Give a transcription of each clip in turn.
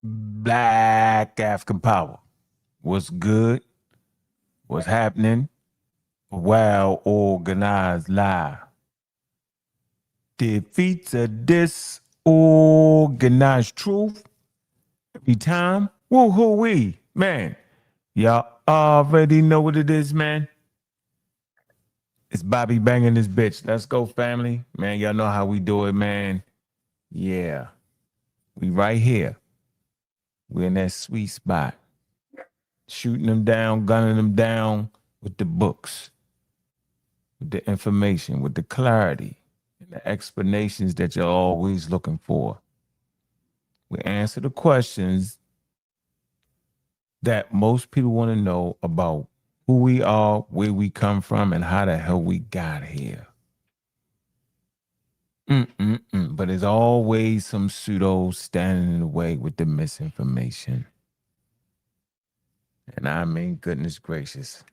Black African power. What's good? What's happening? Well organized lie defeats a disorganized truth every time. Woo-hoo-wee, man. Y'all already know what it is, man. It's Bobby banging this bitch. Let's go, family. Man, y'all know how we do it, man. Yeah. We right here. We're in that sweet spot. Shooting them down, gunning them down with the books, with the information, with the clarity, and the explanations that you're always looking for. We answer the questions that most people want to know about who we are, where we come from, and how the hell we got here. But there's always some pseudo standing in the way with the misinformation. And I mean, goodness gracious.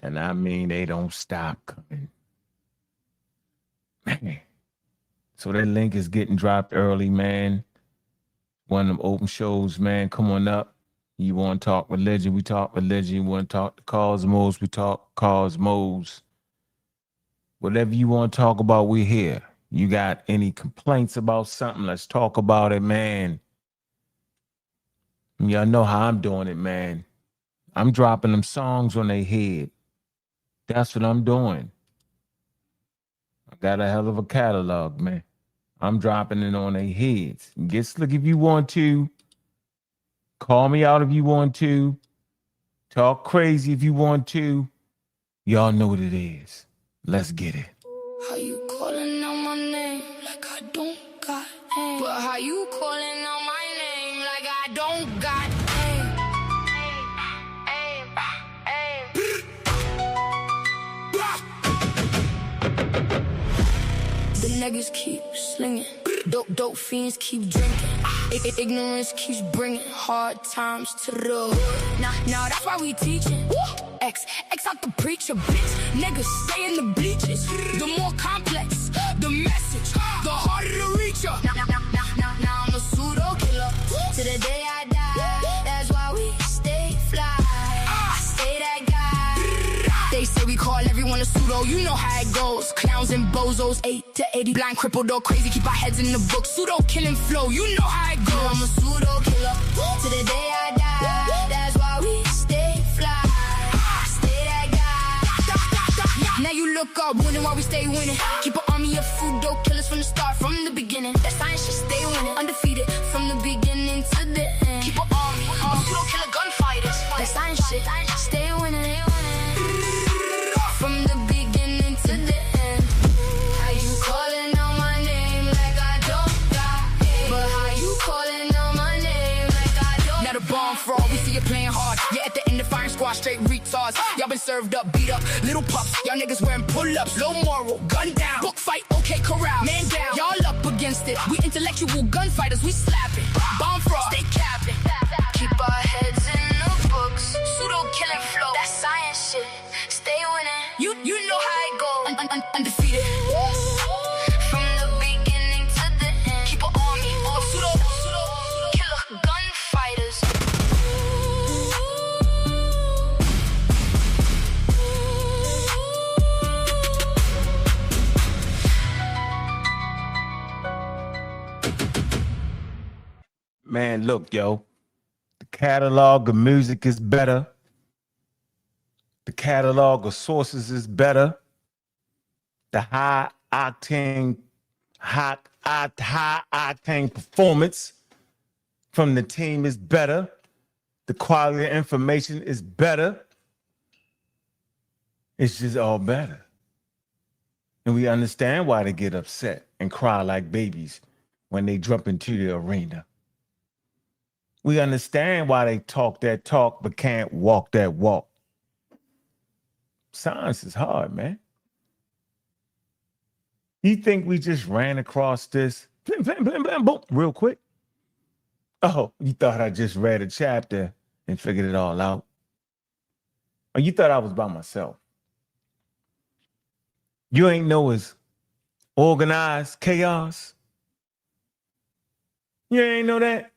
And I mean, they don't stop coming. Man. So that link is getting dropped early, man. One of them open shows, man. Come on up. You want to talk religion, we talk religion. You want to talk the cosmos, we talk cosmos. Whatever you want to talk about, we're here. You got any complaints about something, let's talk about it, man. Y'all know how I'm doing it, man. I'm dropping them songs on their head. That's what I'm doing. I got a hell of a catalog, man. I'm dropping it on their heads. Get slick if you want to. Call me out if you want to. Talk crazy if you want to. Y'all know what it is. Let's get it. How you calling out my name like I don't got aim? But how you calling out my name like I don't got aim? The niggas keep slinging. Dope fiends keep drinking. Ignorance keeps bringing hard times to the hood. Now that's why we teaching. X out the preacher, bitch. Niggas stay in the bleachers. The more complex the message, the harder to reach ya. Now I'm a pseudo killer. To the day I die. That's why we stay fly. I stay that guy. They say we call everyone a pseudo. You know how it goes. Clowns and bozos, 8 to 80, blind, crippled or crazy. Keep our heads in the book. Pseudo killing flow. You know how it goes. I'm a pseudo killer. To the day I die. That's why we stay fly. Now you look up, winning while we stay winning. Keep an army of pseudo killers from the start, from the beginning. That science should stay winning, undefeated from the beginning to the end. Keep an army of pseudo killer gunfighters. That science shit stay winning, from the beginning to the end. How you calling out my name like I don't got it? But how you calling out my name like I don't? Now the bomb fraud, we see you playing hard. Yeah, at the end the firing squad, straight retards. Y'all been served up, beat up, little pups. Y'all niggas wearing pull-ups, low moral, gun down. Book fight, okay, corral, man down. Y'all up against it. We intellectual gunfighters, we slapping. Bomb fraud, stay capping. Keep our heads in the books. Pseudo killing flow, that science shit. Stay winning. You know how it go. Undefeated. From the beginning to the end. Keep an army of pseudo killer gunfighters. Man, look, yo. The catalog of music is better. The catalog of sources is better. The high octane performance from the team is better. The quality of information is better. It's just all better. And we understand why they get upset and cry like babies when they jump into the arena. We understand why they talk that talk but can't walk that walk. Science is hard, man. You think we just ran across this blam, blam, blam, blam, boom, real quick? Oh, you thought I just read a chapter and figured it all out? Or you thought I was by myself? You ain't know it's organized chaos. You ain't know that?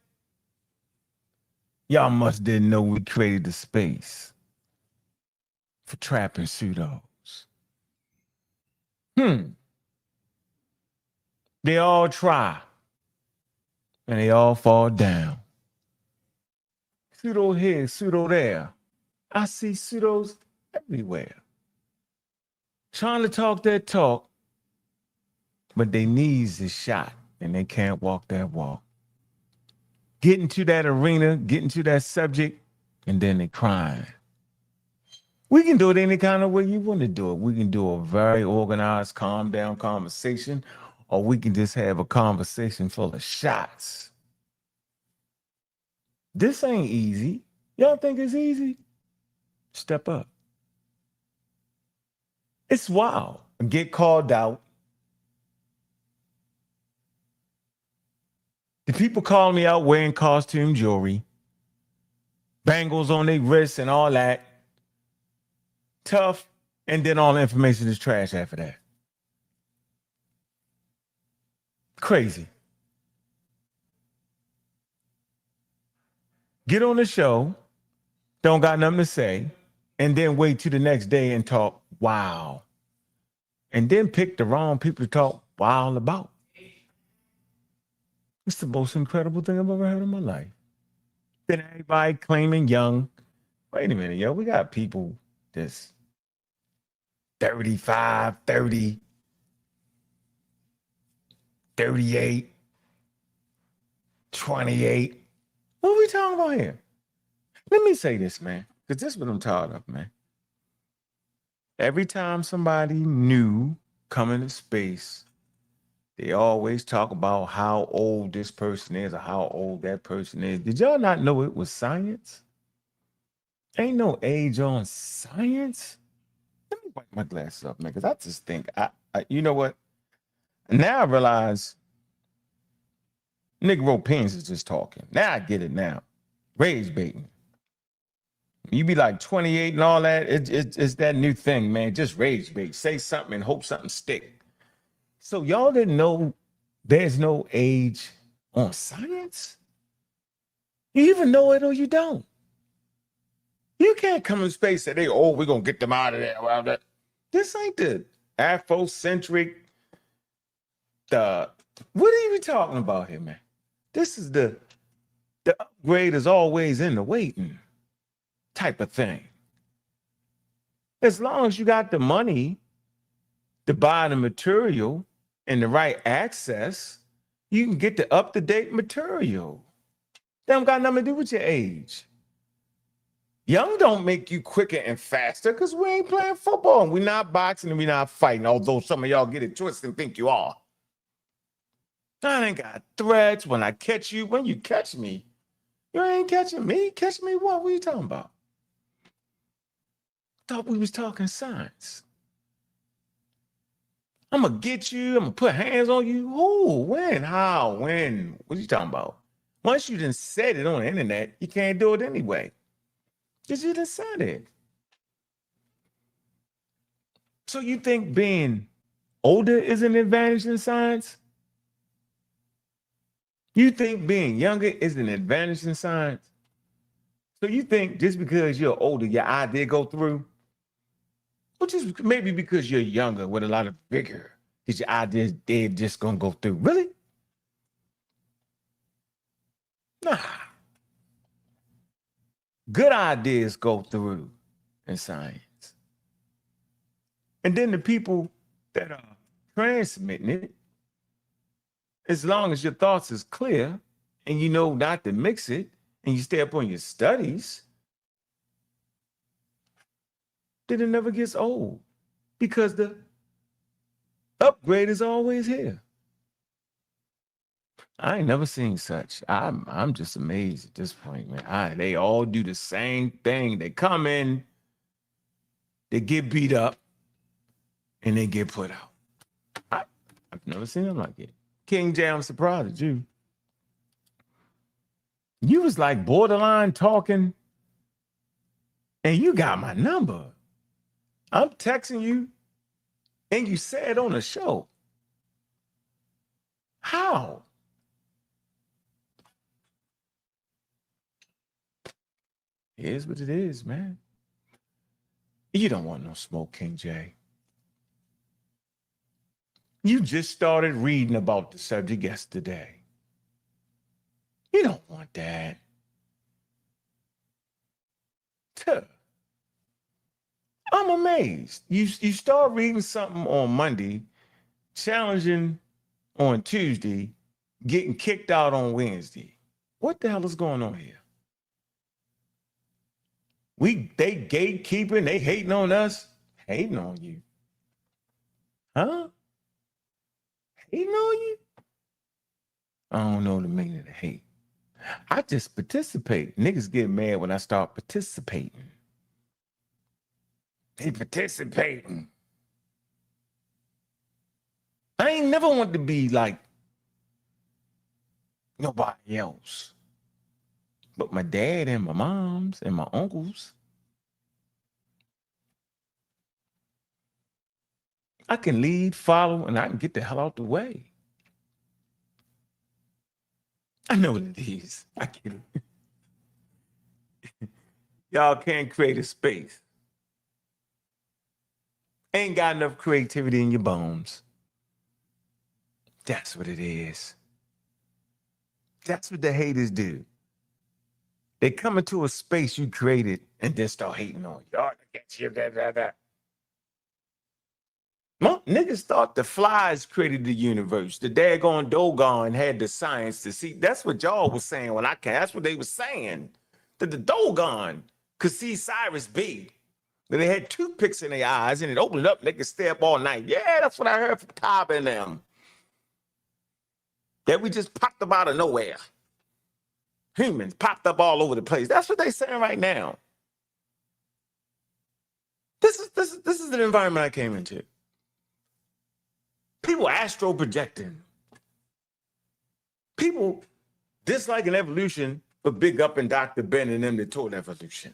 Y'all must didn't know we created the space for trapping pseudos. They all try, and they all fall down. Pseudo here, pseudo there. I see pseudos everywhere. Trying to talk that talk, but their knees is shot, and they can't walk that walk. Get into that arena, get into that subject, and then they crying. We can do it any kind of way you want to do it. We can do a very organized, calm down conversation, or we can just have a conversation full of shots. This ain't easy. Y'all think it's easy? Step up. It's wild. Get called out. The people call me out wearing costume jewelry, bangles on their wrists and all that. Tough, and then all the information is trash after that. Crazy. Get on the show, don't got nothing to say, and then wait till the next day and talk wow. And then pick the wrong people to talk wild about. It's the most incredible thing I've ever heard in my life. Then everybody claiming young. Wait a minute, yo, we got people that's 35, 30, 38, 28. What are we talking about here? Let me say this, man, because this is what I'm tired of, man. Every time somebody new come into space, they always talk about how old this person is or how old that person is. Did y'all not know it was science? Ain't no age on science. Let me wipe my glasses up, man, because I just think, you know what? Now I realize Negro Pins is just talking. Now I get it now. Rage baiting. You be like 28 and all that. It's that new thing, man. Just rage bait. Say something and hope something stick. So y'all didn't know there's no age on science? You even know it or you don't. You can't come in space and say, we're going to get them out of there. This ain't the Afrocentric, what are you talking about here, man? This is the upgrade is always in the waiting type of thing. As long as you got the money to buy the material and the right access, you can get the up-to-date material. That don't got nothing to do with your age. Young don't make you quicker and faster because we ain't playing football and we're not boxing and we're not fighting, although some of y'all get it twisted and think you are. I ain't got threats. When I catch you, when you catch me, you ain't catching me. Catch me what? What are you talking about? Thought we was talking science. I'm going to get you. I'm going to put hands on you. Who? When? How? When? What are you talking about? Once you done said it on the internet, you can't do it anyway. Because you done said it. So you think being older is an advantage in science? You think being younger is an advantage in science? So you think just because you're older, your idea go through? Well, just maybe because you're younger with a lot of vigor, is your ideas dead just gonna go through? Really? Nah. Good ideas go through in science. And then the people that are transmitting it, as long as your thoughts is clear and you know not to mix it and you stay up on your studies, then it never gets old because the upgrade is always here. I ain't never seen such. I'm just amazed at this point, man. They all do the same thing. They come in, they get beat up, and they get put out. I've never seen them like it. King J, I'm surprised at you. You was like borderline talking, and you got my number. I'm texting you, and you said on the show. How? Here's what it is, man. You don't want no smoke, King J. You just started reading about the subject yesterday. You don't want that. Tuh. I'm amazed. You start reading something on Monday, challenging on Tuesday, getting kicked out on Wednesday. What the hell is going on here? They gatekeeping, they hating on us, hating on you. Huh? Hating on you? I don't know the meaning of hate. I just participate. Niggas get mad when I start participating. They participating. I ain't never want to be like nobody else. But my dad and my moms and my uncles. I can lead, follow, and I can get the hell out the way. I know what it is. I get it. Y'all can't create a space. Ain't got enough creativity in your bones. That's what it is. That's what the haters do. They come into a space you created and then start hating on you. Oh, get you, blah, blah, blah. Niggas thought the flies created the universe. The daggone Dogon had the science to see. That's what y'all was saying when I came. That's what they was saying. That the Dogon could see Cyrus B. That they had toothpicks in their eyes and it opened up and they could stay up all night. Yeah, that's what I heard from Cobb and them. That we just popped up out of nowhere. Humans popped up all over the place. That's what they saying right now. This is the environment I came into. People astro projecting. People disliking evolution, but big up in Dr. Ben and them that taught evolution.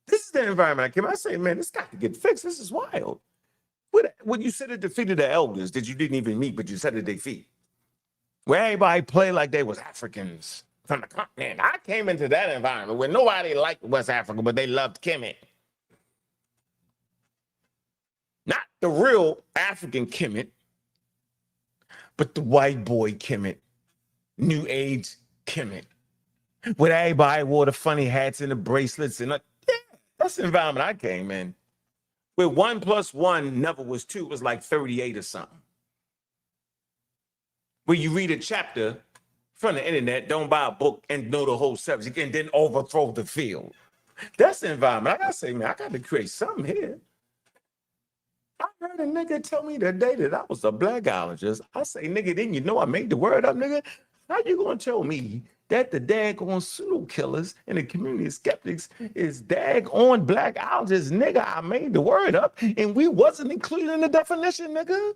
This is the environment I came. I say, man, this got to get fixed. This is wild. When you sit at the feet of the elders that you didn't even meet, but you sat at their feet, where everybody play like they was Africans from the continent. I came into that environment where nobody liked West Africa, but they loved Kemet. Not the real African Kemet, but the white boy Kemet, New Age Kemet, where everybody wore the funny hats and the bracelets. And yeah, that's the environment I came in. Where 1 + 1 never was 2, it was like 38 or something. Where you read a chapter from the internet, don't buy a book and know the whole subject and then overthrow the field. That's the environment. I gotta say, man, I got to create something here. I heard a nigga tell me the day that I was a blackologist. I say, nigga, didn't you know I made the word up, nigga? How you gonna tell me that the daggone pseudo killers in the community of skeptics is daggone blackologists, nigga? I made the word up and we wasn't included in the definition, nigga.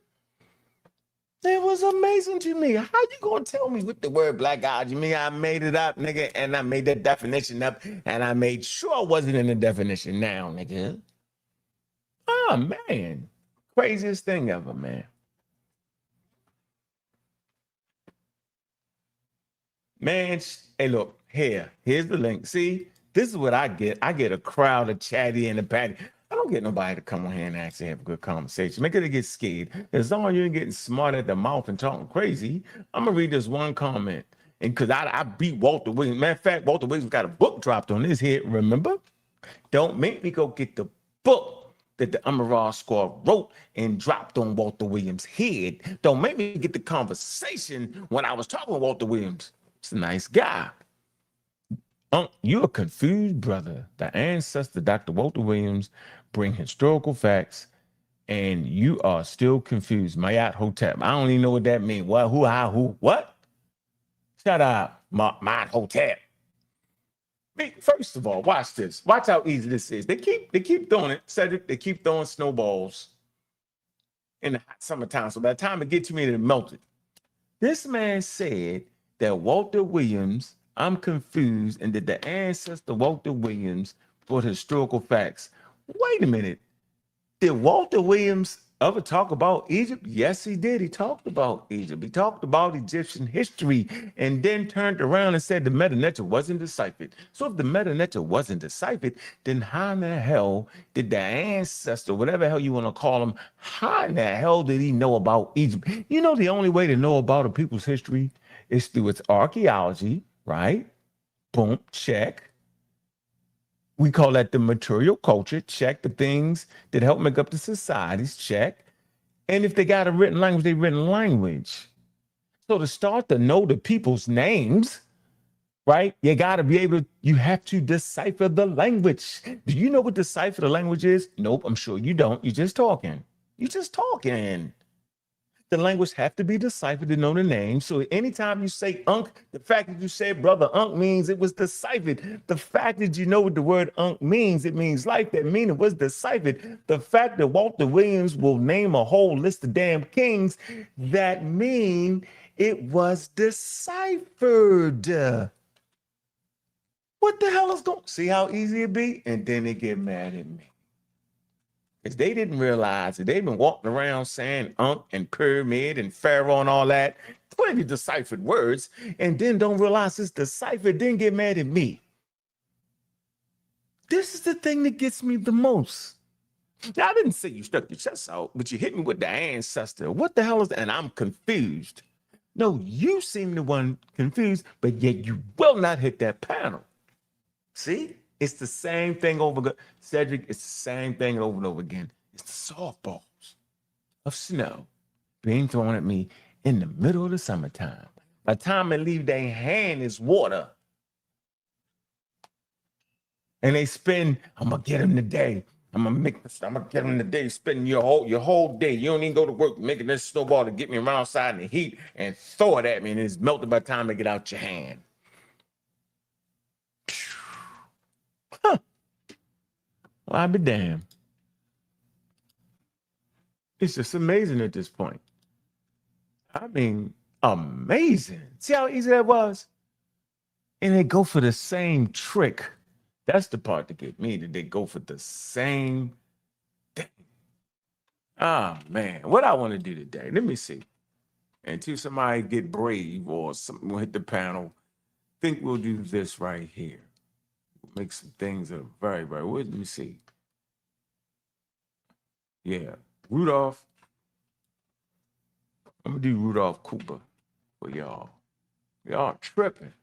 It was amazing to me. How you gonna tell me what the word blackology mean? I made it up, nigga, and I made that definition up, and I made sure it wasn't in the definition now, nigga. Oh, man. Craziest thing ever, man. Man, hey, look, here's the link. See, this is what I get. I get a crowd of chatty and a patty. I don't get nobody to come on here and actually have a good conversation. Make it get scared. As long as you're getting smart at the mouth and talking crazy, I'm going to read this one comment. And because I beat Walter Williams. Matter of fact, Walter Williams got a book dropped on his head, remember? Don't make me go get the book that the Amaral Squad wrote and dropped on Walter Williams' head. Don't make me get the conversation when I was talking to Walter Williams. He's a nice guy. You're a confused brother. The ancestor, Dr. Walter Williams, bring historical facts, and you are still confused. Mayat Hotep. I don't even know what that means. What? Who? How? Who? What? Shut up, Mayat Hotep. First of all, watch this. Watch how easy this is. They keep throwing it. Cedric, they keep throwing snowballs in the hot summertime. So by the time it gets to me, it melted. This man said that Walter Williams, I'm confused, and that the ancestor Walter Williams brought historical facts. Wait a minute. Did Walter Williams ever talk about Egypt? Yes, he did. He talked about Egypt. He talked about Egyptian history and then turned around and said the Meta Nature wasn't deciphered. So if the Meta Nature wasn't deciphered, then how in the hell did the ancestor, whatever the hell you want to call him, how in the hell did he know about Egypt? You know, the only way to know about a people's history is through its archaeology, right? Boom, check. We call that the material culture, check. The things that help make up the societies, check. And if they got a written language, they written language. So to start to know the people's names, right? You got to be able to, you have to decipher the language. Do you know what decipher the language is? Nope, I'm sure you don't. You're just talking. You're just talking. The language have to be deciphered to know the name. So anytime you say Ankh, the fact that you said brother Ankh means it was deciphered. The fact that you know what the word Ankh means, it means life. That means it was deciphered. The fact that Walter Williams will name a whole list of damn kings, that mean it was deciphered. What the hell is going? See how easy it be? And then they get mad at me. Because they didn't realize that they've been walking around saying Ankh and pyramid and pharaoh and all that, plenty of deciphered words, and then don't realize it's deciphered, then get mad at me. This is the thing that gets me the most. Now, I didn't say you stuck your chest out, but you hit me with the ancestor. What the hell is that? And I'm confused. No, you seem the one confused, but yet you will not hit that panel. See? It's the same thing over again. Cedric, it's the same thing over and over again. It's the softballs of snow being thrown at me in the middle of the summertime. By the time they leave their hand is water. And they spend, I'm gonna get them today. I'm gonna get them today, spend your whole day. You don't even go to work making this snowball to get me around outside in the heat and throw it at me, and it's melted by the time they get out your hand. Huh. Well, I'll be damned. It's just amazing at this point. I mean, amazing. See how easy that was? And they go for the same trick. That's the part that get me, that they go for the same thing. Ah, man, what I want to do today, let me see. Until somebody get brave or something will hit the panel, I think we'll do this right here. Make some things that are very, very, let me see. Yeah, Rudolph. I'm gonna do Rudolph Cooper for y'all. Y'all tripping.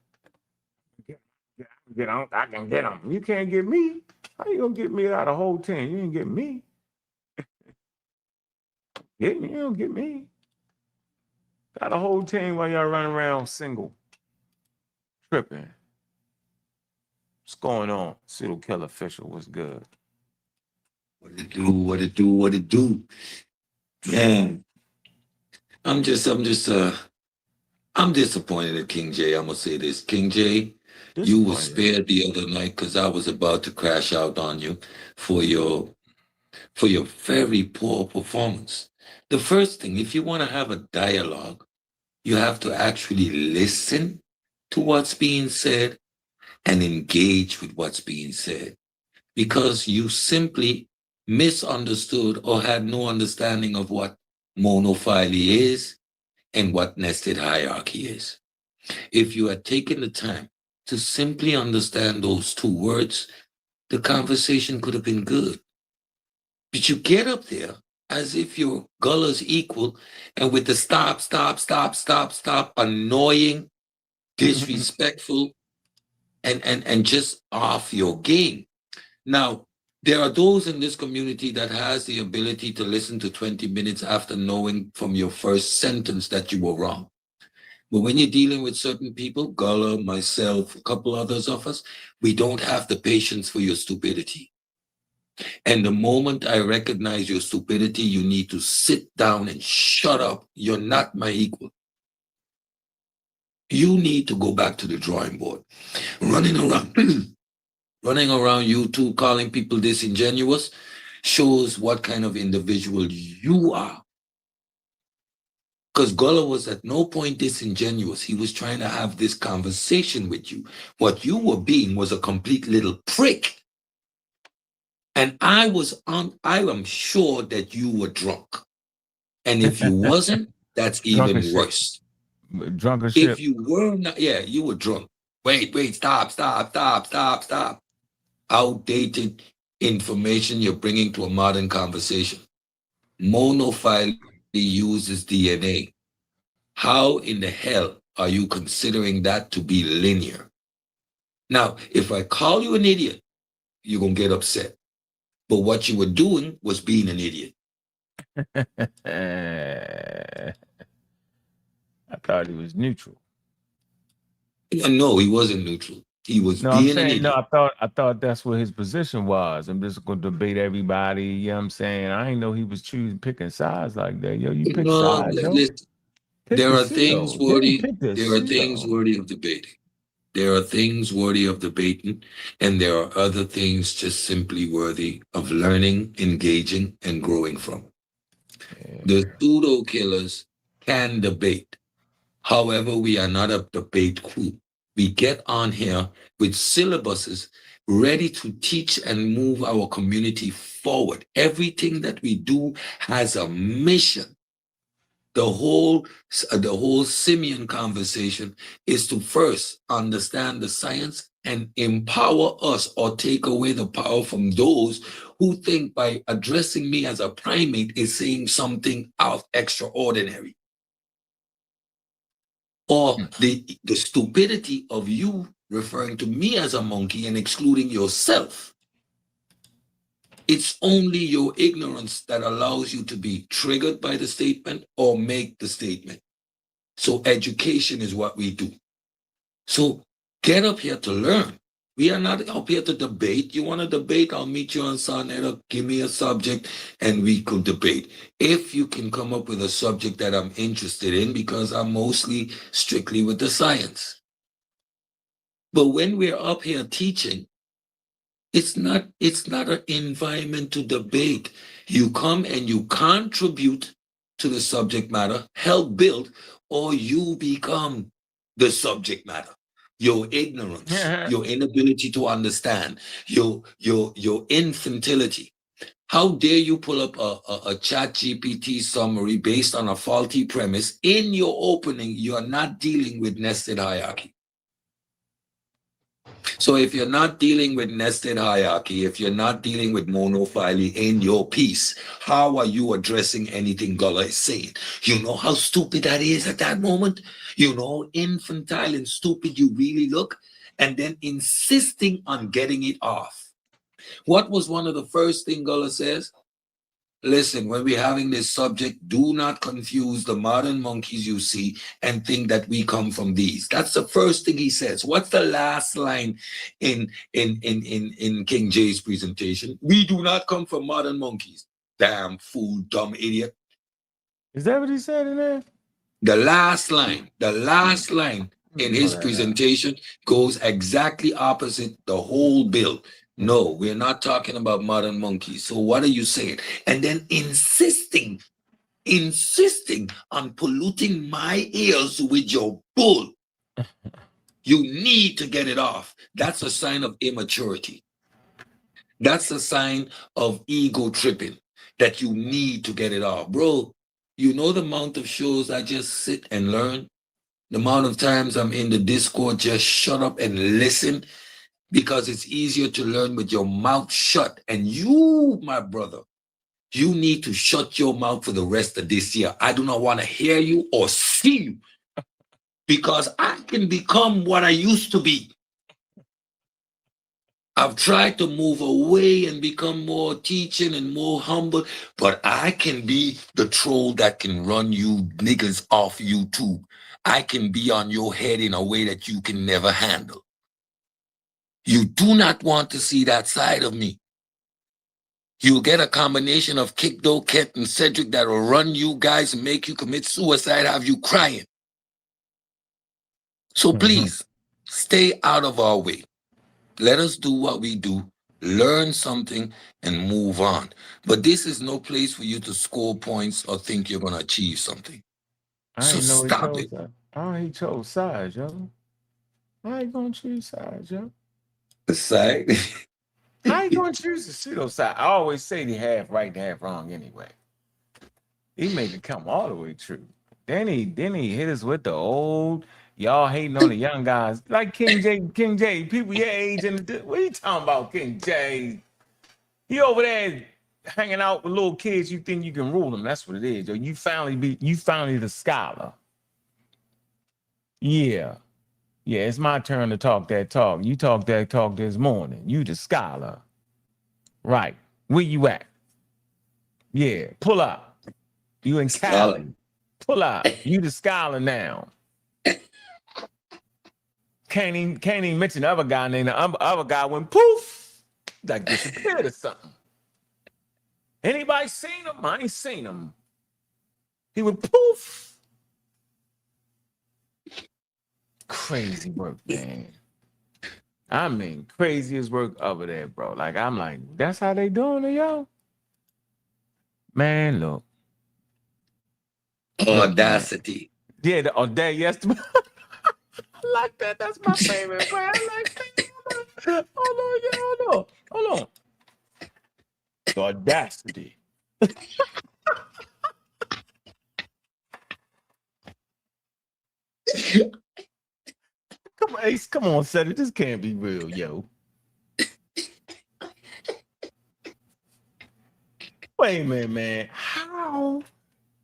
I can get him. You can't get me. How you gonna get me out of whole 10? You ain't get me. Get me, you don't get me. Got a whole team while y'all running around single. Tripping. What's going on? Serial killer official, what's good? What it do, what it do, what it do. Man, I'm disappointed at King J. I'm gonna say this. King J, you were spared the other night because I was about to crash out on you for your very poor performance. The first thing, if you want to have a dialogue, you have to actually listen to what's being said and engage with what's being said, because you simply misunderstood or had no understanding of what monophyly is and what nested hierarchy is. If you had taken the time to simply understand those two words, the conversation could have been good. But you get up there as if your Guller's equal, and with the stop, annoying, disrespectful, and just off your game. Now, there are those in this community that has the ability to listen to 20 minutes after knowing from your first sentence that you were wrong. But when you're dealing with certain people, Guller, myself, a couple others of us, we don't have the patience for your stupidity. And the moment I recognize your stupidity, you need to sit down and shut up. You're not my equal. You need to go back to the drawing board. Running around YouTube, calling people disingenuous, shows what kind of individual you are. Because Gullah was at no point disingenuous. He was trying to have this conversation with you. What you were being was a complete little prick. And I am sure that you were drunk. And if you wasn't, that's Drunk as even shit. worse. Drunk as If shit. you were not, yeah, you were drunk. Wait, stop. Outdated information you're bringing to a modern conversation. Monophyly uses DNA. How in the hell are you considering that to be linear? Now, if I call you an idiot, you're going to get upset. But what you were doing was being an idiot. I thought he was neutral. No, he wasn't neutral. He was No, I'm being an saying no. idiot. I thought that's what his position was. I'm just going to debate everybody. You know what I'm saying? I didn't know he was picking sides like that. Yo, you pick No, sides, yo. listen, Pick there the are things seal. Then worthy. pick the There are things seal. worthy of debating. There are things worthy of debating, and there are other things just simply worthy of learning, engaging, and growing from. The pseudo killers can debate. However, we are not a debate crew. We get on here with syllabuses ready to teach and move our community forward. Everything that we do has a mission. The whole simian conversation is to first understand the science and empower us or take away the power from those who think by addressing me as a primate is saying something out extraordinary. Or the stupidity of you referring to me as a monkey and excluding yourself. It's only your ignorance that allows you to be triggered by the statement or make the statement. So education is what we do. So get up here to learn. We are not up here to debate. You want to debate, I'll meet you on Sunday. Give me a subject and we could debate. If you can come up with a subject that I'm interested in, because I'm mostly strictly with the science. But when we're up here teaching, it's not an environment to debate. You come and you contribute to the subject matter, help build, or you become the subject matter. Your ignorance, your inability to understand, your infantility. How dare you pull up a chat GPT summary based on a faulty premise? In your opening, you are not dealing with nested hierarchy. So if you're not dealing with nested hierarchy, if you're not dealing with monophyly in your piece, how are you addressing anything Gullah is saying? You know how stupid that is at that moment? You know how infantile and stupid you really look? And then insisting on getting it off. What was one of the first things Gullah says? Listen, when we're having this subject, do not confuse the modern monkeys you see and think that we come from these. That's the first thing he says. What's the last line in King Jay's presentation? We do not come from modern monkeys. Damn fool, dumb idiot. Is that what he said in there? The last line in his presentation goes exactly opposite the whole bill. No, we're not talking about modern monkeys. So what are you saying? And then insisting on polluting my ears with your bull. You need to get it off. That's a sign of immaturity. That's a sign of ego tripping, that you need to get it off. Bro, you know the amount of shows I just sit and learn? The amount of times I'm in the Discord, just shut up and listen, because it's easier to learn with your mouth shut. And you, my brother, you need to shut your mouth for the rest of this year. I do not want to hear you or see you, because I can become what I used to be. I've tried to move away and become more teaching and more humble, but I can be the troll that can run you niggas off YouTube. I can be on your head in a way that you can never handle. You do not want to see that side of me. You'll get a combination of Kikdo, Kent, and Cedric that will run you guys and make you commit suicide, have you crying. So please, stay out of our way. Let us do what we do, learn something, and move on. But this is no place for you to score points or think you're going to achieve something. So stop it. He chose sides, yo. I ain't gonna choose sides, yo. Side? How you gonna choose the pseudo side? I always say they half right, half wrong anyway. He make it come all the way true. Then he hit us with the old y'all hating on the young guys like King J. People your age and what are you talking about, King J? He over there hanging out with little kids. You think you can rule them? That's what it is. Yo, you finally the scholar. Yeah. Yeah, it's my turn to talk that talk. You talk that talk this morning. You the scholar. Right. Where you at? Yeah, pull up. You in Cali. Pull up. You the scholar now. Can't even mention the other guy named the other guy went poof. Like disappeared or something. Anybody seen him? I ain't seen him. He went poof. Crazy work, man. I mean, craziest work over there, bro. Like, I'm like, that's how they doing it, yo? Man, look. Audacity. Yeah, the audacity. Yes. I like that. That's my favorite. Man. I like that. Hold on. The audacity. Come on, Ace. Come on, Cedric. This can't be real, yo. Wait a minute, man. How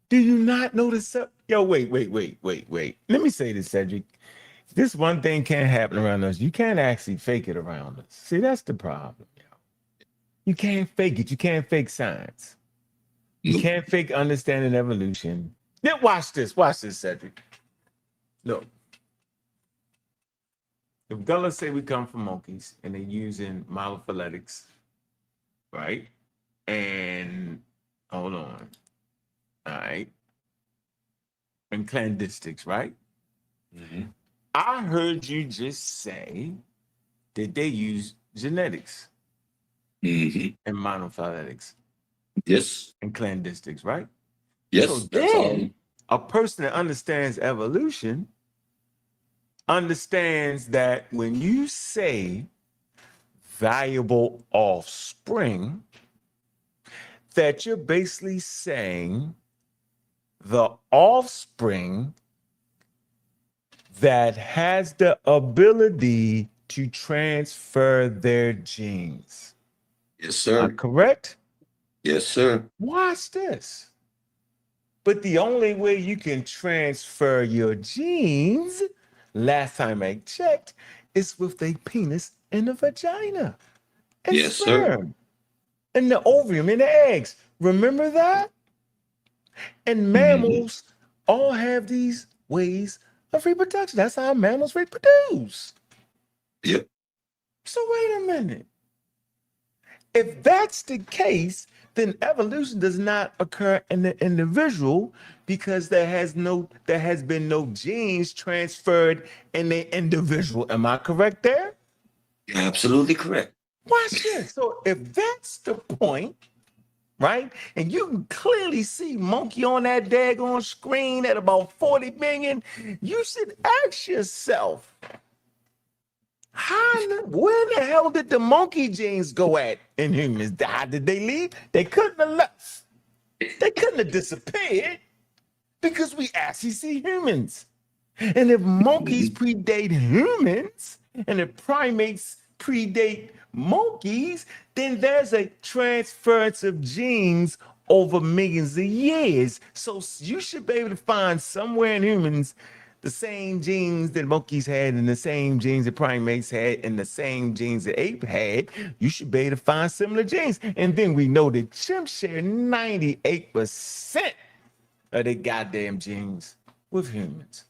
do you not notice? Yo, wait. Let me say this, Cedric. This one thing can't happen around us. You can't actually fake it around us. See, that's the problem, yo. You can't fake it. You can't fake science. You can't fake understanding evolution. Then watch this, Cedric. Look. If Gullah say we come from monkeys and they're using monophyletics, right? And hold on. All right. And clandistics, right? Mm-hmm. I heard you just say that they use genetics Mm-hmm. and monophyletics. Yes. And clandistics, right? Yes. So then a person that understands evolution understands that when you say valuable offspring, that you're basically saying the offspring that has the ability to transfer their genes. Yes, sir. Am I correct? Yes, sir. Watch this. But the only way you can transfer your genes, last time I checked, is with a penis and a vagina. And Yes, sperm. And the ovum and the eggs. Remember that? And mammals all have these ways of reproduction. That's how mammals reproduce. Yep. So wait a minute. If that's the case, then evolution does not occur in the individual because there has been no genes transferred in the individual. Am I correct there? You're absolutely correct. Watch this. So if that's the point, right? And you can clearly see monkey on that daggone screen at about 40 million, you should ask yourself, where the hell did the monkey genes go at in humans? How did they leave? They couldn't have left. They couldn't have disappeared because we actually see humans. And if monkeys predate humans and if primates predate monkeys, then there's a transference of genes over millions of years. So you should be able to find somewhere in humans the same genes that monkeys had and the same genes that primates had and the same genes that ape had. You should be able to find similar genes. And then we know that chimps share 98% of their goddamn genes with humans.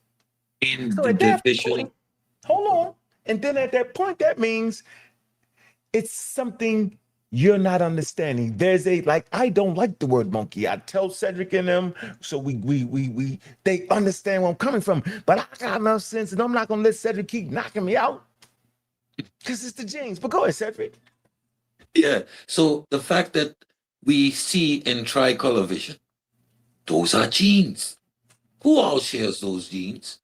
So at that point, hold on. And then at that point, that means it's something you're not understanding. There's I don't like the word monkey. I tell Cedric and them, so they understand where I'm coming from. But I got enough sense, and I'm not gonna let Cedric keep knocking me out because it's the genes. But go ahead, Cedric. Yeah. So the fact that we see in tricolor vision, those are genes. Who all shares those genes?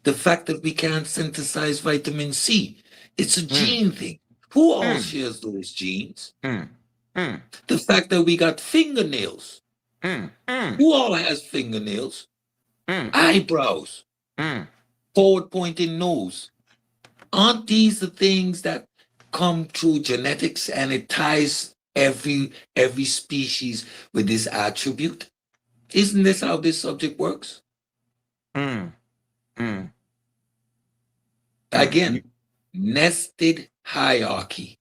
The fact that we can't synthesize vitamin C, it's a gene thing. Who all shares those genes? The fact that we got fingernails. Who all has fingernails? Eyebrows. Forward-pointing nose. Aren't these the things that come through genetics, and it ties every species with this attribute? Isn't this how this subject works? Again, nested hierarchy.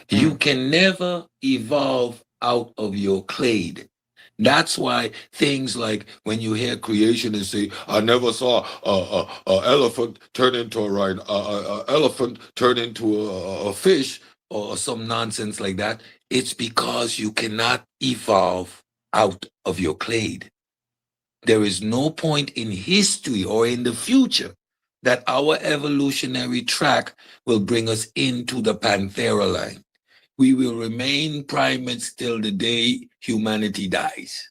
You can never evolve out of your clade. That's why things like when you hear creationists say, "I never saw a elephant turn into a rhino, elephant turn into a fish," or some nonsense like that. It's because you cannot evolve out of your clade. There is no point in history or in the future that our evolutionary track will bring us into the Panthera line. We will remain primates till the day humanity dies.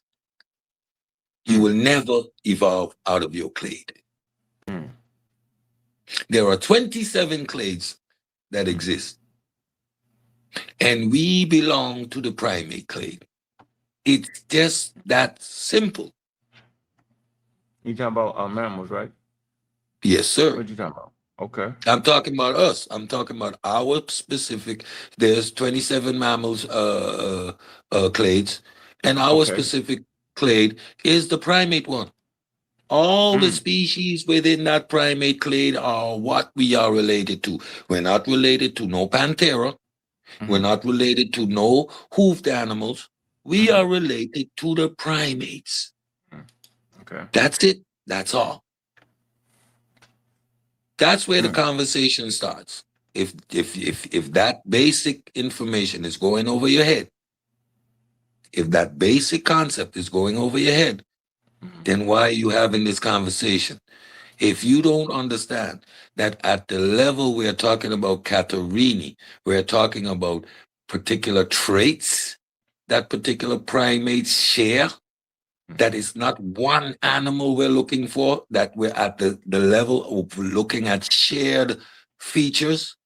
You will never evolve out of your clade. There are 27 clades that exist, and we belong to the primate clade. It's just that simple. You talking about mammals, right? Yes, sir. What you talking about? Okay. I'm talking about us. I'm talking about our specific. There's 27 mammals clades, and our specific clade is the primate one. All the species within that primate clade are what we are related to. We're not related to no Panthera. We're not related to no hoofed animals. We are related to the primates. Okay. That's it. That's all. That's where the conversation starts. If that basic information is going over your head, if that basic concept is going over your head, then why are you having this conversation? If you don't understand that at the level we're talking about Catarrhini, we're talking about particular traits that particular primates share, that is not one animal we're looking for, that we're at the level of looking at shared features,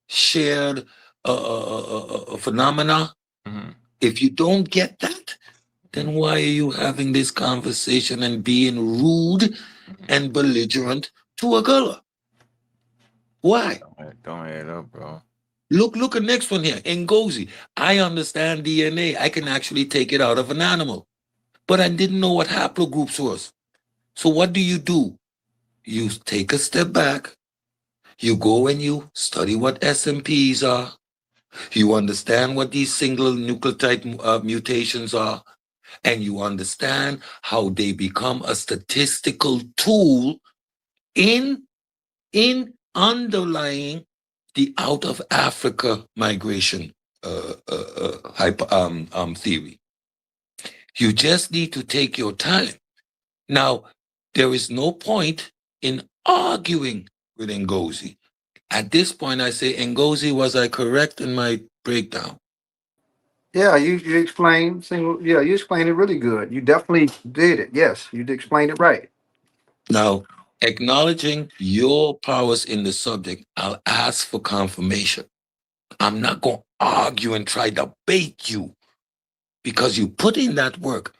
shared phenomena. If you don't get that, then why are you having this conversation and being rude and belligerent to a girl? Why? Don't add up, bro. Look at the next one here. Ngozi. I understand DNA. I can actually take it out of an animal. But I didn't know what haplogroups was. So what do? You take a step back. You go and you study what SMPs are. You understand what these single nucleotide mutations are. And you understand how they become a statistical tool in underlying the out of Africa migration theory. You just need to take your time. Now, there is no point in arguing with Ngozi. At this point, I say, Ngozi, was I correct in my breakdown? Yeah, you explained you explained it really good. You definitely did it. Yes, you did explain it right. Now, acknowledging your powers in the subject, I'll ask for confirmation. I'm not going to argue and try to bait you because you put in that work.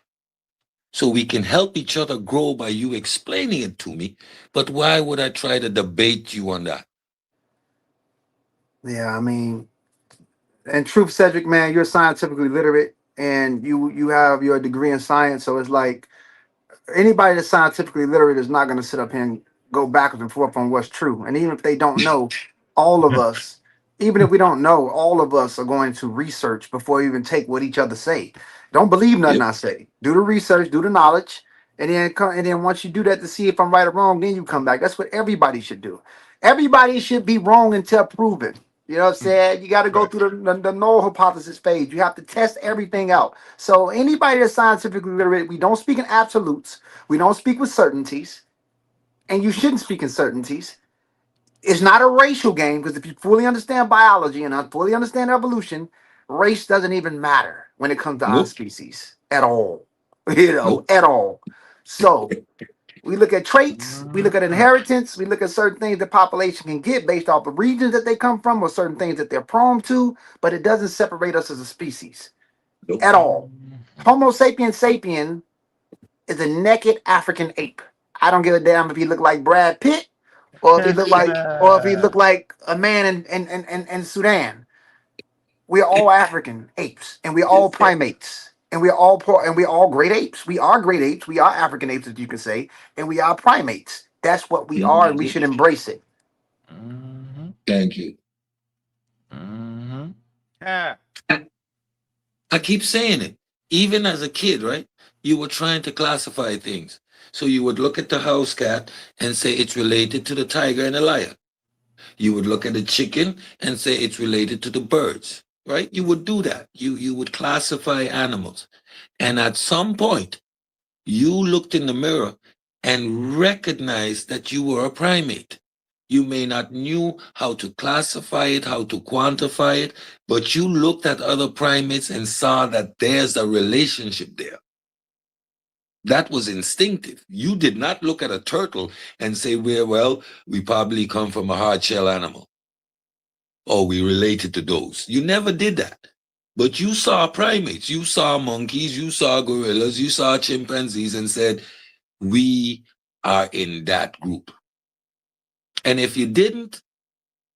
So we can help each other grow by you explaining it to me. But why would I try to debate you on that? Yeah, I mean, and truth, Cedric, man, you're scientifically literate, and you have your degree in science, so it's like anybody that's scientifically literate is not going to sit up here and go backwards and forth on what's true. And even if they don't know, all of us, even if we don't know, all of us are going to research before we even take what each other say. Don't believe nothing I say. Do the research, do the knowledge, and then once you do that to see if I'm right or wrong, then you come back. That's what everybody should do. Everybody should be wrong until proven. You know what I'm saying? You got to go through the null hypothesis phase. You have to test everything out. So anybody that's scientifically literate, we don't speak in absolutes. We don't speak with certainties. And you shouldn't speak in certainties. It's not a racial game because if you fully understand biology and fully understand evolution, race doesn't even matter when it comes to our species at all. You know, at all. So We look at traits, we look at inheritance, we look at certain things the population can get based off of regions that they come from or certain things that they're prone to, but it doesn't separate us as a species Nope. at all. Homo sapiens sapien is a naked African ape. I don't give a damn if he look like Brad Pitt or if he look like a man in Sudan. We're all African apes, and we're all primates, and we're all great apes. We are great apes. We are African apes, as you can say, and we are primates. That's what we are, and we should embrace it. Thank you. Yeah. I keep saying it. Even as a kid, right? You were trying to classify things. So you would look at the house cat and say it's related to the tiger and the lion. You would look at the chicken and say it's related to the birds, right? You would do that. You would classify animals. And at some point, you looked in the mirror and recognized that you were a primate. You may not knew how to classify it, how to quantify it, but you looked at other primates and saw that there's a relationship there. That was instinctive. You did not look at a turtle and say, we probably come from a hard shell animal, or we related to those. You never did that. But you saw primates, you saw monkeys, you saw gorillas, you saw chimpanzees and said, we are in that group. And if you didn't,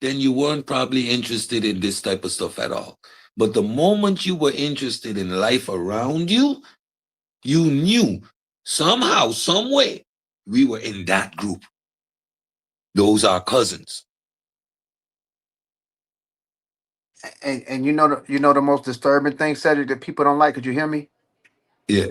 then you weren't probably interested in this type of stuff at all. But the moment you were interested in life around you, you knew somehow, some way, we were in that group. Those are cousins. And you know the most disturbing thing, Cedric, that people don't like. Could you hear me? Yeah.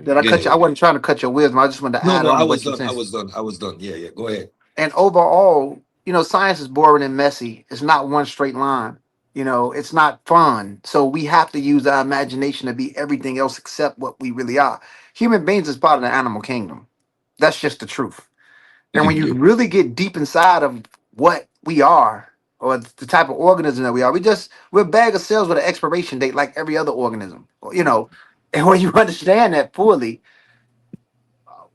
Did I cut you? I wasn't trying to cut your wisdom. I just wanted to add on. I was done. Yeah. Go ahead. And overall, science is boring and messy. It's not one straight line. It's not fun. So we have to use our imagination to be everything else except what we really are. Human beings is part of the animal kingdom. That's just the truth. And when you really get deep inside of what we are, or the type of organism that we are, we're a bag of cells with an expiration date like every other organism. And when you understand that fully,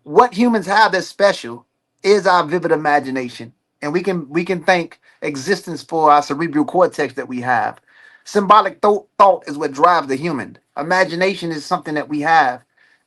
what humans have that's special is our vivid imagination, and we can thank existence for our cerebral cortex that we have. Symbolic thought is what drives the human. Imagination is something that we have.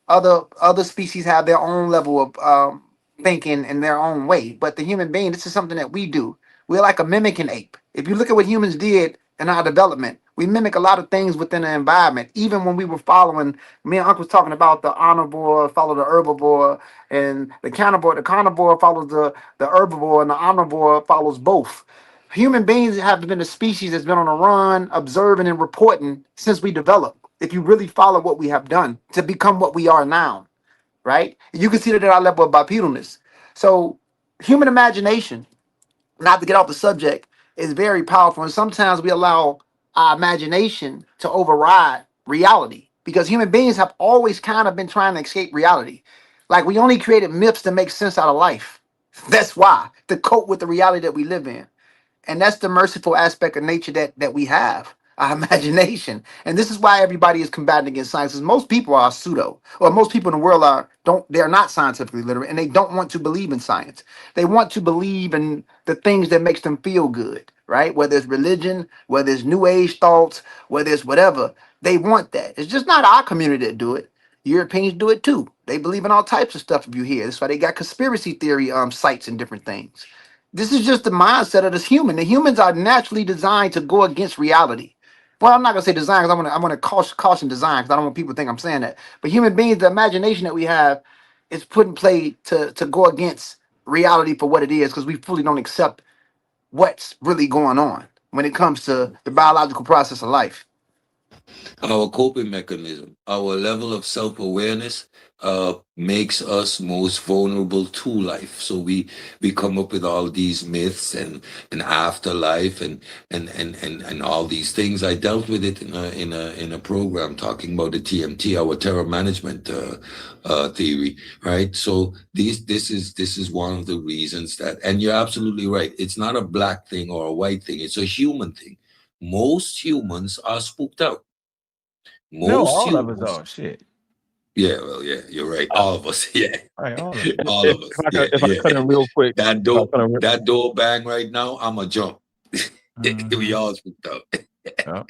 Other species have their own level of thinking in their own way, but the human being, this is something that we do. We're like a mimicking ape. If you look at what humans did in our development, we mimic a lot of things within the environment. Even when we were following, me and Uncle was talking about the omnivore follow the herbivore, and the carnivore. The carnivore follows the herbivore, and the omnivore follows both. Human beings have been a species that's been on a run, observing and reporting since we developed. If you really follow what we have done to become what we are now, right? You can see that at our level of bipedalness. So, human imagination, not to get off the subject, is very powerful. And sometimes we allow our imagination to override reality because human beings have always kind of been trying to escape reality. Like we only created myths to make sense out of life. That's why, to cope with the reality that we live in. And that's the merciful aspect of nature that we have, our imagination. And this is why everybody is combating against science. Because most people are pseudo, or most people in the world they're not scientifically literate, and they don't want to believe in science. They want to believe in the things that makes them feel good, right? Whether it's religion, whether it's new age thoughts, whether it's whatever, they want that. It's just not our community that do it. Europeans do it too. They believe in all types of stuff. If you hear, that's why they got conspiracy theory sites and different things. This is just the mindset of this human. The humans are naturally designed to go against reality. Well, I'm not gonna say design because I'm gonna caution design because I don't want people to think I'm saying that. But human beings, the imagination that we have is put in play to go against reality for what it is because we fully don't accept what's really going on when it comes to the biological process of life. Our coping mechanism, our level of self-awareness makes us most vulnerable to life. So we come up with all these myths and afterlife and all these things. I dealt with it in a program talking about the TMT, our terror management theory, right? So this is one of the reasons that, and you're absolutely right. It's not a black thing or a white thing. It's a human thing. Most humans are spooked out. No, all of us are. Shit. Yeah, well, yeah, you're right. All of us, yeah. Right, all of it. All of us, yeah, If I yeah. cut in real quick, That if I door, cut in that door bang right now, I'm a jump. We Mhm. all spooked up. Yeah,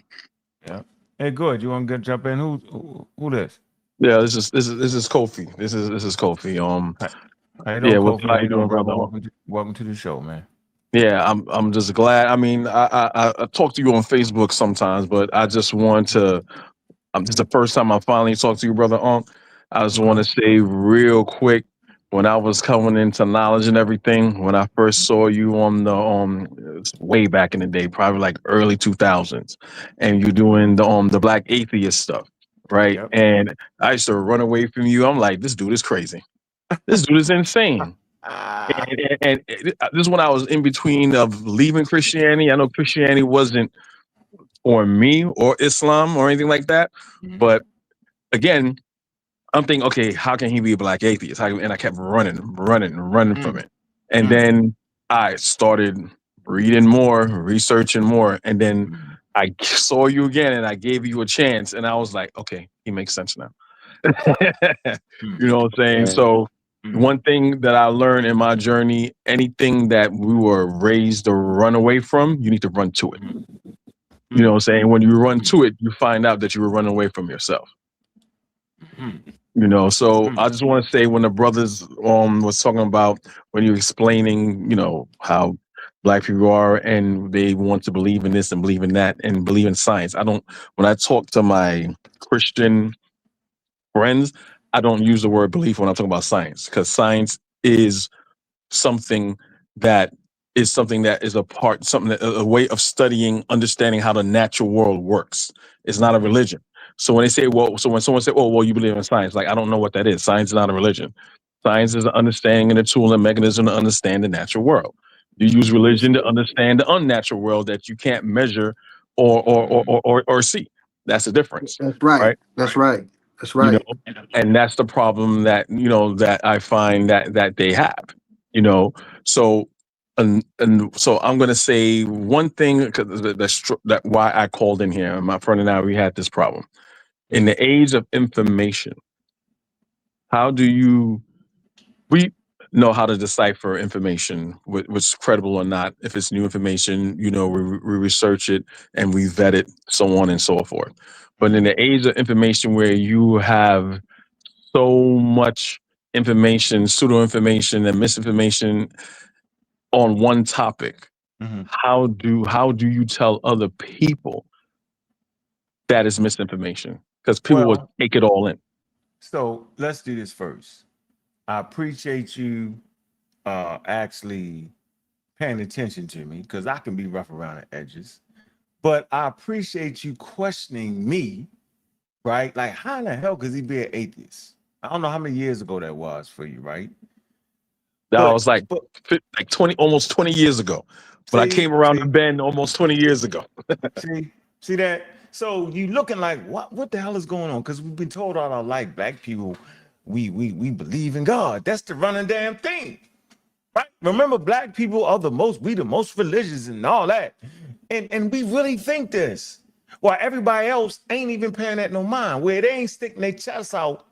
yeah. Hey, good. You want to jump in? Who this? yeah, this is Kofi. This is Kofi. Hi. How you Yeah, doing, what's Kofi? how How you you doing, doing, brother? brother? Welcome to the show, man. Yeah, I'm just glad. I mean, I talk to you on Facebook sometimes, but I just want to. This is the first time I finally talked to you, brother. I just want Okay. to say real quick, when I was coming into knowledge and everything, when I first saw you on the it's way back in the day, probably like early 2000s, and you doing the Black Atheist stuff, right? Yep. And I used to run away from you. I'm like, this dude is crazy. This dude is insane. Ah. And this is when I was in between of leaving Christianity. I know Christianity wasn't for me or Islam or anything like that, Mhm. but again, I'm thinking, okay, how can he be a black atheist? And I kept running from Mm, it. And mm, then I started reading more, researching more, and then mm, I saw you again, and I gave you a chance, and I was like, okay, he makes sense now. mm, You know what I'm saying? Right. So mm, one thing that I learned in my journey, anything that we were raised to run away from, you need to run to it. mm, You know what mm, I'm saying? When you run mm, to it, you find out that you were running away from yourself. mm, You know, so mm, I just want to say when the brothers was talking about when you're explaining, how black people are and they want to believe in this and believe in that and believe in science. I don't when I talk to my Christian friends, I don't use the word belief when I'm talking about science because science is something that something that is a part, something that a way of studying, understanding how the natural world works. It's not a mhm, religion. So when they say, well, so when someone say, oh, well, you believe in science, like I don't know what that is. Science is not a religion. Science is an understanding and a tool and mechanism to understand the natural world. You use religion to understand the unnatural world that you can't measure or see. That's the difference, That's right. right? That's right. That's you know right. and that's the problem that that I find that they have you know so and so I'm going to say one thing 'cause that why I called in here. My friend and I, we had this problem in mm, the age of information. How do you we know how to decipher information, what's credible or not? If it's new information, we research it and we vet it, so on and so forth. But in mhm, the age of information where you have so much information, pseudo information, and misinformation on one topic. mhm. How do you tell other people that is misinformation? Because people will Well, take it all in. so let's do this first. I appreciate you actually paying attention to me because I can be rough around the edges. But I appreciate you questioning me, right? Like, how in the hell could he be an atheist? I don't know how many years ago that was for you, right? That But was like but 20, almost 20 years ago. When I see, came around the see, bend almost 20 years ago. see that? So you looking like what the hell is going on? Because we've been told all our life, black people, we believe in God. That's the running damn thing. Right? Remember, black people are we the most religious and all that. And we really think this. While everybody else ain't even paying that no mind, where they ain't sticking their chests out.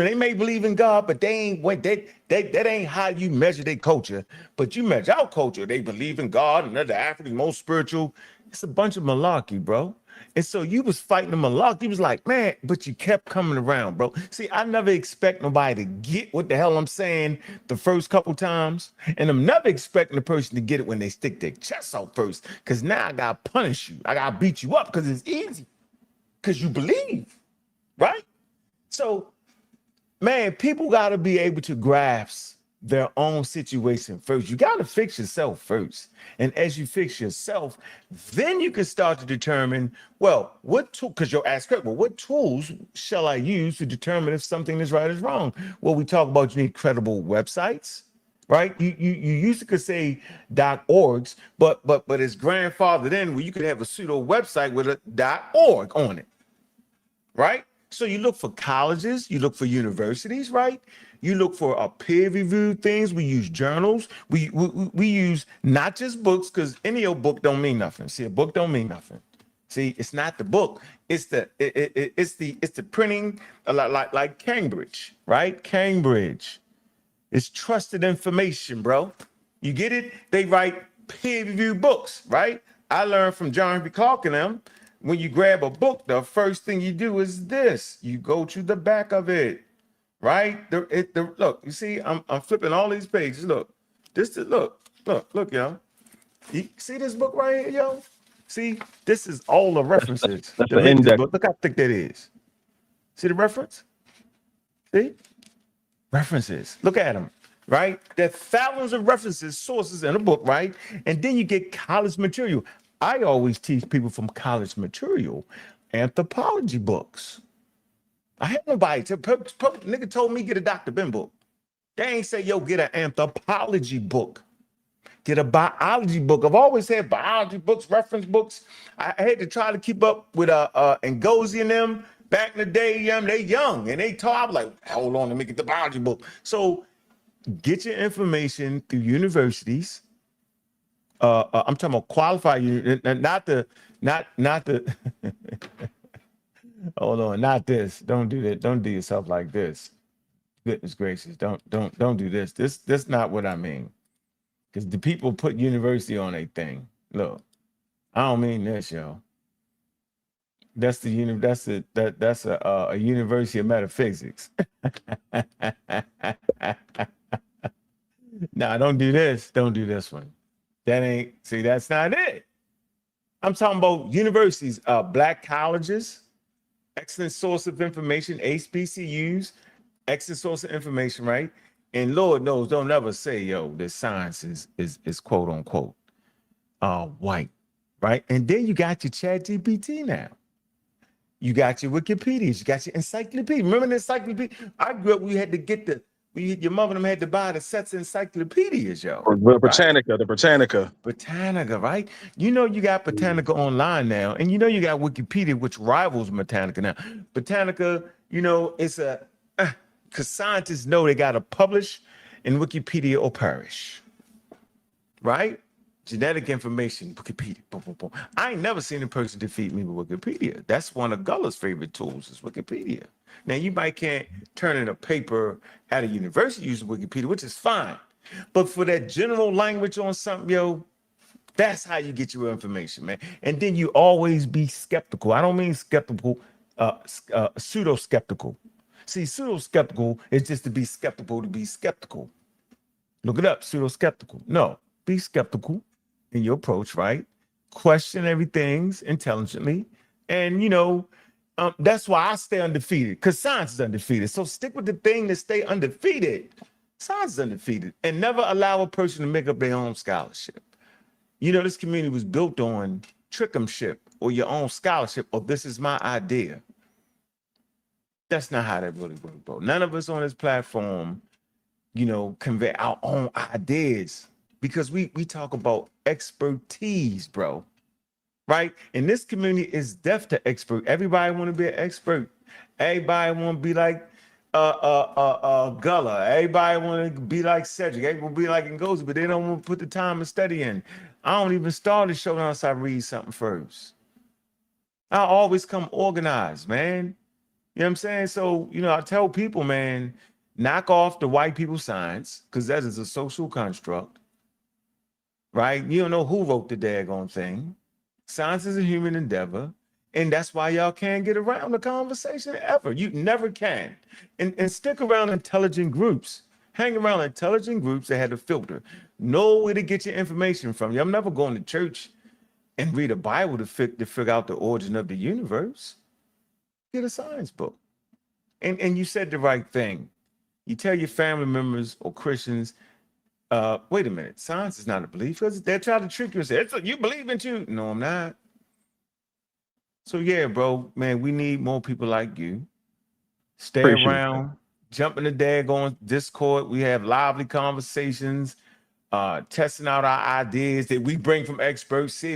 They may believe in God, but they ain't what that ain't how you measure their culture. But you measure our culture. They believe in God and they're the African most spiritual. It's a bunch of malarkey, bro. And so you was fighting the malarkey. You was like, man, but you kept coming around, bro. See, I never expect nobody to get what the hell I'm saying the first couple times. And I'm never expecting the person to get it when they stick their chest out first. Because now I got to punish you. I got to beat you up because it's easy. Because you believe, right? So man, people got to be able to grasp their own situation first. You got to fix yourself first. And as you fix yourself, then you can start to determine, well, what tool, because you'll ask, well, what tools shall I use to determine if something is right or wrong? Well, we talk about you need credible websites, right? You used to could say .orgs, but it's grandfathered in where you could have a pseudo website with a .org on it, right? So you look for colleges, you look for universities, right? You look for peer-reviewed things. We use journals. We use not just books, because any old book don't mean nothing. See, a book don't mean nothing. See, it's not the book. It's it's the printing, like Cambridge, right? Cambridge. It's trusted information, bro. You get it? They write peer-reviewed books, right? I learned from John B. Clark and them. When you grab a book, the first thing you do is this. You go to the back of it, right? Look, you see, I'm flipping all these pages. Look, look, y'all. You see this book right here, yo? See, this is all the references. That's The the link to the index. book. Look how thick that is. See the reference? See? References. Look at them, right? There are thousands of references, sources in a book, right? And then you get college material. I always teach people from college material, anthropology books. I had nobody. Nigga told me get a Dr. Ben book. They ain't say, yo, get an anthropology book. Get a biology book. I've always had biology books, reference books. I had to try to keep up with Ngozi and them. Back in the day, they young and they taught. I was like, hold on, let me get the biology book. So get your information through universities. I'm talking about qualified, not the. Hold on, not this. Don't do that. Don't do yourself like this. Goodness gracious, don't do this. This not what I mean. Because the people put university on a thing. Look, I don't mean this, yo. That's a University of Metaphysics. Nah, don't do this. Don't do this one. That ain't, see, that's not it. I'm talking about universities, black colleges, excellent source of information, HBCUs, excellent source of information, right? And Lord knows, don't ever say, yo, this science is quote unquote white, right? And then you got your Chat GPT now. You got your Wikipedias, you got your encyclopedia. Remember the encyclopedia? I grew up, your mother and them had to buy the sets of encyclopedias, yo. The Britannica, right? The Britannica. Britannica, right? You know you got Britannica online now, and you know you got Wikipedia, which rivals Britannica now. Britannica, it's because scientists know they got to publish in Wikipedia or perish, right? Genetic information, Wikipedia. Boom, boom, boom. I ain't never seen a person defeat me with Wikipedia. That's one of Gullah's favorite tools is Wikipedia. Now, you might can't turn in a paper at a university using Wikipedia, which is fine. But for that general language on something, yo, that's how you get your information, man. And then you always be skeptical. I don't mean skeptical, pseudo-skeptical. See, pseudo-skeptical is just to be skeptical. Look it up, pseudo-skeptical. No, be skeptical in your approach, right? Question everything intelligently. And, that's why I stay undefeated, because science is undefeated. So stick with the thing that stay undefeated. Science is undefeated. And never allow a person to make up their own scholarship. This community was built on trickhamship or your own scholarship, or this is my idea. That's not how that really works, bro. None of us on this platform, convey our own ideas because we talk about expertise, bro. Right? And this community is deaf to expert. Everybody want to be an expert. Everybody want to be like Gullah. Everybody want to be like Cedric. Everybody be like Ngozi, but they don't want to put the time and study in. I don't even start the show unless I read something first. I always come organized, man. You know what I'm saying? So, I tell people, man, knock off the white people science, because that is a social construct, right? You don't know who wrote the daggone thing. Science is a human endeavor, and that's why y'all can't get around the conversation ever. You never can. And stick around intelligent groups. Hang around intelligent groups that had a filter. Know where to get your information from. I'm never going to church and read a Bible to figure out the origin of the universe. Get a science book. And you said the right thing. You tell your family members or Christians, wait a minute, science is not a belief, because they're trying to trick you and say, you believe in you. No, I'm not. So yeah, bro, man, we need more people like you. Stay around, jump in the daggone Discord. We have lively conversations, testing out our ideas that we bring from experts. See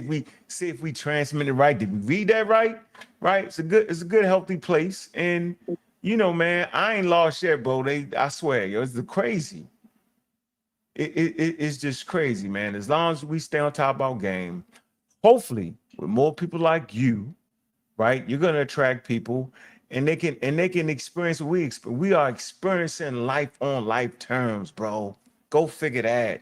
if we transmit it right. Did we read that right? Right? It's a good, healthy place. And man, I ain't lost yet, bro. I swear, yo, it's crazy. It's just crazy, man. As long as we stay on top of our game, hopefully, with more people like you, right? You're gonna attract people, and they can experience what we are experiencing life on life terms, bro. Go figure that.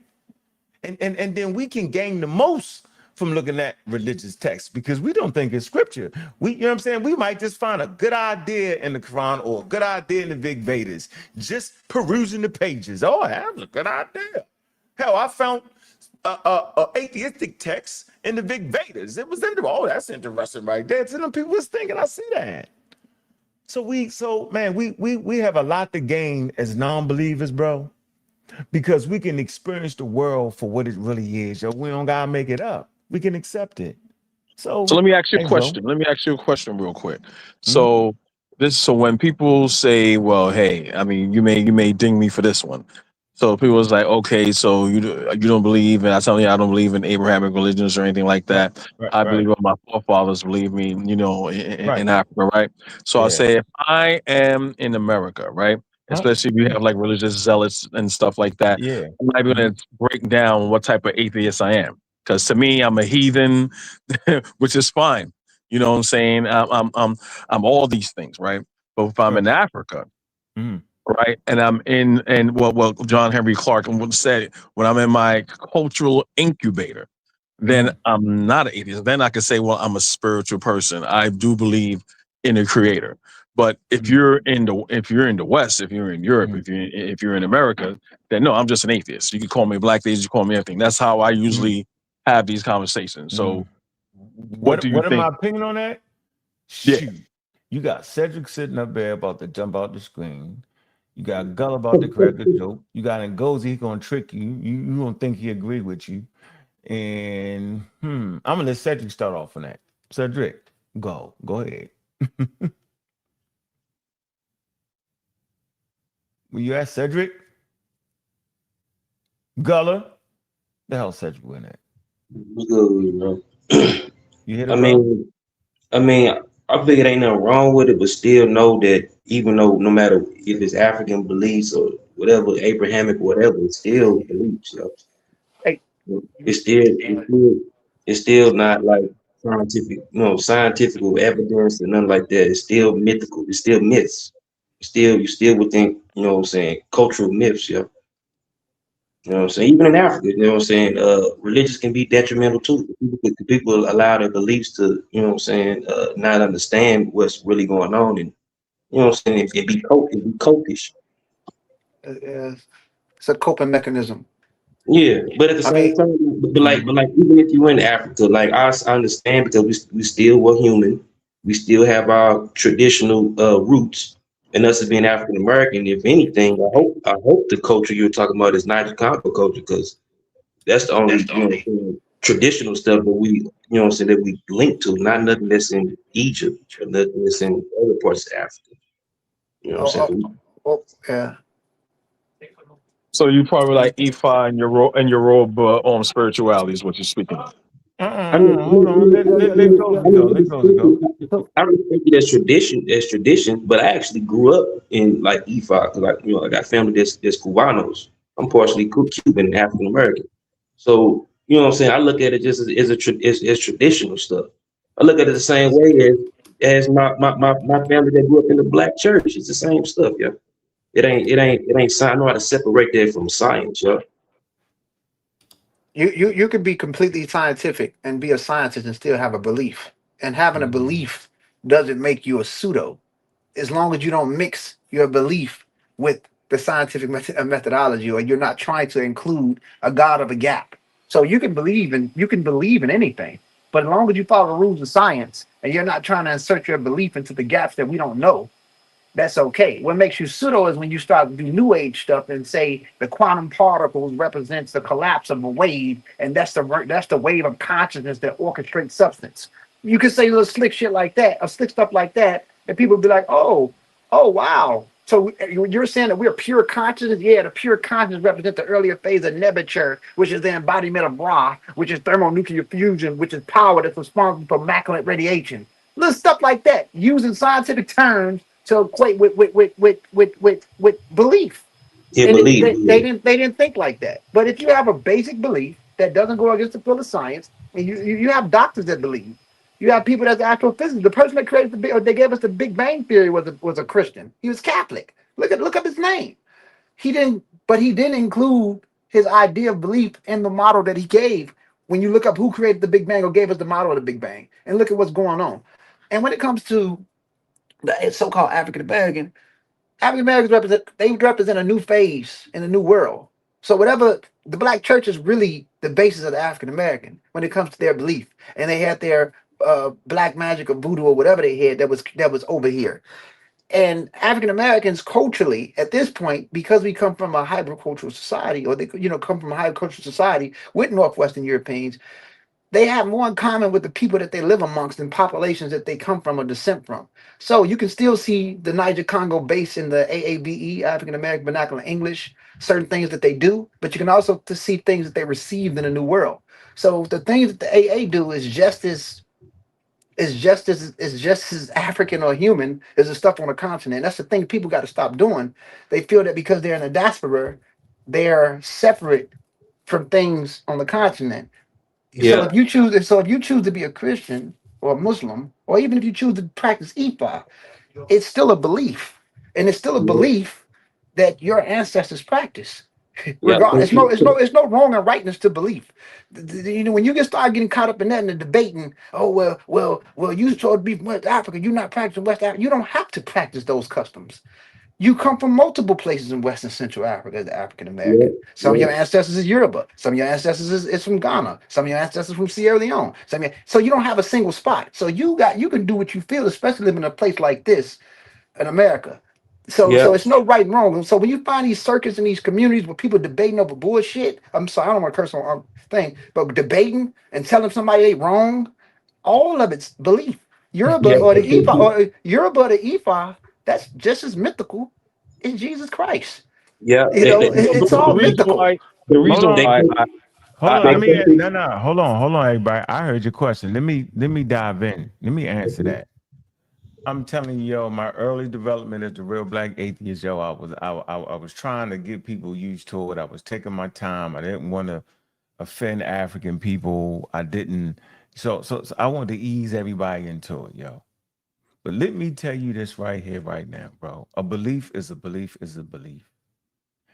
And then we can gain the most from looking at religious texts because we don't think it's scripture. We, you know what I'm saying? We might just find a good idea in the Quran or a good idea in the Big Vedas, just perusing the pages. Oh, that's a good idea. Hell, I found a atheistic text in the Big Vedas. It was interesting. Oh, that's interesting right there. So them people was thinking, I see that. So we have a lot to gain as non-believers, bro, because we can experience the world for what it really is. Yo, we don't gotta make it up. We can accept it. So So let me ask you a thanks, bro. question. Let me ask you a question real quick. Mhm. So when people say, well, hey, I mean, you may ding me for this one. So people was like, okay, so you don't believe, and I tell you, I don't believe in Abrahamic religions or anything like Right, that. right, I right, believe what my forefathers believe me, right. in Africa, right? So I Yeah. say, if I am in America, right? Huh? Especially if you have like religious zealots and stuff like that, Yeah. I'm not even Mhm. gonna break down what type of atheist I am. Because to me, I'm a heathen, which is fine. You know what I'm saying? I'm all these things, right? But if I'm Right. in Africa, Mhm. right, and I'm in, and well, John Henry Clark would say, when I'm in my cultural incubator, then Mhm. I'm not an atheist. Then I can say, well, I'm a spiritual person. I do believe in a creator. But Mhm. if you're in the West, if you're in Europe, Mhm. if you're in America, then no, I'm just an atheist. You can call me a black atheist, you can call me everything. That's how I Mhm. usually have these conversations. So Mhm. what do you What am my think? opinion on that? Yeah. Shoot. You got Cedric sitting up there about to jump out the screen. You got Gull about to crack a joke. You got Ngozi, he gonna trick you. You gonna think he agree with you. And I'm gonna let Cedric start off on that. Cedric, go ahead. Were you at Cedric? Gullah? The hell Cedric went at? What's good with you, bro? You hit I it, bro? mean, I mean, I figure ain't nothing wrong with it, but still know that even though no matter if it's African beliefs or whatever, Abrahamic, whatever, it's still beliefs. Hey, It's still not like scientific, scientific evidence and nothing like that. It's still mythical. It's still myths. You still would think, what I'm saying, cultural myths, yeah. You know what I'm saying? Even in Africa, you know what I'm saying? Religious can be detrimental too. People allow their beliefs to, you know what I'm saying, not understand what's really going on, and you know what I'm saying, it be cultish. it's a coping mechanism. Yeah, but at the I same mean, time, Mhm. but like even if you in Africa, like I understand because we still were human, we still have our traditional roots, and us as being African American. If anything, I hope the culture you're talking about is not the Congo culture because that's the only, traditional stuff that we, that we link to, not nothing that's in Egypt or nothing that's in other parts of Africa. You know what I'm oh, saying? yeah. So you probably like Ifa and your Yoruba spirituality is what you're speaking of. Hold on. Let Goldie go. Let Goldie go. So, I respect it as tradition, but I actually grew up in like Ifa because I got family that's Cubanos. I'm partially Cuban, African American. So, you know what I'm saying? I look at it just as traditional stuff. I look at it the same way as my family that grew up in the black church. It's the same stuff, yeah. It ain't science. I know how to separate that from science, yeah. you could be completely scientific and be a scientist and still have a belief. And having a belief doesn't make you a pseudo. As long as you don't mix your belief with the scientific methodology, or you're not trying to include a god of a gap. So you can believe in anything, but as long as you follow the rules of science and you're not trying to insert your belief into the gaps that we don't know, that's okay. What makes you pseudo is when you start to do new age stuff and say the quantum particles represents the collapse of a wave, and that's the wave of consciousness that orchestrates substance. You can say little slick shit like that, or slick stuff like that, and people be like, oh wow. So you're saying that we're pure consciousness? Yeah, the pure consciousness represents the earlier phase of nebuchadnezzar, which is the embodiment of Ra, which is thermonuclear fusion, which is power that's responsible for immaculate radiation. Little stuff like that, using scientific terms to equate with belief. Yeah, And believe. they didn't think like that. But if you have a basic belief that doesn't go against the field of science, and you have doctors that believe, You have people that's astrophysicists. The person that created or they gave us the Big Bang Theory was a Christian. He was Catholic. Look up his name. But he didn't include his idea of belief in the model that he gave. When you look up who created the Big Bang or gave us the model of the Big Bang, and look at what's going on. And when it comes to the so-called African Americans represent a new phase in a new world. So whatever the black church is really the basis of the African American when it comes to their belief, and they had their black magic or voodoo or whatever they had that was over here. And African Americans culturally at this point, because we come from a hypercultural society, or they come from a hypercultural society with Northwestern Europeans, they have more in common with the people that they live amongst than populations that they come from or descent from. So you can still see the Niger Congo base in the AAVE, African American Vernacular English, certain things that they do, but you can also see things that they received in the New World. So the things that the AA do is just as African or human as the stuff on the continent. That's the thing people got to stop doing. They feel that because they're in the diaspora, they're separate from things on the continent. Yeah. So if you choose to be a Christian or a Muslim, or even if you choose to practice Ifa, it's still a belief, and it's still a belief that your ancestors practice. Regardless, it's no wrong and rightness to belief. When you start getting caught up in that and the debating, oh well, you supposed to be from West Africa, you're not practicing West Africa. You don't have to practice those customs. You come from multiple places in West and Central Africa as African American. Some of your ancestors is Yoruba. Some of your ancestors is from Ghana. Some of your ancestors from Sierra Leone. So you don't have a single spot. So you can do what you feel, especially living in a place like this in America. So it's no right and wrong. So when you find these circuits in these communities where people debating over bullshit, I'm sorry, I don't want to curse on thing, but debating and telling somebody they wrong, all of it's belief. Yoruba or the Ifa, that's just as mythical as Jesus Christ. Yeah. It's all mythical. The reason why Hold on, everybody. I heard your question. Let me dive in. Let me answer that. I'm telling you, yo, my early development as the Real Black Atheist, yo, I was trying to get people used to it. I was taking my time. I didn't want to offend African people. I didn't. So I wanted to ease everybody into it, yo. But let me tell you this right here, right now, bro. A belief is a belief is a belief.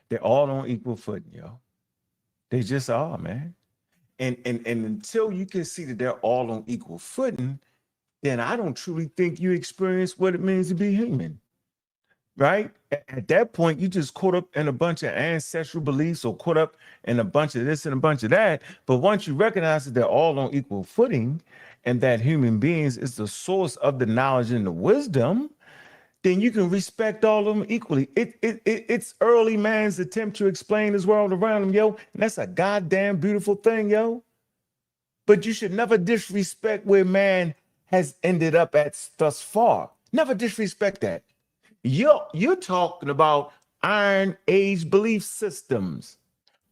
They're all on equal footing, yo. They just are, man. And until you can see that they're all on equal footing, then I don't truly think you experience what it means to be human, right? At that point, you just caught up in a bunch of ancestral beliefs or caught up in a bunch of this and a bunch of that. But once you recognize that they're all on equal footing and that human beings is the source of the knowledge and the wisdom, then you can respect all of them equally. It's early man's attempt to explain this world around him, yo. And that's a goddamn beautiful thing, yo. But you should never disrespect where man has ended up at thus far. Never disrespect that. You're talking about Iron Age belief systems.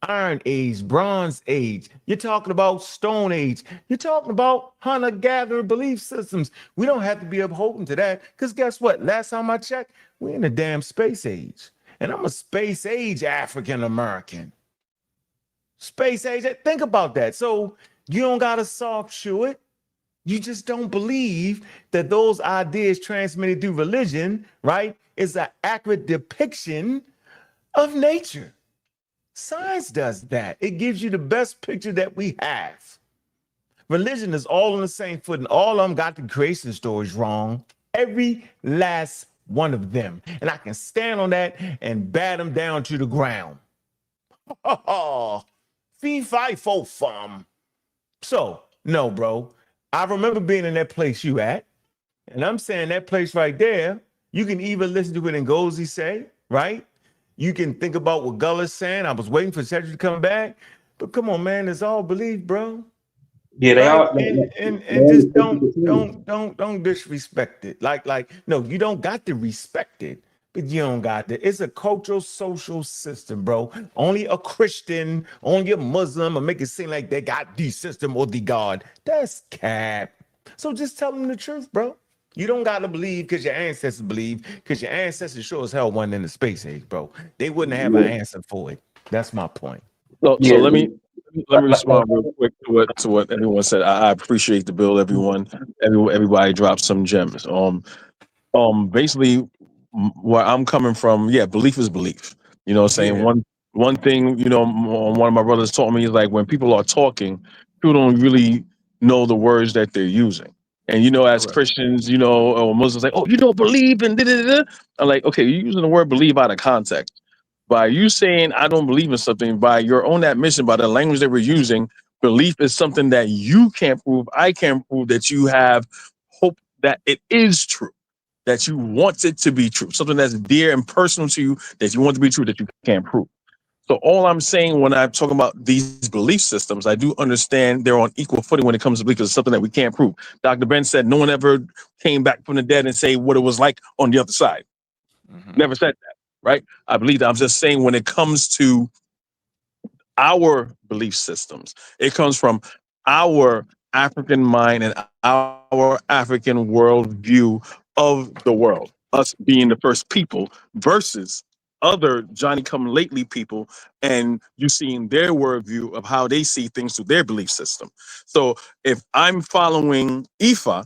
Iron Age, Bronze Age. You're talking about Stone Age. You're talking about hunter-gatherer belief systems. We don't have to be upholding to that, because guess what? Last time I checked, we're in the damn space age. And I'm a space age African American. Space age, think about that. So you don't got to soft shoe it. You just don't believe that those ideas transmitted through religion, right, is an accurate depiction of nature. Science does that. It gives you the best picture that we have. Religion is all on the same footing. All of them got the creation stories wrong. Every last one of them. And I can stand on that and bat them down to the ground. Fee, fi, fo, fum. So, no, bro. I remember being in that place you at. And I'm saying that place right there, you can even listen to what Ngozi say, right? You can think about what Gulla's saying. I was waiting for Cedric to come back. But come on, man, it's all belief, bro. Yeah, they right? are. And just don't disrespect it. Like, no, you don't got to respect it, but you don't got to. It's a cultural, social system, bro. Only a Christian, only a Muslim, or make it seem like they got the system or the God. That's cap. So just tell them the truth, bro. You don't got to believe because your ancestors believe, because your ancestors sure as hell wasn't in the space age, bro. They wouldn't have an answer for it. That's my point. So let me let me respond real quick to what everyone said. I appreciate the bill. Everybody dropped some gems. Basically, where I'm coming from, yeah, belief is belief. You know what I'm saying? Yeah. One thing, one of my brothers taught me is like when people are talking, people don't really know the words that they're using. And as Correct. Christians, or Muslims, like, oh, you don't believe in da da da. I'm like, okay, you're using the word believe out of context. By you saying I don't believe in something, by your own admission, by the language that we're using, belief is something that you can't prove. I can't prove that you have hope that it is true, that you want it to be true, something that's dear and personal to you that you want to be true that you can't prove. So all I'm saying when I'm talking about these belief systems, I do understand they're on equal footing when it comes to belief because it's something that we can't prove. Dr. Ben said no one ever came back from the dead and say what it was like on the other side. Never said that, right? I believe that. I'm just saying when it comes to our belief systems, it comes from our African mind and our African worldview of the world, us being the first people versus other Johnny come lately people, and you seeing their worldview of how they see things through their belief system. So if I'm following Ifa,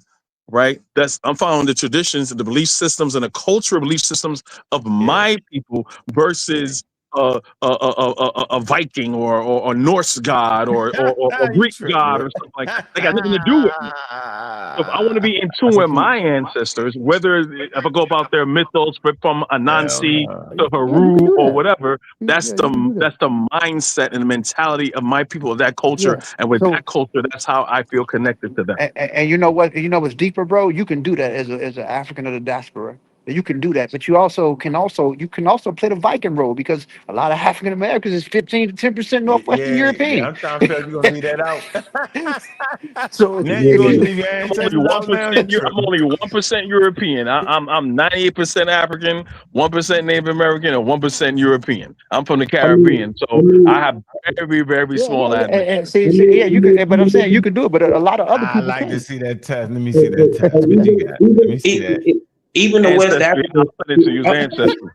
right, I'm following the traditions and the belief systems and the cultural belief systems of Yeah. my people versus a Viking or Norse god or You Greek tripping, god man. or something like that. They got nothing to do with me. So if I want to be in tune with my ancestors, whether if I go about their mythos from Hell Anansi no. to Yeah, you can Haru do or that. whatever, that's Yeah, you can do that. the mindset and the mentality of my people of that culture. Yeah. And with So that culture, that's how I feel connected to them. and you know what? You know what's deeper, bro? You can do that as an African of the diaspora. You can do that, but you can also play the Viking role because a lot of African Americans is 15 to 10% Northwestern Yeah. European. I'm trying to tell you, you're gonna leave that out. So Now you're gonna Yeah. leave your I'm only ancestors one out now. You percent. I'm tripping. only 1% European. I'm 98% African, 1% Native American, and 1% European. I'm from the I mean, Caribbean, I so I mean, have very, very yeah, small and admixture. yeah, you could. But I'm saying you could do it, but a lot of other I people like to can't. see that test. Let me see that test. What you even, got? Let me even, see that. even the West Ancestry. Africans. I'll send it to you. It's ancestry.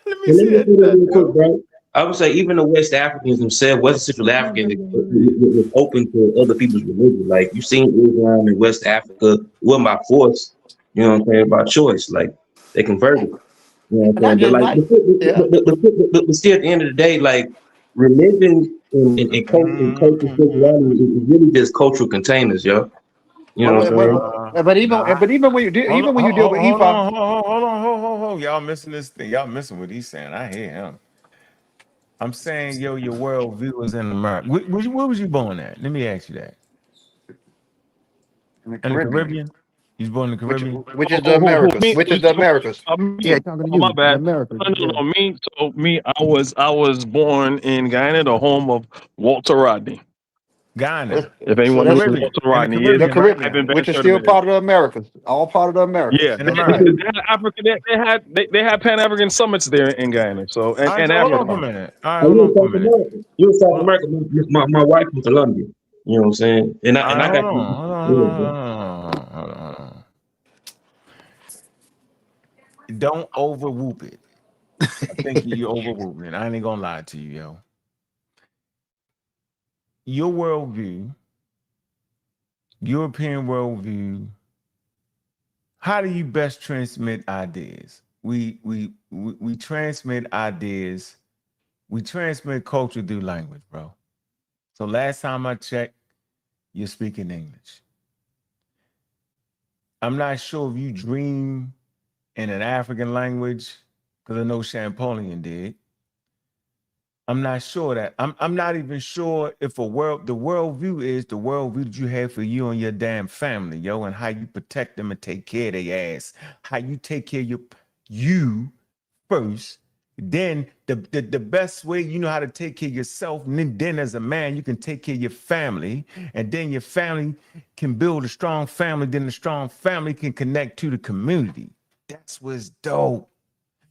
Let me And let see me that say that test, real quick, yo. bro. I would say even the West Africans themselves, West Central Africans, was open to other people's religion. Like you seen Islam in West Africa, it wasn't by force, you know what I'm saying, by choice. Like they converted, you know what I'm And I saying. But just like, like, yeah. but still, at the end of the day, like religion and culture spirituality is really just cultural containers, yo. You know what I'm saying? Nah. But even when you Hold on, even when you deal with hold Ifa, on, hold on, hold. Y'all missing this thing. Y'all missing what he's saying. I hear him. I'm saying, yo, your worldview is in America. Where was you born at? Let me ask you that. in the In the Caribbean, Caribbean? You was born in the Caribbean? which is the Americas, Me, which is the Americas. me. Yeah, talking to Oh, my you, the bad. Americas. Yeah. No, me. So me, I was born in Guyana, the home of Walter Rodney. Ghana. If So anyone knows that's who Caribbean. Walter In the Rodney is, the Caribbean, right? I've Caribbean, been Van which is still Sertimated. part of the Americas, all part of the Americas. Yeah, In That's they, right. they America. they had African. They had Pan African summits there in Guyana. So All right, and so hold on for a Africa. minute. All right, And hold you in on for a South minute. America. You in South Hold on. America. My wife from Colombia. You know what I'm saying? And All right, I got hold on. Hold on, hold yeah, on, bro. hold on. Don't over whoop it. I think you over whooping it. I ain't gonna lie to you, yo. Your worldview, European worldview, how do you best transmit ideas? We transmit ideas, we transmit culture through language, bro. So last time I checked, you're speaking English. I'm not sure if you dream in an African language, because I know Champollion did. I'm not sure that I'm not even sure if the worldview is the worldview that you have for you and your damn family, yo, and how you protect them and take care of their ass. How you take care of you first. Then the best way you know how to take care of yourself, and then as a man, you can take care of your family, and then your family can build a strong family, then the strong family can connect to the community. That's what's dope.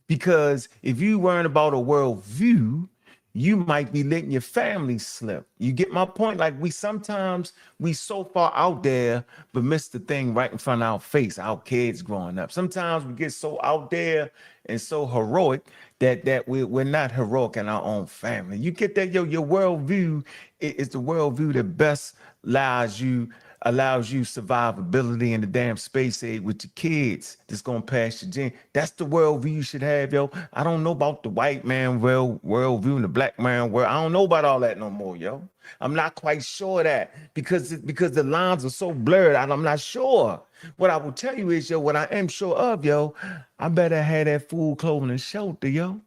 Because if you learn about a worldview, you might be letting your family slip. You get my point? Like we sometimes we so far out there, but miss the thing right in front of our face, our kids growing up. Sometimes we get so out there and so heroic that we're not heroic in our own family. You get that, yo, your worldview is the worldview that best allows you survivability in the damn space age with your kids that's gonna pass your gene. That's the worldview you should have, yo. I don't know about the white man worldview and the black man world. I don't know about all that no more, yo. I'm not quite sure of that because the lines are so blurred. I'm not sure. What I will tell you is, yo, what I am sure of, yo, I better have that food, clothing, and shelter, yo.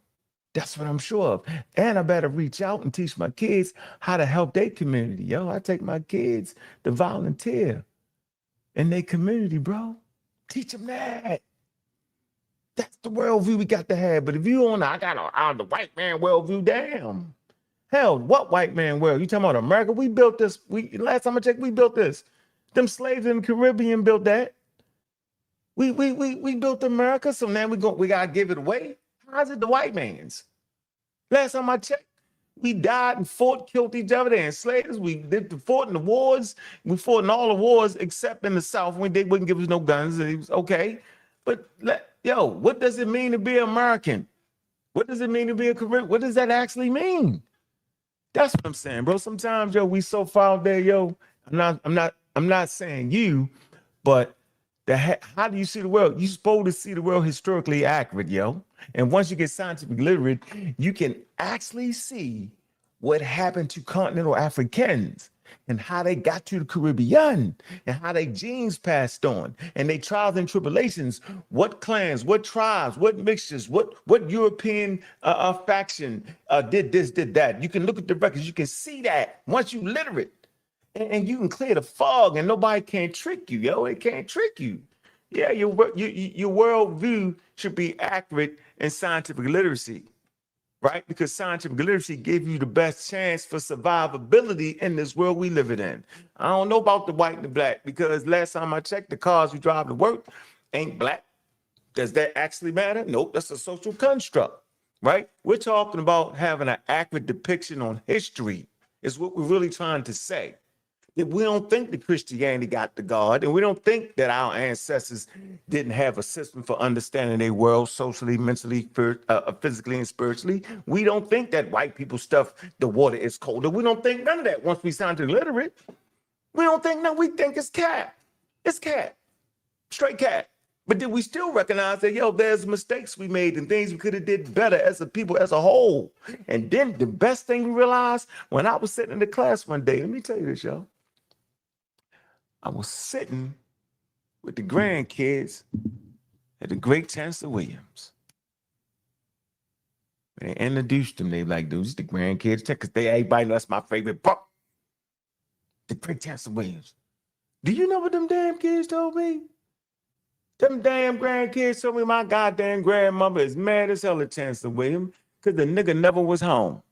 That's what I'm sure of. And I better reach out and teach my kids how to help their community. Yo, I take my kids to volunteer in their community, bro. Teach them that. That's the worldview we got to have. But if you on, I got the white man worldview, damn. Hell, what white man world? You talking about America? We built this. Last time I checked, we built this. Them slaves in the Caribbean built that. We built America, so now we gotta give it away. How's it the white man's? Last time I checked, we died and fought, killed each other. They enslaved us. We fought in the wars. We fought in all the wars except in the South when they wouldn't give us no guns. It was okay. But what does it mean to be American? What does it mean to be a Caribbean? What does that actually mean? That's what I'm saying, bro. Sometimes, yo, we so far out there, yo. I'm not saying you, but how do you see the world? You're supposed to see the world historically accurate, yo. And once you get scientifically literate, you can actually see what happened to continental Africans and how they got to the Caribbean and how their genes passed on and their trials and tribulations, what clans, what tribes, what mixtures, what European faction did this, did that. You can look at the records, you can see that once you literate. And you can clear the fog and nobody can trick you, yo. It can't trick you. Yeah, your worldview should be accurate in scientific literacy, right? Because scientific literacy gives you the best chance for survivability in this world we live in. I don't know about the white and the black because last time I checked, the cars we drive to work ain't black. Does that actually matter? Nope, that's a social construct, right? We're talking about having an accurate depiction on history is what we're really trying to say. That we don't think that Christianity got the God, and we don't think that our ancestors didn't have a system for understanding their world socially, mentally, physically, and spiritually. We don't think that white people stuff the water is colder. We don't think none of that once we sound illiterate. We don't think, no, we think it's cat. It's cat. Straight cat. But then we still recognize that, yo, there's mistakes we made and things we could have did better as a people as a whole. And then the best thing we realized when I was sitting in the class one day, let me tell you this, yo. I was sitting with the grandkids at the great Chancellor Williams. They introduced them. They like, dude, the grandkids, because everybody knows that's my favorite book. The great Chancellor Williams. Do you know what them damn kids told me? Them damn grandkids told me my goddamn grandmother is mad as hell at Chancellor Williams because the nigga never was home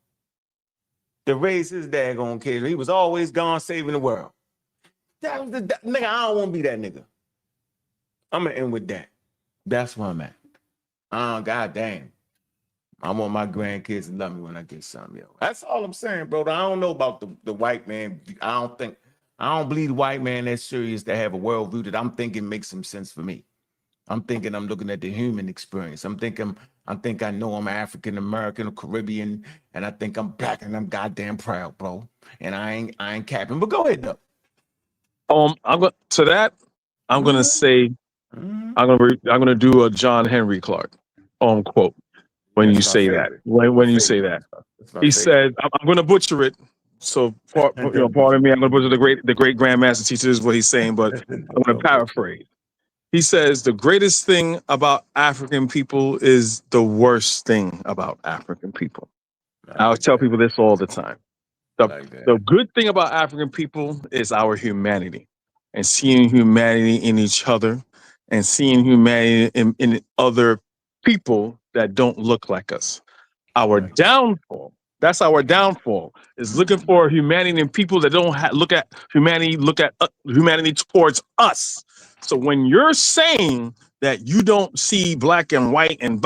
to raise his daggone kids. He was always gone saving the world. That was the nigga. I don't want to be that nigga. I'm gonna end with that. That's where I'm at. Goddamn. I want my grandkids to love me when I get something, yo. That's all I'm saying, bro. I don't know about the white man. I don't believe the white man that's serious to have a worldview that I'm thinking makes some sense for me. I'm thinking I'm looking at the human experience. I think I know I'm African American or Caribbean, and I think I'm black and I'm goddamn proud, bro. And I ain't capping. But go ahead though. I'm gonna say I'm gonna do a John Henry Clark quote when you say that. When you say that, he said, I'm gonna butcher it. So pardon me, I'm gonna butcher the great Grandmaster teacher is what he's saying, but I'm gonna paraphrase. He says the greatest thing about African people is the worst thing about African people. I'll tell people this all the time. The good thing about African people is our humanity and seeing humanity in each other and seeing humanity in other people that don't look like us. Our downfall, that's our downfall, is looking for humanity in people that don't look at humanity towards us. So when you're saying that you don't see black and white and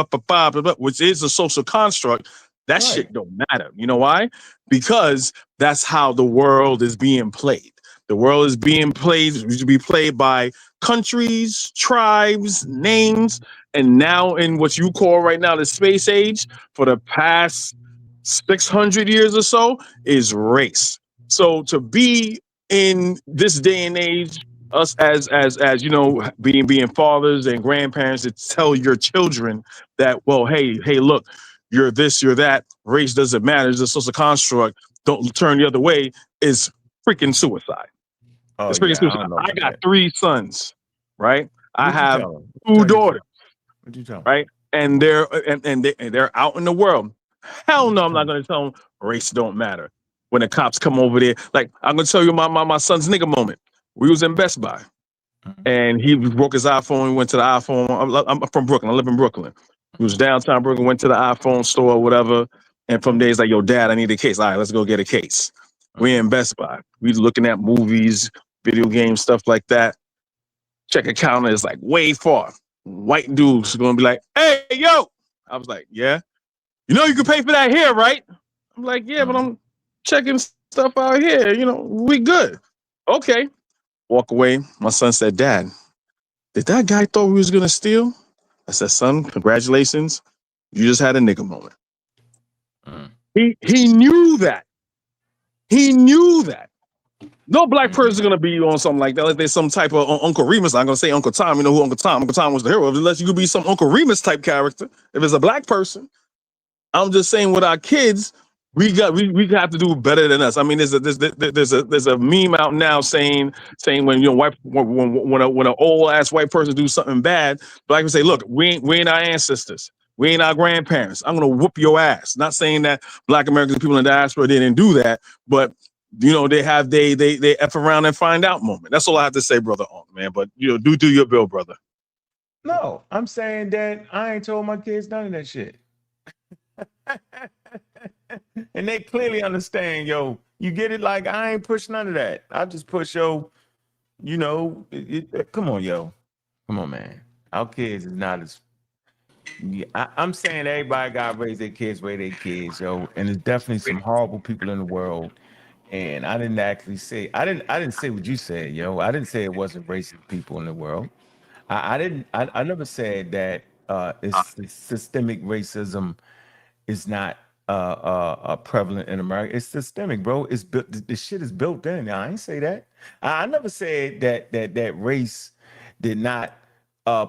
which is a social construct, That shit don't matter. You know why? Because that's how the world is being played. The world is being played, used to be played by countries, tribes, names, and now in what you call right now the space age, for the past 600 years or so, is race. So to be in this day and age, us as you know, being fathers and grandparents, to tell your children that, well, hey, look, you're this, you're that, race doesn't matter, it's a social construct, don't turn the other way, is freaking suicide. Oh It's freaking yeah, I suicide. don't know I about got that. 3 sons, right? I What'd you have tell him? 2 daughters, What'd you tell him? right? And they're out in the world. Hell no, I'm not gonna tell them race don't matter. When the cops come over there, like I'm gonna tell you my son's nigga moment. We was in Best Buy, and he broke his iPhone. He went to the iPhone. I'm from Brooklyn. I live in Brooklyn. He was downtown Brooklyn. Went to the iPhone store or whatever. And from there, he's like, "Yo, Dad, I need a case. All right, let's go get a case." We in Best Buy. We looking at movies, video games, stuff like that. Check counter is like way far. White dude's gonna be like, "Hey, yo!" I was like, "Yeah, you know you can pay for that here, right?" I'm like, "Yeah, but I'm checking stuff out here. You know, we good." Okay. Walk away. My son said, "Dad, did that guy thought we was gonna steal?" I said, "Son, congratulations. You just had a nigga moment." He knew that. He knew that. No black person is gonna be on something like that. Like there's some type of Uncle Remus. I'm gonna say Uncle Tom. You know who Uncle Tom? Uncle Tom was the hero. Unless you could be some Uncle Remus type character. If it's a black person, I'm just saying with our kids, we have to do better than us. I mean, there's a meme out now saying when you know when an old ass white person do something bad, black people say, "Look, we ain't our ancestors. We ain't our grandparents. I'm gonna whoop your ass." Not saying that black American people in the diaspora didn't do that, but you know they have they F around and find out moment. That's all I have to say, brother. Man, but you know, do your bill, brother. No, I'm saying that I ain't told my kids none of that shit. And they clearly understand, yo, you get it? Like, I ain't push none of that. I just push, yo, you know, come on, yo. Come on, man. Our kids is not as, I'm saying everybody got to raise their kids, raise their kids, yo. And there's definitely some horrible people in the world. And I didn't actually say, I didn't say what you said, yo. I didn't say it wasn't racist people in the world. I never said that it's systemic racism is not prevalent in America. It's systemic, bro. It's built. The shit is built in. I ain't say that. I never said that race did not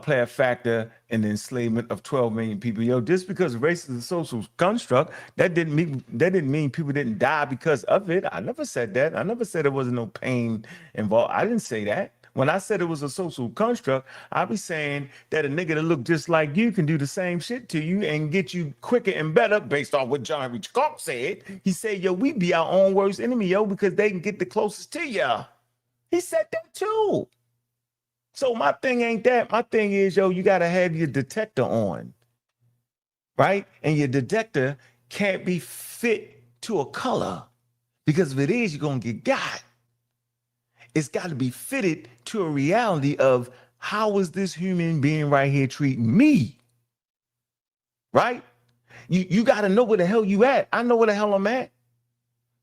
play a factor in the enslavement of 12 million people. Yo, just because race is a social construct, that didn't mean people didn't die because of it. I never said that. I never said there wasn't no pain involved. I didn't say that. When I said it was a social construct, I be saying that a nigga that look just like you can do the same shit to you and get you quicker and better based off what John Rich Cox said. He said, yo, we be our own worst enemy, yo, because they can get the closest to ya. He said that too. So my thing ain't that. My thing is, yo, you got to have your detector on, right? And your detector can't be fit to a color because if it is, you're going to get got. It's got to be fitted to a reality of how is this human being right here treating me, right? You got to know where the hell you at. I know where the hell I'm at.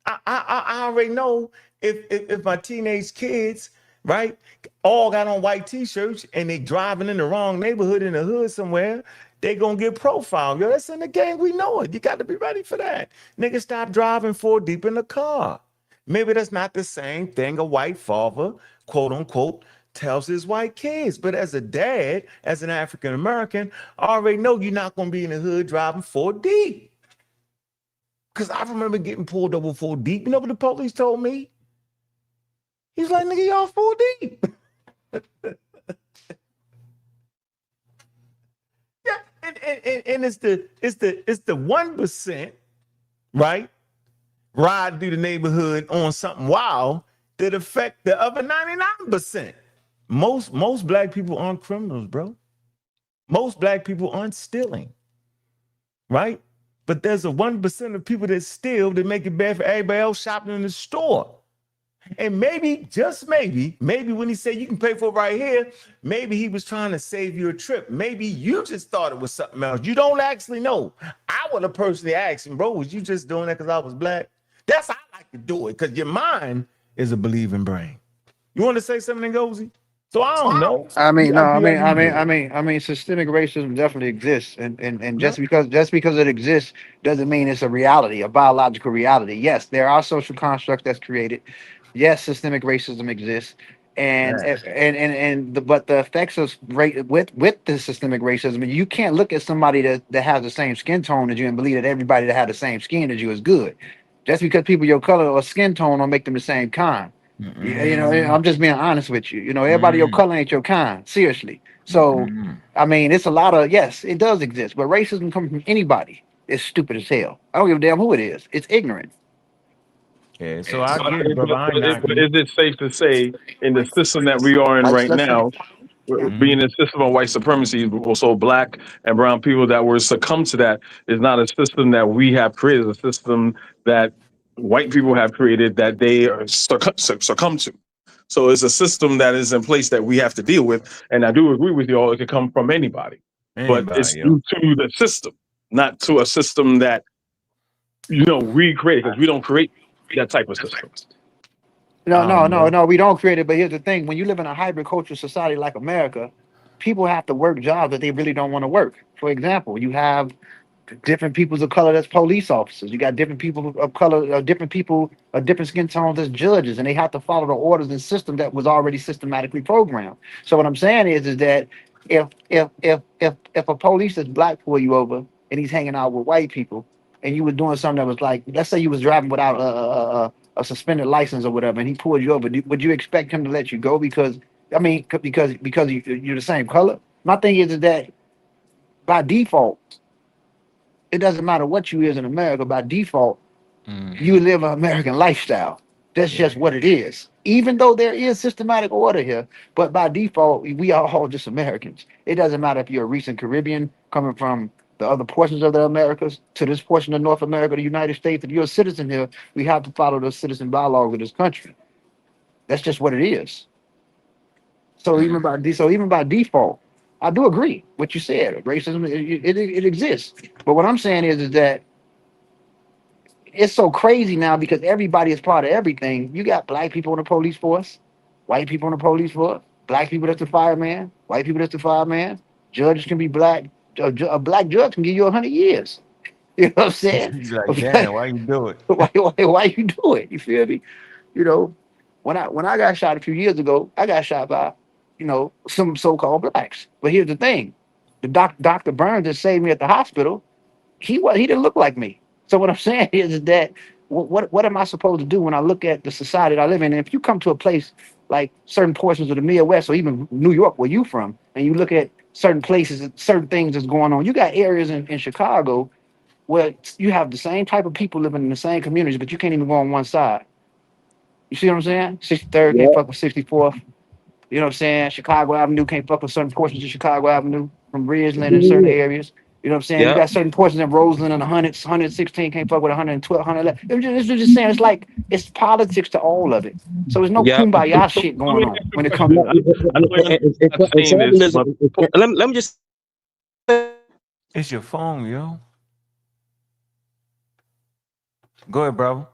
I already know if my teenage kids, right, all got on white t-shirts and they driving in the wrong neighborhood in the hood somewhere, they gonna get profiled. Yo, that's in the game. We know it. You got to be ready for that. Nigga, stop driving 4 deep in the car. Maybe that's not the same thing a white father, quote unquote, tells his white kids. But as a dad, as an African American, I already know you're not gonna be in the hood driving 4 deep. Because I remember getting pulled over 4 deep. You know what the police told me? He's like, nigga, y'all 4 deep. Yeah, and it's the 1%, right? Ride through the neighborhood on something wild that affect the other 99%. Most black people aren't criminals, bro. Most black people aren't stealing, right? But there's a 1% of people that steal that make it bad for everybody else shopping in the store. And maybe, just maybe when he said you can pay for it right here, maybe he was trying to save you a trip. Maybe you just thought it was something else. You don't actually know. I would have personally asked him, bro, was you just doing that because I was black? That's how I like to do it, because your mind is a believing brain. You want to say something, Ngozi? So I don't know. I mean, no, I do that either. I mean, systemic racism definitely exists, and Yeah. just because it exists doesn't mean it's a reality, a biological reality. Yes, there are social constructs that's created. Yes, systemic racism exists, Yeah. but the effects of with the systemic racism, you can't look at somebody that has the same skin tone as you and believe that everybody that had the same skin as you is good. Just because people your color or skin tone don't make them the same kind. You know, Mm-mm. I'm just being honest with you. You know, everybody your Mm-mm. color ain't your kind. Seriously. So, Mm-mm. I mean, it's a lot of yes, it does exist, but racism comes from anybody. It's stupid as hell. I don't give a damn who it is. It's ignorant. Yeah, so I get it, brother. I ain't But knocking is you. it safe to say in the system that we are in right now, being a system of white supremacy, also black and brown people that were succumb to that is not a system that we have created, a system that white people have created that they are succumb to. So it's a system that is in place that we have to deal with. And I do agree with you all, it could come from anybody, but it's Anybody, yo. due to the system, not to a system that, we create, because we don't create that type of system. Bro. No. We don't create it. But here's the thing: when you live in a hybrid culture society like America, people have to work jobs that they really don't want to work. For example, you have different peoples of color that's police officers. You got different people of color, different people of different skin tones as judges, and they have to follow the orders and system that was already systematically programmed. So what I'm saying is that if a police is black pull you over and he's hanging out with white people, and you were doing something that was like, let's say you was driving without a suspended license or whatever, and he pulled you over, would you expect him to let you go because you're the same color? My thing is that by default, it doesn't matter what you is in America. By default, you live an American lifestyle. That's just what it is. Even though there is systematic order here, but by default, we are all just Americans. It doesn't matter if you're a recent Caribbean coming from the other portions of the Americas to this portion of North America, the United States. If you're a citizen here, we have to follow the citizen bylaws of this country. That's just what it is. So even by default, I do agree what you said. Racism it exists. But what I'm saying is that it's so crazy now because everybody is part of everything. You got black people in the police force, white people in the police force, black people that's the fireman, white people that's the fireman. Judges can be black. A black judge can give you 100 years. You know what I'm saying? He's like, damn, why you do it? Why you do it? You feel me? You know, when I got shot a few years ago, I got shot by, some so-called blacks. But here's the thing: the Dr. Burns that saved me at the hospital, he didn't look like me. So what I'm saying is that what am I supposed to do when I look at the society that I live in? And if you come to a place like certain portions of the Midwest or even New York, where you from, and you look at certain places, certain things that's going on, you got areas in Chicago where you have the same type of people living in the same communities, but you can't even go on one side. You see what I'm saying? 63rd can't fuck with 64th. You know what I'm saying? Chicago Avenue can't fuck with certain portions of Chicago Avenue from Ridgeland in certain areas. You know what I'm saying? You Yeah. got certain portions in Roseland and 116 can't fuck with 112, 111. It's just saying it's like it's politics to all of it. So there's no Yeah. kumbaya shit going on when it comes Yeah, to I know you're not saying this, but let me just It's your phone, yo. Go ahead, brother.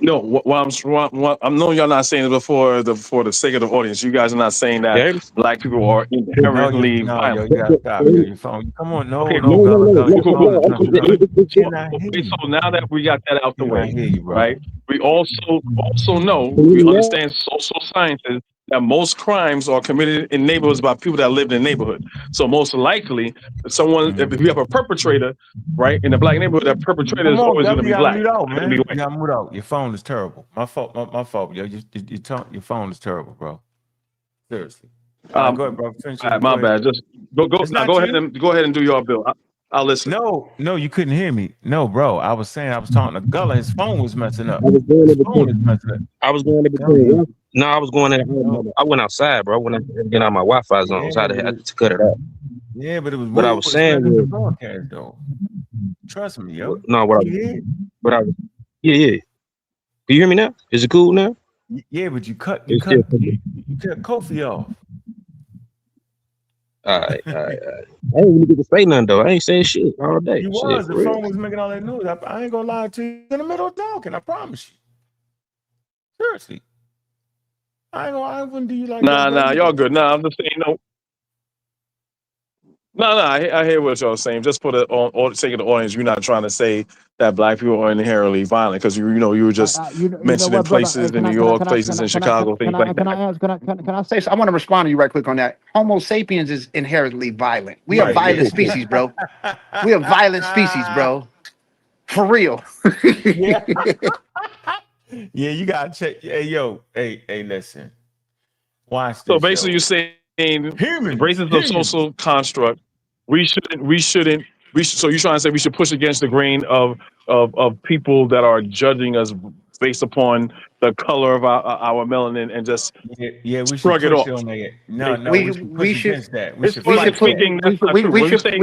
no. What I'm knowing y'all not saying it for the sake of the audience. You guys are not saying that yeah. black people are inherently Yo, violent. you gotta stop, yo. Your phone. Come on, Okay, no, Gullah. Your phone is messing up. We so, cannot hear okay, you. so now that we got that out the We cannot way, hear you, brother. right? We also know, we understand social sciences that most crimes are committed in neighborhoods by people that live in the neighborhood. So most likely, if you have a perpetrator, right, in the black neighborhood, that perpetrator Come is on, always going Gullah. to You be gotta black. mute out, Not gonna be man. You white. gotta mute out. Your phone is terrible. My fault. My fault, yo. Your phone is terrible, bro. Seriously. Go ahead, bro. Finish it. My Go ahead. bad. Just go It's not you. go ahead and do your bill. I'll listen. No, you couldn't hear me. No, bro. I was saying I was talking to Gullah. His phone was messing up. I was going His in phone is between. messing up. I was going in Telling between. you. No, I was going in. No. I went outside, bro. I went out to get out my Wi-Fi zone, so I had to cut it out. Yeah, but it was What I weird. was It was saying spreading the was, broadcast, though. Trust me, yo. no, what I You hear? yeah, Do you hear me now? Is it cool now? Yeah, but you cut It's still cool. Kofi off. All right. I ain't really get to say nothing though. I ain't saying shit all day. You Shit, was. for The real. phone was making all that noise. I ain't gonna lie to you. In the middle of talking, I promise you. Seriously. I wouldn't do you like that, Nah, brother. y'all good. Nah, I'm just saying, I hear what y'all saying. Just for the sake of the audience, you're not trying to say that black people are inherently violent because you were just You know mentioning what, brother? places in New York, places in Chicago, things like that. Can I say so? I want to respond to you right quick on that. Homo sapiens is inherently violent. We are Right, violent yeah. species, bro. We are violent species, bro. For real. Yeah. Yeah, you gotta check. Hey, yo, hey, listen. Watch So this, basically, yo. you're saying race is a Humans. social construct. We shouldn't. So you're trying to say we should push against the grain of people that are judging us based upon the color of our melanin and just Yeah, we should shrug it push off. on that. No, Basically, we should push against that. We should historically fight that. speaking, that's not true. When you say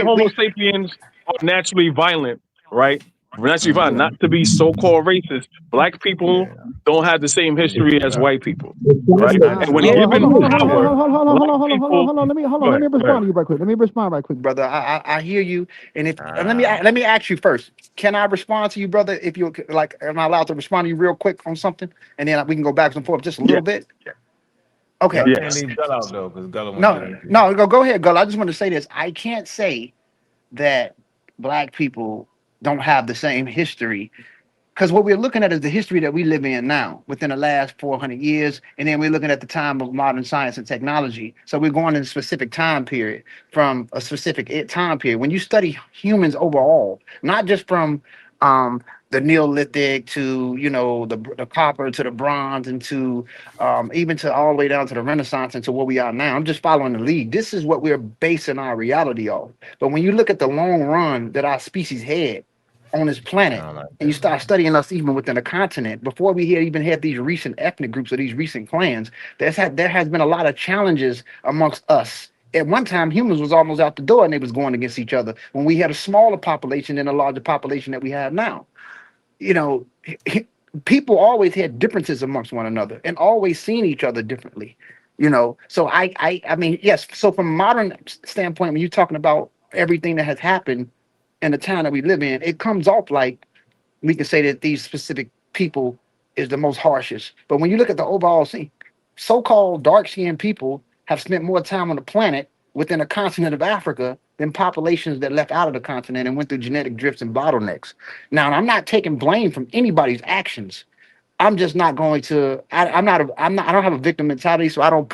Homo we sapiens are naturally violent, right? We're naturally violent. Not to be so-called racist, black people Yeah. don't have the same history as white people, right? Not And when true. given power, black people. Go Let me ahead. respond to you right quick. Let me respond right quick, brother. I hear you. And if Ah. let me ask you first. Can I respond to you, brother? If you like, am I allowed to respond to you real quick on something, and then we can go back and forth just a Yeah. little bit? Okay. Y'all can't Yes. leave Gull out though, because Gull want to get No, into it. no, go ahead, Gull. I just want to say this. I can't say that black people don't have the same history because what we're looking at is the history that we live in now within the last 400 years, and then we're looking at the time of modern science and technology. So we're going in a specific time period from a specific time period. When you study humans overall, not just from the Neolithic to the copper to the bronze and to even to all the way down to the Renaissance and to where we are now. I'm just following the lead. This is what we're basing our reality on. But when you look at the long run that our species had on this I planet, don't like and you that, start man. studying us even within a continent, before we had even had these recent ethnic groups or these recent clans, there has been a lot of challenges amongst us. At one time, humans was almost out the door and they was going against each other when we had a smaller population than a larger population that we have now. You know, people always had differences amongst one another and always seen each other differently. So I mean, yes. So from a modern standpoint, when you're talking about everything that has happened in the town that we live in, it comes off like we can say that these specific people is the most harshest. But when you look at the overall scene, so-called dark-skinned people have spent more time on the planet within the continent of Africa than populations that left out of the continent and went through genetic drifts and bottlenecks. Now, I'm not taking blame from anybody's actions. I'm just not going to. I don't have a victim mentality, so I don't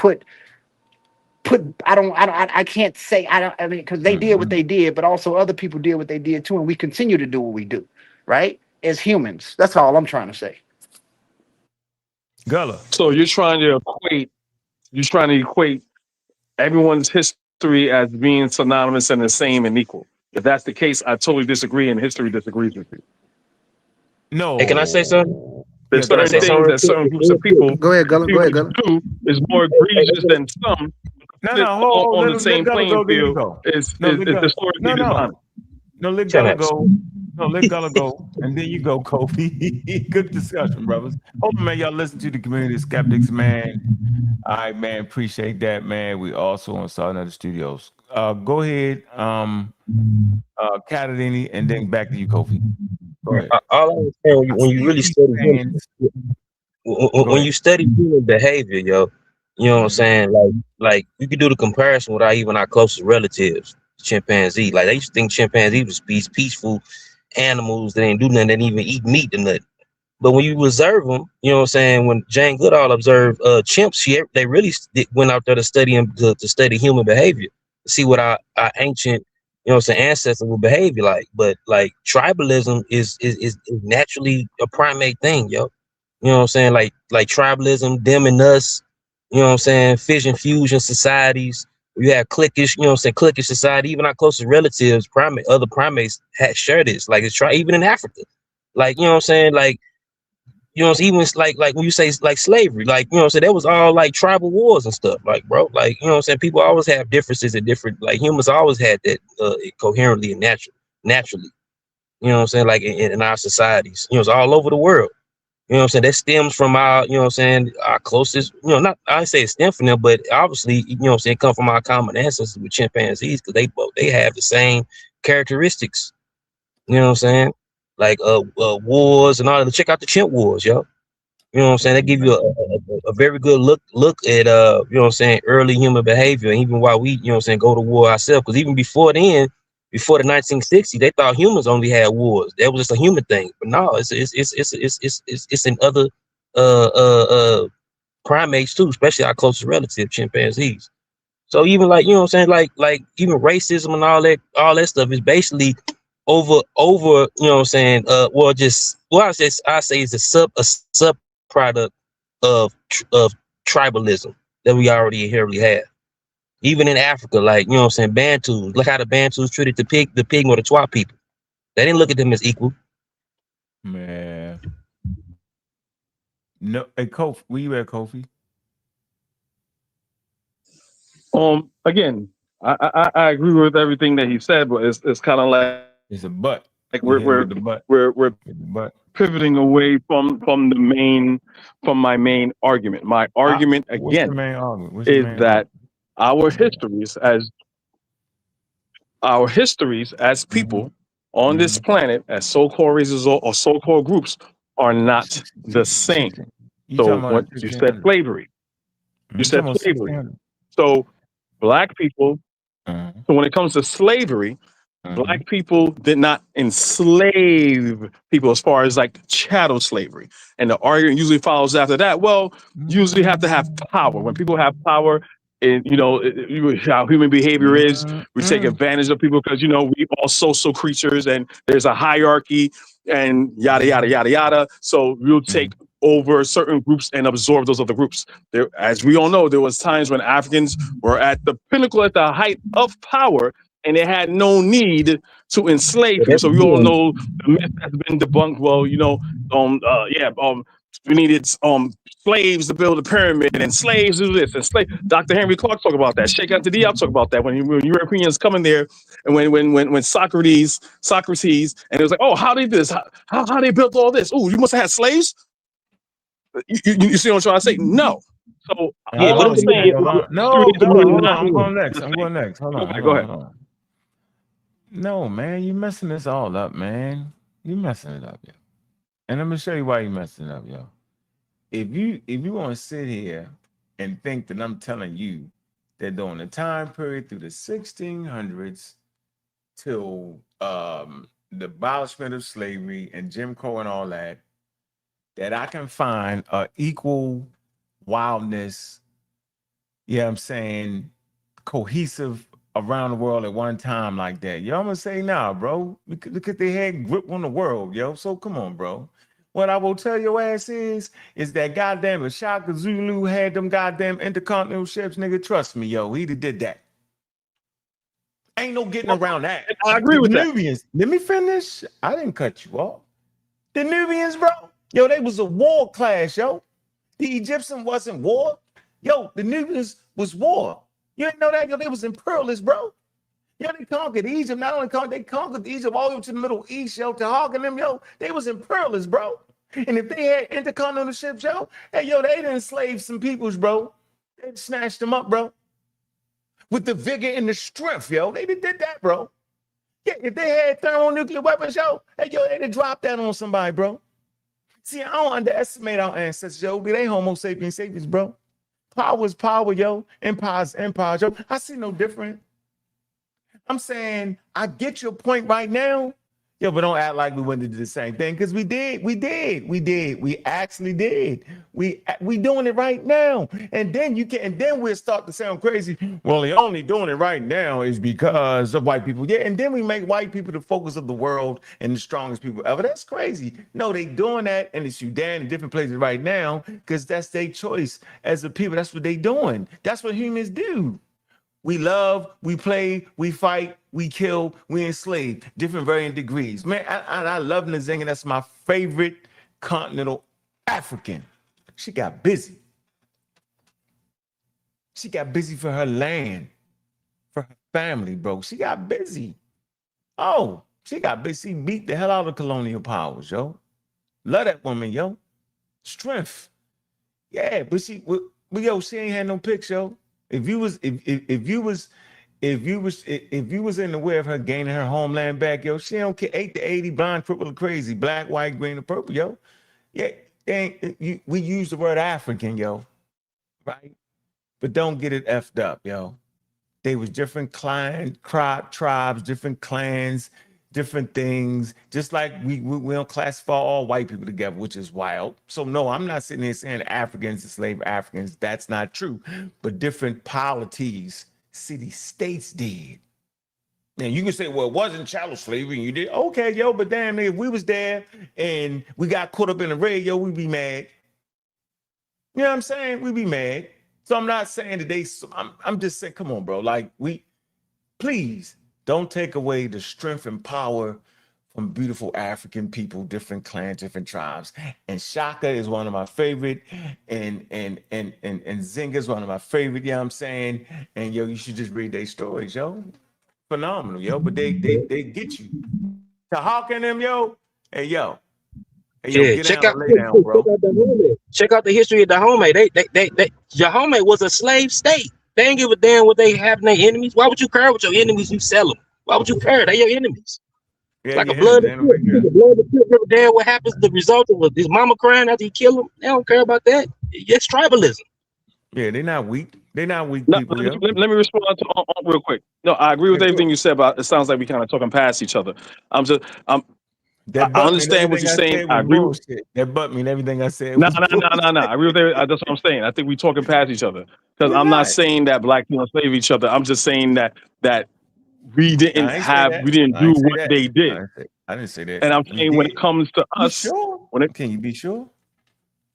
I can't say I mean, because they did what they did, but also other people did what they did too, and we continue to do what we do, right? As humans. That's all I'm trying to say. Gullah. So you're trying to equate everyone's history as being synonymous and the same and equal. If that's the case, I totally disagree, and history disagrees with you. Hey, can I say something? No. There's Yeah, go Can I ahead, certain say Gullah. something things real that quick? certain groups Real of quick. people Go ahead, Gullah. Go ahead, Gullah. do is more egregious than some. No, It's all hold, on the let same Gullah go, playing then you field go. is No, let Gullah. historically No, dishonest. let Can Gullah I? go. No, let Gullah go, and then you go, Kofi. Good discussion, brothers. Hold on, man. Y'all listen to the community skeptics, man. All right, man. Appreciate that, man. We also on Southern Other Studios. Go ahead, Catadini, and then back to you, Kofi. Go ahead. All I was saying, I when you see really these study fans. Go when ahead. you study human behavior, yo, you know what I'm Mhm. saying? Like you can do the comparison with even our closest relatives, chimpanzee. Like they used to think chimpanzees was peaceful animals that ain't do nothing, that ain't even eat meat and nothing. But when you observe them, you know what I'm saying? When Jane Goodall observed chimps, they really went out there to study them, to study human behavior, to see what our ancient, you know what I'm saying, ancestors would behave like. But like tribalism is naturally a primate thing, yo. You know what I'm saying? Like tribalism, them and us, you know what I'm saying? Fission fusion societies. You have cliquish, you know what I'm saying, cliquish society. Even our closest relatives, other primates share this. Like even in Africa. Like, you know what I'm saying? Like, you know, even like when you say like slavery, like, you know what I'm saying, that was all like tribal wars and stuff, like, bro, like, you know what I'm saying, people always have differences and different, like humans always had that coherently and naturally. You know what I'm saying? Like in our societies, you know, it's all over the world. You know what I'm saying? That stems from our, you know what I'm saying, our closest, you know, not I say it stems from them, but obviously, you know what I'm saying, come from our common ancestors with chimpanzees, because they have the same characteristics. You know what I'm saying? Like wars and all that. Check out the chimp wars, yo. You know what I'm saying? They give you a very good look at you know what I'm saying, early human behavior, and even why we, you know what I'm saying, go to war ourselves. Because even before then, before the 1960s, they thought humans only had wars. That was just a human thing. But no, it's in other primates too, especially our closest relative, chimpanzees. So even like, you know what I'm saying, like even racism and all that stuff is basically over, you know what I'm saying, I say it's a sub product of tribalism that we already inherently have. Even in Africa, like, you know what I'm saying, Bantus, look how the Bantus treated the pig or the Twa people. They didn't look at them as equal. Man. No, hey Kofi, where you at, Kofi? Again, I agree with everything that he said, but it's kind of It's a butt. like You hit him with the butt. we're With the butt. pivoting away from my main argument. My argument What's the again main argument? What's the is main that argument? our histories as people on this planet, as so-called races or so-called groups, are not the same. You So talking what about you said, slavery. You said slavery. 1600? So black people. Uh-huh. So when it comes to slavery, black people did not enslave people as far as like chattel slavery. And the argument usually follows after that. Well, you usually have to have power. When people have power, and you know how human behavior is, we take advantage of people because, you know, we all social creatures and there's a hierarchy and yada yada yada yada. So we'll take over certain groups and absorb those other groups. There, as we all know, there was times when Africans were at the pinnacle, at the height of power, and they had no need to enslave people. So we all know the myth has been debunked. Well, you know, we needed slaves to build a pyramid, and slaves do this, and Dr. Henry Clark talked about that. Sheikh Anta Diop talked about that when Europeans coming there, and when Socrates, and it was like, oh, how they did this? How they built all this? Oh, you must have had slaves. You see what I'm trying to say? No. So Yeah, all I'm saying, No, is hold on. not I'm going the next. same. I'm going next. Hold on. Go ahead. Hold on. No, man, you messing this all up, man. You messing it up, yo. And I'm gonna show you why you messing it up, yo. If you want to sit here and think that I'm telling you that during the time period through the 1600s till the abolishment of slavery and Jim Crow and all that, that I can find a equal wildness, yeah, I'm saying, cohesive around the world at one time like that. Yo, I'm gonna say, nah, bro. Look at they had grip on the world, yo. So come on, bro. What I will tell your ass is that goddamn Shaka Zulu had them goddamn intercontinental ships, nigga. Trust me, yo. He did that. Ain't no getting around that. I agree with that. Nubians, let me finish. I didn't cut you off. The Nubians, bro. Yo, they was a war class, yo. The Egyptian wasn't war. Yo, the Nubians was war. You didn't know that? Yo, they was imperialists, bro. Yo, they conquered Egypt. Not only they conquered Egypt all the way to the Middle East, yo, to Hog and them, yo. They was imperialists, bro. And if they had intercontinental ships, yo, hey, yo, they didn't enslave some peoples, bro. They snatched them up, bro. With the vigor and the strength, yo. They did that, bro. Yeah, if they had thermonuclear weapons, yo, hey, yo, they'd have dropped that on somebody, bro. See, I don't underestimate our ancestors, yo. They Homo sapiens sapiens, bro. Power is power, yo. Empire is empire, yo. I see no different. I'm saying I get your point right now. Yo, but don't act like we went to do the same thing, because we did. We actually did. We doing it right now. And then we'll start to sound crazy. Well, the only doing it right now is because of white people. Yeah, and then we make white people the focus of the world and the strongest people ever. That's crazy. No, they doing that in the Sudan and different places right now because that's their choice as a people. That's what they doing. That's what humans do. We love, we play, we fight, we kill, we enslave, different varying degrees. Man, I love Nzinga. That's my favorite continental African. She got busy. She got busy for her land, for her family, bro. She got busy. Oh, She beat the hell out of colonial powers, yo. Love that woman, yo. Strength. Yeah, but she ain't had no pics, yo. If you was in the way of her gaining her homeland back, yo, she don't care. 8 to 80, blind, crippled, or crazy, black, white, green, or purple, yo. Yeah, we use the word African, yo, right? But don't get it effed up, yo. They was different tribes, different clans, different things. Just like we don't classify all white people together, which is wild. So no, I'm not sitting here saying Africans, enslaved Africans. That's not true. But different polities, city-states did. Now you can say, well, it wasn't chattel slavery, and you did. Okay, yo, but damn, if we was there and we got caught up in the raid, yo, we'd be mad. You know what I'm saying? We'd be mad. So I'm not saying that I'm just saying, come on, bro. Like, please don't take away the strength and power from beautiful African people, different clans, different tribes. And Shaka is one of my favorite, and Zinga is one of my favorite, you know what I'm saying? And yo, you should just read their stories, yo. Phenomenal, yo. But they get you. To hawk in them, yo. Hey, yo. Hey, yo, Yeah, get down, lay down, bro. Check out the history of Dahomey. Dahomey was a slave state. They ain't give a damn what they have in their enemies. Why would you care with your enemies? You sell them. Why would you care? They're your enemies. Yeah, Like a yeah, blood. man. Give a damn what happens. The result of his mama crying after you kill him. They don't care about that. It's tribalism. Yeah, they're not weak. They're not weak No, people, let, yo. let me respond to real quick. No, I agree with Yeah, everything you said about. It sounds like we kind of talking past each other. I that butt mean understand what everything you're I saying. said I was agree. bullshit. That butt mean everything I said No, was no, no, bullshit. no, no. I agree with everything. That's what I'm saying. I think we talking past each other because We're I'm not not. saying that black people enslave each other. I'm just saying that we I ain't say that. we didn't I do ain't say what that. they did. I didn't say that. And I'm We saying when it did. comes to You us, sure? when it Can you be sure?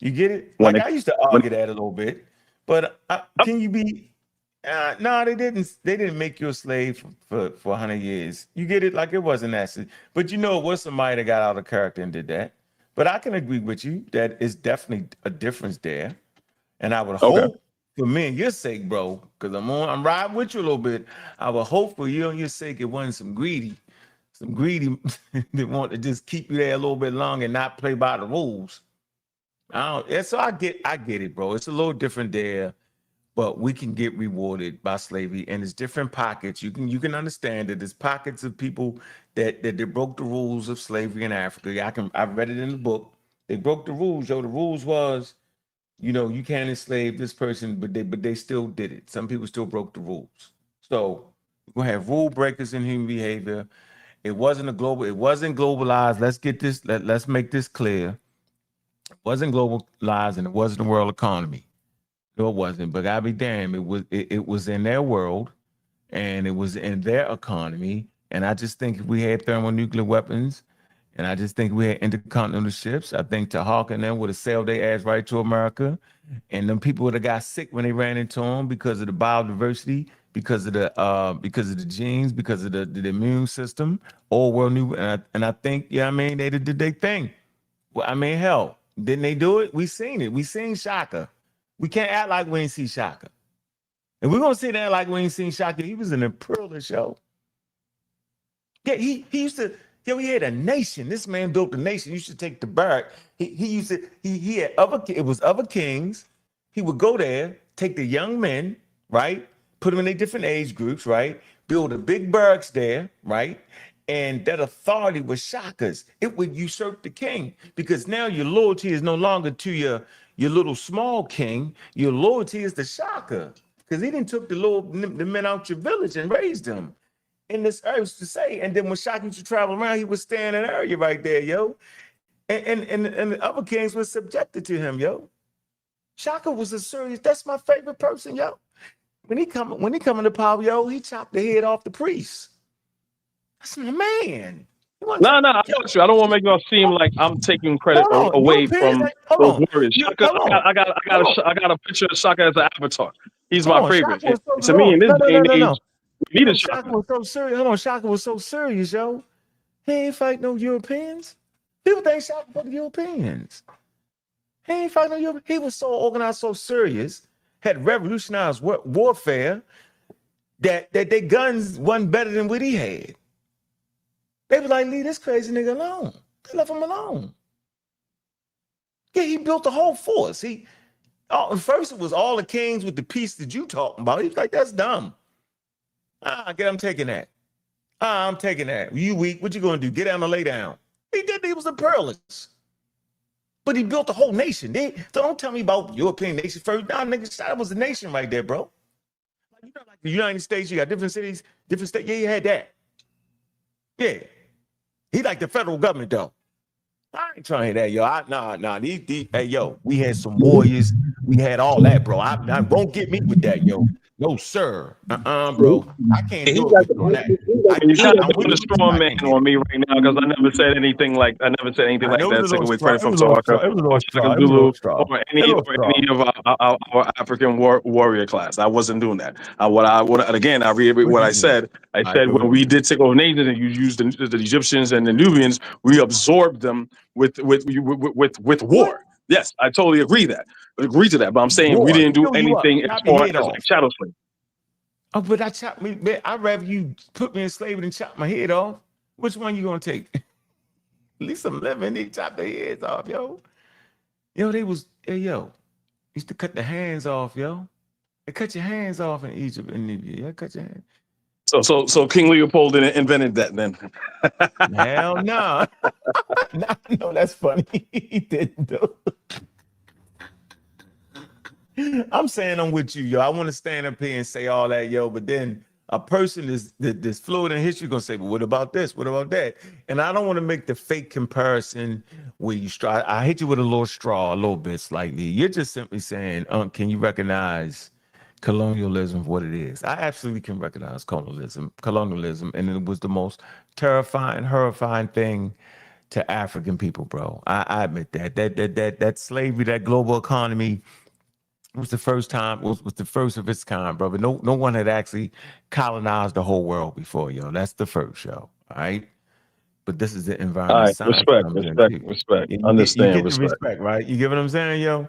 You get it? when Like it I used to when argue that a little bit, but can you be? No, they didn't. They didn't make you a slave for 100 years. You get it? Like it wasn't that. But you know, it was somebody that got out of character and did that. But I can agree with you that it's definitely a difference there. And I would okay. hope for me and your sake, bro, because I'm riding with you a little bit. I would hope for you and your sake it wasn't some greedy that want to just keep you there a little bit longer and not play by the rules. So I get it, bro. It's a little different there, but we can get rewarded by slavery, and it's different pockets. You can understand that there's pockets of people that they broke the rules of slavery in Africa. I've read it in the book. They broke the rules, yo. The rules was, you can't enslave this person, but they still did it. Some people still broke the rules. So we're gonna have rule breakers in human behavior. It wasn't globalized. Let's make this clear. It wasn't globalized and it wasn't the world economy. No, it wasn't. But God be damned, it was in their world and it was in their economy. And I just think if we had thermonuclear weapons, and I just think we had intercontinental ships, I think Tahawk and them would have sailed their ass right to America. And them people would have got sick when they ran into them because of the biodiversity, because of the genes, because of the immune system. All world knew, and I think, yeah, I mean, they did their thing. Well, I mean, hell, didn't they do it? We seen it. We seen Shaka. We can't act like we ain't see Shaka. And we're gonna sit there like we ain't seen Shaka. He was an imperialist, yo. Yeah, he used to. Yo, he had a nation. This man built a nation. You should take the barrack. He used to. He had it was other kings. He would go there, take the young men, right, put them in their different age groups, right, build a big barracks there, right, and that authority was Shaka's. It would usurp the king because now your loyalty is no longer to your little small king. Your loyalty is to Shaka because he didn't took the men out your village and raised them in this earth to say. And then when Shaka used to travel around, he was staying in an area right there, yo. And the other kings were subjected to him, yo. Shaka was a serious. That's my favorite person, yo. When he come into power, yo, he chopped the head off the priest. That's my man. No, I got you. I don't want to make y'all seem like I'm taking credit Hold on, away Europeans, from hold those on. words. Shaka, I got a picture of Shaka as an avatar. He's my favorite. Shaka was so, To me, in this day and age, no. we need a Shaka Shaka. was so serious. Hold on, Shaka was so serious, yo. He ain't fight no Europeans. People think Shaka fought the Europeans. He ain't fight no Europeans. He was so organized, so serious, had revolutionized warfare that their guns wasn't better than what he had. They was like, leave this crazy nigga alone. They left him alone. Yeah, he built the whole force. First it was all the kings with the piece that you talking about. He was like, that's dumb. I'm taking that. I'm taking that. You weak. What you gonna do? Get down and lay down. He did. He was imperialist. But he built the whole nation. Don't tell me about European nation first. Nah, nigga, that was the nation right there, bro. You know, like the United States, you got different cities, different states. Yeah, you had that. Yeah. He like the federal government, though. I ain't trying to hear that, yo. Nah. Hey, yo, we had some warriors. We had all that, bro. I won't get me with that, yo. No, sir. Bro. I can't do it with you on that. You're kind of I'm doing with a you. strong I man can't get on it. me right now because I never said anything like It that. was a Taking little away straw. credit from It was a Sarka little straw. or It was a little Zulu straw. or A little straw. any of our African warrior class. I wasn't doing that. Again, I reiterate what I said. I All right, said go when ahead. we did take over nations and you used the Egyptians and the Nubians, we absorbed them with What? war. Yes, I totally agree to that. But I'm saying we War. didn't do Fill you up. anything as Chop your far head as off. like chattel slavery. Oh, but I'd rather you put me in slavery than chop my head off. Which one you gonna take? At least I'm living. They chop their heads off, yo. Yo, used to cut the hands off, yo. They cut your hands off in Egypt and Libya. Yeah, cut your hands. So King Leopold invented that then. Hell no. No, that's funny. He didn't do. I'm saying I'm with you, yo. I want to stand up here and say all that, yo, but then a person that's fluid in history gonna say, but what about this? What about that? And I don't want to make the fake comparison where you try. I hit you with a little straw, a little bit slightly. You're just simply saying, can you recognize colonialism for what it is? I absolutely can recognize colonialism, and it was the most terrifying, horrifying thing to African people, bro. I admit that slavery, that global economy was the first time, was the first of its kind, brother. No one had actually colonized the whole world before, yo. That's the first show. All right. But this is the All environment right, science respect. comes into. You Understand, get the respect. respect, right? You get what I'm saying, yo?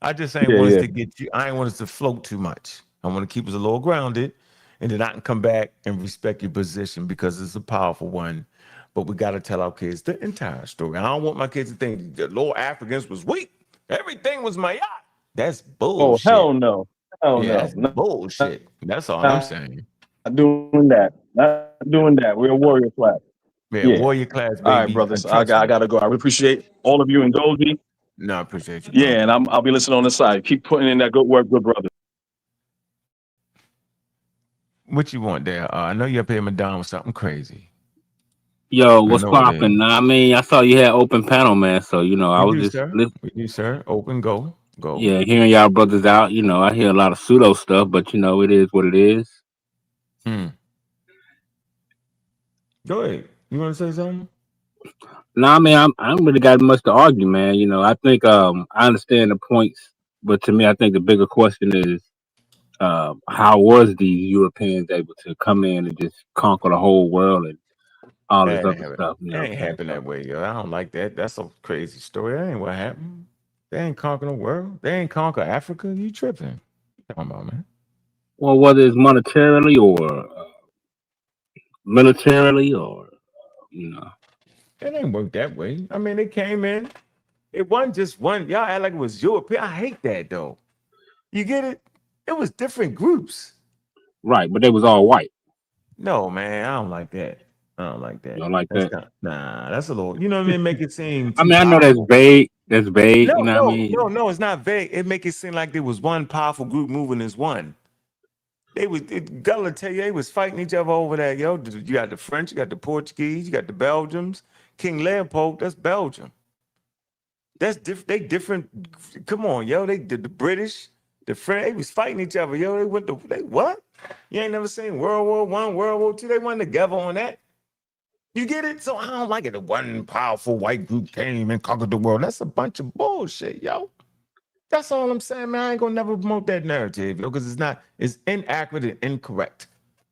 I just ain't want us Yeah. to get you, I ain't want us to float too much. I want to keep us a little grounded, and then I can come back and respect your position because it's a powerful one. But we got to tell our kids the entire story. I don't want my kids to think the Lord Africans was weak. Everything was my yacht. That's Oh, bullshit. hell no. Hell Yeah, no. that's Not bullshit. That's all I'm saying. doing that. Not doing that. We're a warrior class. Yeah, Yeah. warrior class, All right, baby. brothers. I Trust me. gotta go. I really appreciate all of you and Dozy. No, I appreciate you, bro. Yeah, and I'll be listening on the side. Keep putting in that good work, good brother. What you want there? I know you're up here, Madonna, with something crazy. Yo, I what's know it is. popping? I mean, I saw you had open panel, man. So I was just We do, sir. Open, go. hearing y'all brothers out. I hear a lot of pseudo stuff, but it is what it is. Go ahead. You want to say something? No, I mean, I don't really got much to argue, man. I think I understand the points, but to me, I think the bigger question is, how was these Europeans able to come in and just conquer the whole world and all this other stuff? It ain't happen that way, yo. I don't like that. That's a crazy story. That ain't what happened. They ain't conquer the world. They ain't conquer Africa. You tripping? What you talking about, man? Well, whether it's monetarily or militarily or It ain't work that way. I mean, they came in. It wasn't just one. Y'all act like it was European. I hate that though. You get it? It was different groups. right, but they was all white. No, man, I don't like that. I don't like that. You don't like That's that? nah. That's a little. You know what I mean? Make it seem I too mean, I know powerful. that's vague. No, You know what I mean? no. It's not vague. It make it seem like there was one powerful group moving as one. They was. Gullah tell you they was fighting each other over that. Yo, you got the French, you got the Portuguese, you got the Belgians. King Leopold, that's Belgium. That's different. They different. Come on, yo. They did the British, the French. They was fighting each other. Yo, they went to. They what? You ain't never seen World War I, World War II. They went together on that. You get it? So I don't like it. The one powerful white group came and conquered the world. That's a bunch of bullshit, yo. That's all I'm saying, man. I ain't gonna never promote that narrative, yo, because it's inaccurate and incorrect.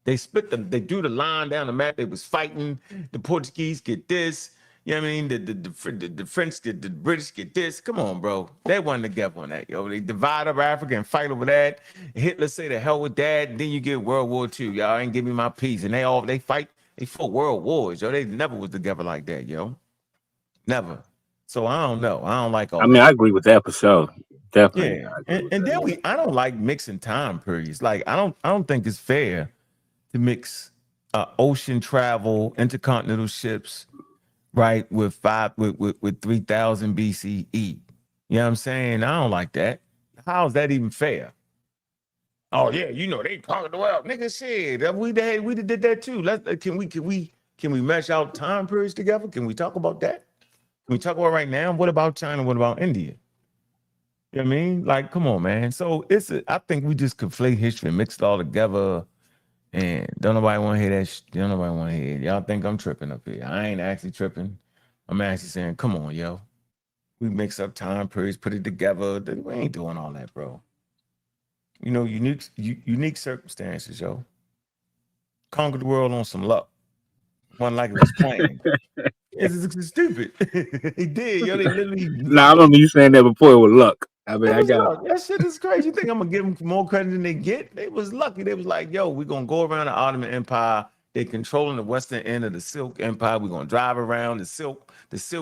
They split them, they drew the line down the map. They was fighting. The Portuguese get this. You know what I mean? The French get the British get this. Come on, bro. They wasn't together on that, yo. They divide up Africa and fight over that. Hitler say the hell with that, and then you get World War II. Y'all ain't give me my peace. And they fight. They fought world wars, yo. They never was together like that, yo. Never. So I don't know. I don't like I all mean, that. I agree with that for sure. Definitely, Yeah. I agree with And that. then I don't like mixing time periods. Like I don't think it's fair to mix ocean travel, intercontinental ships, right, with 3000 BCE. You know what I'm saying? I don't like that. How is that even fair? Oh yeah, they conquered the world, nigga. Shit, we did that too. Can we mesh out time periods together? Can we talk about that? Can we talk about right now? What about China? What about India? You know what I mean? Like, come on, man. So I think we just conflate history and mix it all together. And don't nobody want to hear that. Don't nobody want to hear it. Y'all think I'm tripping up here. I ain't actually tripping. I'm actually saying, come on, yo. We mix up time periods, put it together. We ain't doing all that, bro. Unique circumstances, yo. Conquered the world on some luck. One like it was planned. It's stupid. He did, yo. They literally. Nah, I remember you saying that before with luck. I mean, It I was got luck. That shit is crazy. You think I'm gonna give them more credit than they get? They was lucky. They was like, yo, we're gonna go around the Ottoman Empire. They controlling the western end of the Silk Empire. We're gonna drive around the Silk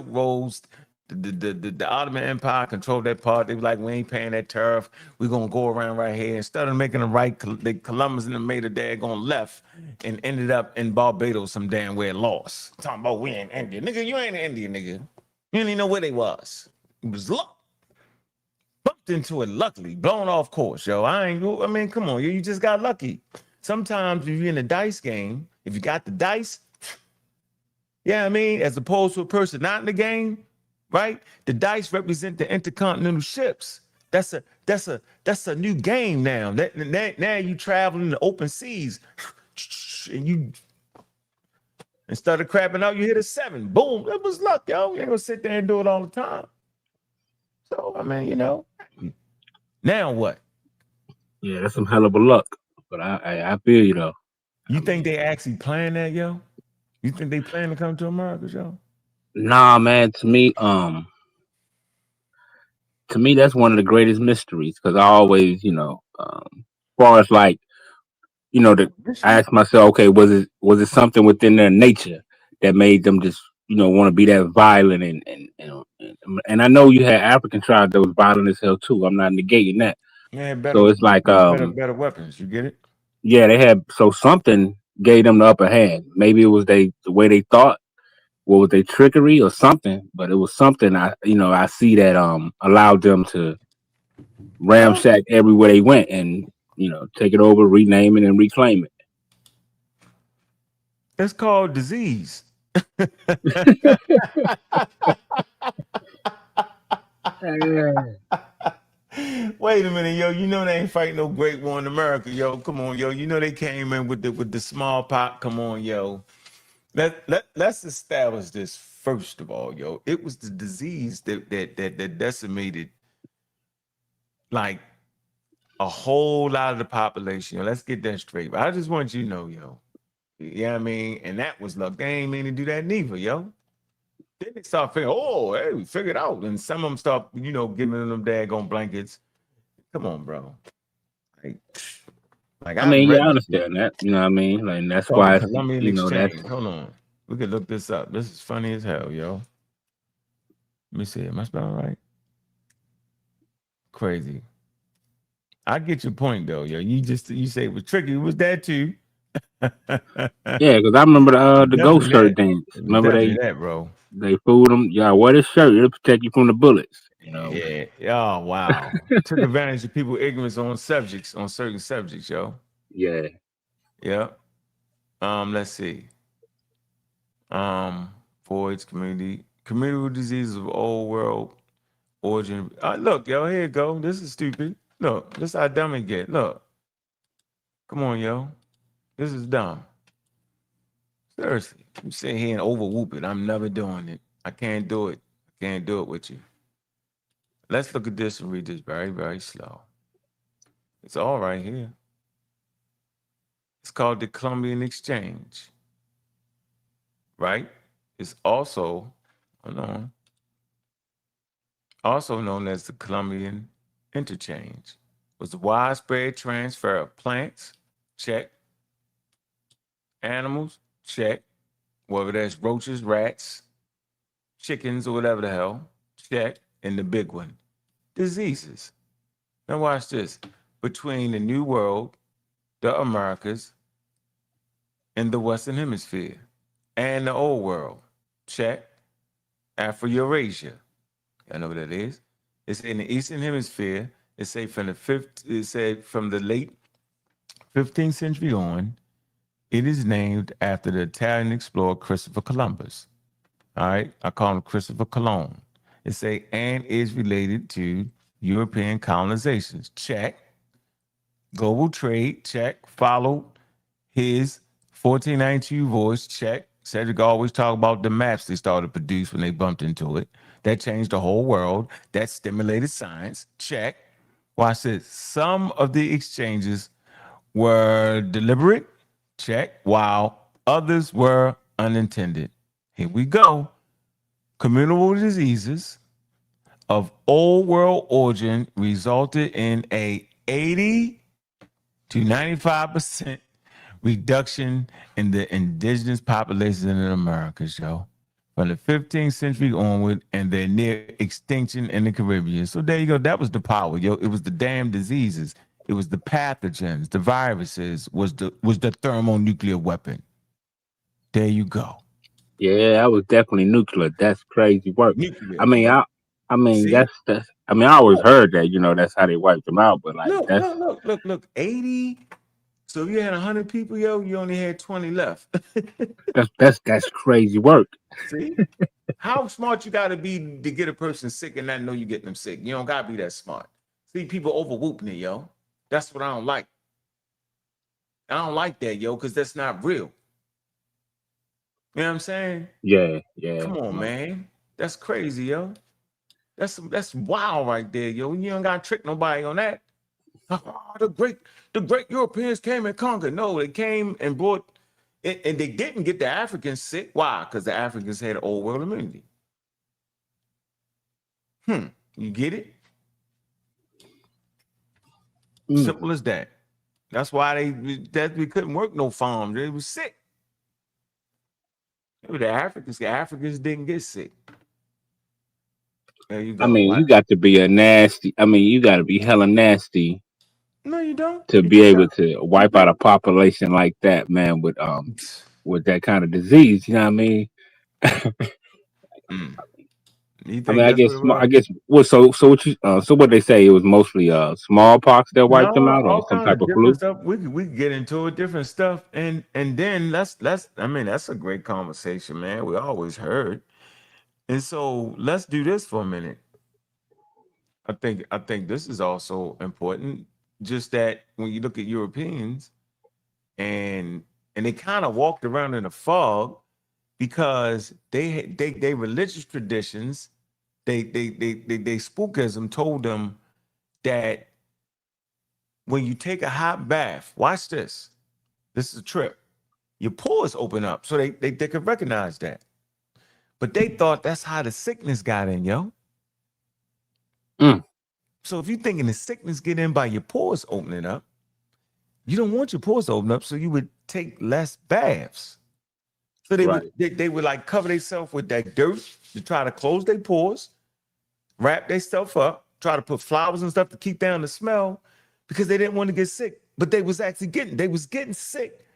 Roads. The Ottoman Empire controlled that part. They were like, we ain't paying that tariff. We're gonna go around right here. Instead of making a right, Columbus and them made a daggone left and ended up in Barbados some damn where lost. Talking about we in India. Nigga, you ain't in India, nigga. You didn't even know where they was. It was luck. Bumped into it luckily, blown off course, yo. I mean, come on, you just got lucky. Sometimes if you're in a dice game, if you got the dice, yeah, I mean, as opposed to a person not in the game, right? The dice represent the intercontinental ships. That's a new game now. Now you traveling in the open seas, and you instead of crapping out, you hit a 7. Boom, that was luck, yo. You ain't gonna sit there and do it all the time. So I mean, now what? yeah, that's some hell of a luck. But I feel you though. You think they actually plan that, yo? You think they plan to come to America, yo? Nah, man. To me, that's one of the greatest mysteries because I always, as far as like, I ask myself, okay, was it something within their nature that made them just, want to be that violent and I know you had African tribes that was violent as hell too. I'm not negating that. Yeah, So it's like, better weapons. You get it? yeah, they had so something gave them the upper hand. Maybe it was the way they thought. What was their trickery or something? But it was something I see that allowed them to Well, ramshack everywhere they went and take it over, rename it, and reclaim it. it's called disease. Wait a minute, yo. They ain't fighting no great war in America, yo. Come on, yo. They came in with the smallpox. Come on, yo. Let's establish this first of all, yo. It was the disease that decimated like a whole lot of the population. Yo. Let's get that straight. But I just want you to know, yo. Yeah, I mean, and that was luck. They ain't mean to do that neither, yo. Then they start figuring, oh, hey, we figured out. And some of them start, giving them daggone blankets. Come on, bro. Like I I've mean, yeah, read I this shit. understand that. You know what I mean? Like It's that's called the why Columbian that's Exchange. Hold on. We could look this up. This is funny as hell, yo. Let me see. Am I spelling right? Crazy. I get your point though, yo. You say it was tricky. It was that too. yeah, because I remember the ghost Definitely shirt that. dance. It was Remember definitely that, bro. they fooled them. Yeah, wear this shirt. It'll protect you from the bullets. Yeah. Oh, wow. Took advantage of people's ignorance on certain subjects, yo. Yeah. Yeah. Let's see. Voids, communicable diseases of old world origin. Look, yo, here you go. This is stupid. Look, this is how dumb it get. Look. Come on, yo. This is dumb. Seriously. You sit here and over whoop it. I'm never doing it. I can't do it. I can't do it with you. Let's look at this and read this very, very slow. It's all right here. It's called the Columbian Exchange. Right? It's also, hold on, also known as the Columbian Interchange. Was the widespread transfer of plants, check, animals, check. Whether that's roaches, rats, chickens, or whatever the hell, check. And the big one, diseases. Now watch this. Between the New World, the Americas, and the Western Hemisphere, and the Old World, check. Afro-Eurasia. Y'all know what that is? It's in the Eastern Hemisphere. It's say from the late 15th century on, it is named after the Italian explorer Christopher Columbus. All right, I call him Christopher Cologne. It say and is related to European colonizations. Check. Global trade. Check. Followed his 1492 voice. Check. Cedric always talk about the maps they started to produce when they bumped into it. That changed the whole world. That stimulated science. Check. Watch this. Some of the exchanges were deliberate. Check. While others were unintended. Here we go. Communicable diseases of old world origin resulted in a 80 to 95% reduction in the indigenous populations in the Americas, yo. From the 15th century onward, and they're near extinction in the Caribbean. So there you go. That was the power, yo. It was the damn diseases. It was the pathogens, the viruses, was the thermonuclear weapon. There you go. Yeah, that was definitely nuclear. That's crazy work. Nuclear. I mean, Yep. I mean, See? that's. I mean, I always heard that. You know, that's how they wiped them out. But like, Look. 80. So you had 100 people, yo. You only had 20 left. that's crazy work. See? How smart you got to be to get a person sick and not know you're getting them sick? You don't got to be that smart. See, people overwhooping it, yo. That's what I don't like. I don't like that, yo, because that's not real. You know what I'm saying? Yeah. Come on, man. That's crazy, yo. That's wild right there, yo. You don't got to trick nobody on that. Oh, the great Europeans came and conquered. No, they came and brought, and they didn't get the Africans sick. Why? Because the Africans had old world immunity. You get it? Simple as that. That's why we couldn't work no farms. They was sick. The Africans didn't get sick. There you go. I mean, you got to be you got to be hella nasty. No, you don't. To be able to wipe out a population like that, man, with that kind of disease. You know what I mean? You think I mean, that's what it was? I guess. Well, so what they say, it was mostly smallpox that wiped them out, or all some kind type of of flu. different stuff. We could get into it, different stuff, and then I mean, that's a great conversation, man. We always heard, and so let's do this for a minute. I think this is also important. Just that when you look at Europeans, and they kind of walked around in a fog because they religious traditions, they spookism told them that when you take a hot bath, watch this. This is a trip. Your pores open up, so they could recognize that. But they thought that's how the sickness got in, yo. So if you're thinking the sickness get in by your pores opening up, you don't want your pores to open up, so you would take less baths. So they would like cover themselves with that dirt to try to close their pores, wrap their stuff up, try to put flowers and stuff to keep down the smell, because they didn't want to get sick. But they was getting sick,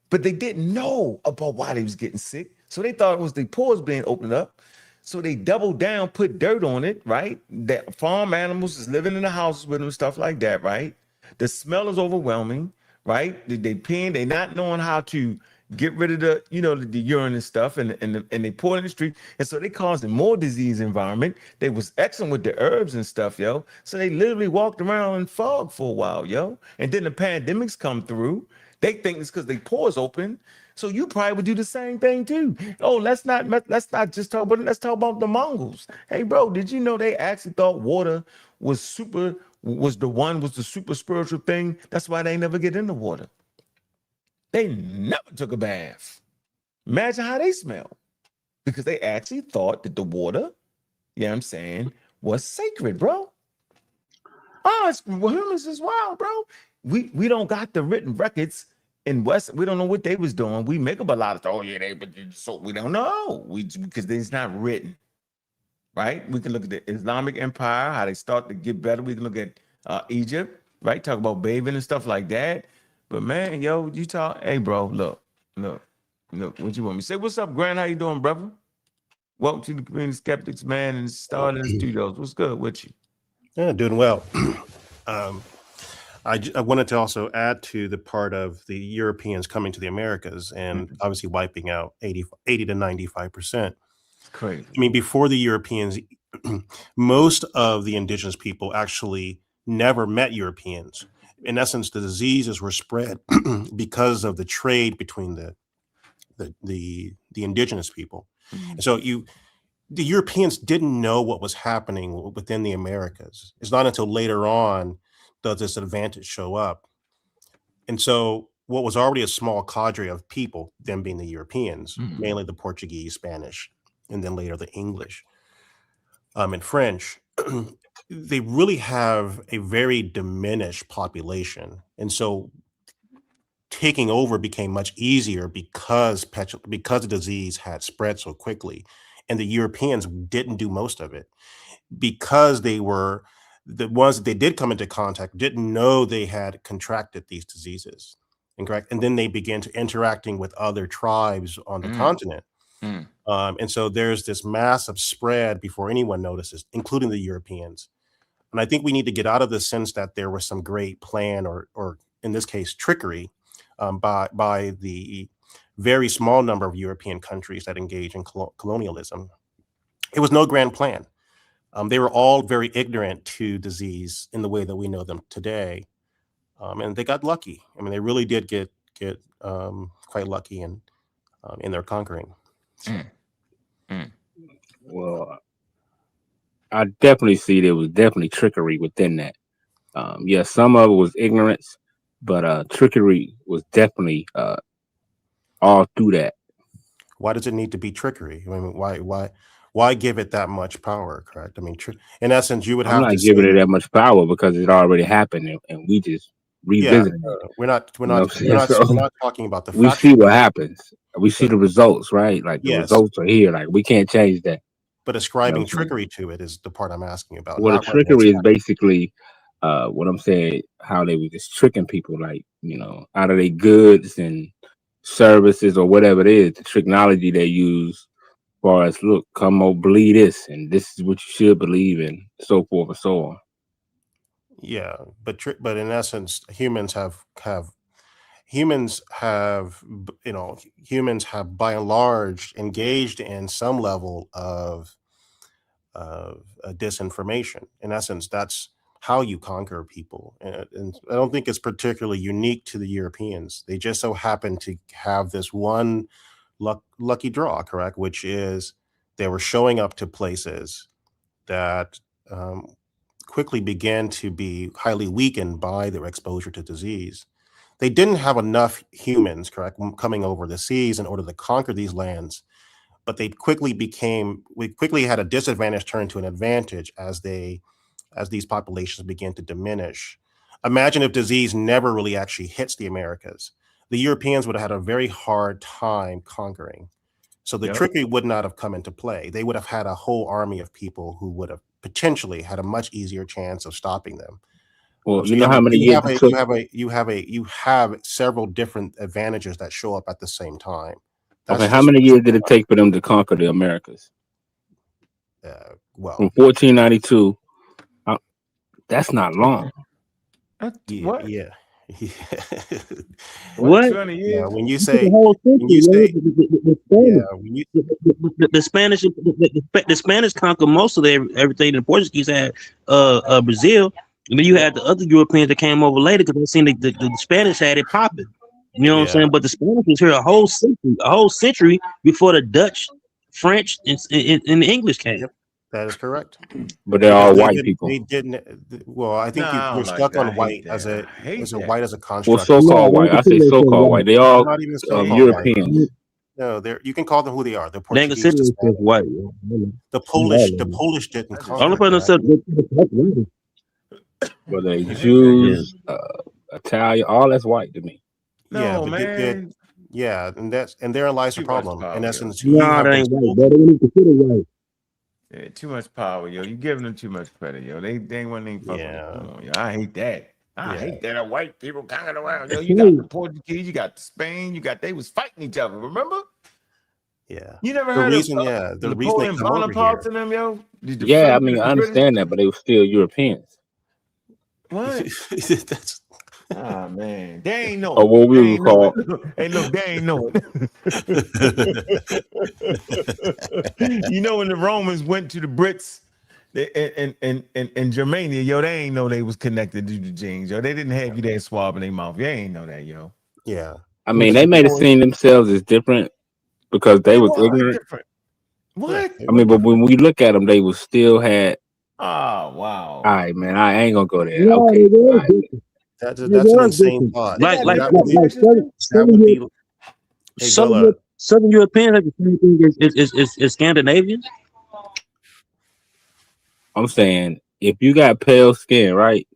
but they didn't know about why they was getting sick. So they thought it was the pores being opened up. So they doubled down, put dirt on it, right? That farm animals is living in the houses with them, stuff like that, right? The smell is overwhelming, right? They peeing, they not knowing how to get rid of the urine and stuff, and they pour it in the street, and so they causing more disease environment. They was excellent with the herbs and stuff, yo. So they literally walked around in fog for a while, yo. And then the pandemics come through. They think it's because they pores open. So you probably would do the same thing too. Oh, let's not just talk about it. Let's talk about the Mongols. Hey, bro, did you know they actually thought water was the super spiritual thing? That's why they never get in the water. They never took a bath. Imagine how they smell. Because they actually thought that the water, you know what I'm saying, was sacred, bro. Oh, humans is wild, bro. We don't got the written records in West, we don't know what they was doing. We make up a lot of stuff. Oh yeah, but so we don't know. Because it's not written, right? We can look at the Islamic Empire, how they start to get better. We can look at Egypt, right? Talk about bathing and stuff like that. But man, yo, you talk. Hey, bro, look. What you want me to say? What's up, Grant? How you doing, brother? Welcome to the Community Skeptics, man, and Star in the Studios. What's good with you? Yeah, doing well. I wanted to also add to the part of the Europeans coming to the Americas and obviously wiping out 80 to 95%. Crazy. I mean, before the Europeans, most of the indigenous people actually never met Europeans. In essence, the diseases were spread because of the trade between the indigenous people. And so the Europeans didn't know what was happening within the Americas. It's not until later on does this advantage show up. And so what was already a small cadre of people, them being the Europeans, mainly the Portuguese, Spanish, and then later the English and French, they really have a very diminished population. And so taking over became much easier because the disease had spread so quickly. And the Europeans didn't do most of it because they were the ones that they did come into contact didn't know they had contracted these diseases. And then they began to interacting with other tribes on the continent. And so there's this massive spread before anyone notices, including the Europeans. And I think we need to get out of the sense that there was some great plan or in this case, trickery by the very small number of European countries that engage in colonialism. It was no grand plan. They were all very ignorant to disease in the way that we know them today. And they got lucky. I mean, they really did get quite lucky in their conquering. So. Well, I definitely see there was definitely trickery within that. Yeah, some of it was ignorance, but trickery was definitely all through that. Why does it need to be trickery? I mean, why give it that much power? Correct. I mean, in essence, you would have to. I'm not giving it that much power because it already happened, and we just revisiting it. We're not talking about the. We see what happens. We see the results, right? Like the results are here. Like we can't change that. But ascribing trickery to it is the part I'm asking about. Well, the trickery is basically what I'm saying, how they were just tricking people, like, out of their goods and services or whatever it is, the technology they use as far as, look, come on, believe this, and this is what you should believe in, so forth and so on. Yeah, but in essence, humans have by and large engaged in some level of disinformation. In essence, that's how you conquer people. And I don't think it's particularly unique to the Europeans. They just so happen to have this one lucky draw, correct? Which is they were showing up to places that quickly began to be highly weakened by their exposure to disease. They didn't have enough humans, correct, coming over the seas in order to conquer these lands, but we quickly had a disadvantage turn to an advantage as these populations began to diminish. Imagine if disease never really actually hits the Americas. The Europeans would have had a very hard time conquering. So the trickery would not have come into play. They would have had a whole army of people who would have potentially had a much easier chance of stopping them. Well, so you know how many years you have several different advantages that show up at the same time. Okay, how many years did it take for them to conquer the Americas? Well, from 1492, that's not long. What? Yeah. What? 20 years? Yeah, when you The say whole century, the Spanish, the Spanish conquered most of everything. The Portuguese had Brazil, and then you had the other Europeans that came over later because they seen the Spanish had it popping. You know what I'm saying? But the Spanish was here a whole century before the Dutch, French, and the English came. Yep, that is correct. But they're all white people. They didn't. Well, I think you're stuck on white as a white as a construct. Well, so-called white. I say so-called white. They all not even so-called Europeans. No, you can call them who they are. The They Portuguese, consider white. the Polish didn't conquer. Only person Whether they Jews, Italian, all that's white to me. Yeah, No, but man. yeah, and therein lies the Too much problem. power, In yo. essence, you Nah, have that been ain't right, told. bro. They don't consider right. Yeah, too much power, yo. You giving them too much credit, yo. They ain't one ain't fuck with it. Yeah, Come on, yo. I hate that. I yeah. hate that white people conquering around. Yo, you got Hey, the Portuguese, you got the Spain, they was fighting each other. Remember? Yeah. You never The heard of reason, yeah, the reason they Napoleon come over Bonaparte here. and them, yo? The yeah, I French mean, and I the British. understand that, but they were still Europeans. What? That's Ah, man. They ain't know Or it. what we They would ain't know it. call. Hey, look, they ain't know it. You know, when the Romans went to the Brits in Germania, yo, they ain't know they was connected to the genes, yo. They didn't have you there swabbing their mouth. They ain't know that, yo. yeah. I It was mean, they some made it boys. seem themselves as different because they They was were ignorant. different. Yeah, What? they I were mean, but different. when we look at them, they was still had. Oh, All wow. right, man, I ain't gonna go there. No, Okay, they all was right. different. They That's an was insane different. thought. They Like, got like, That different would like, be like expressions Southern, too? that Southern, would be. Hey, Southern, Gola. Southern Europeans have the same thing as Scandinavians. I'm saying if you got pale skin, right,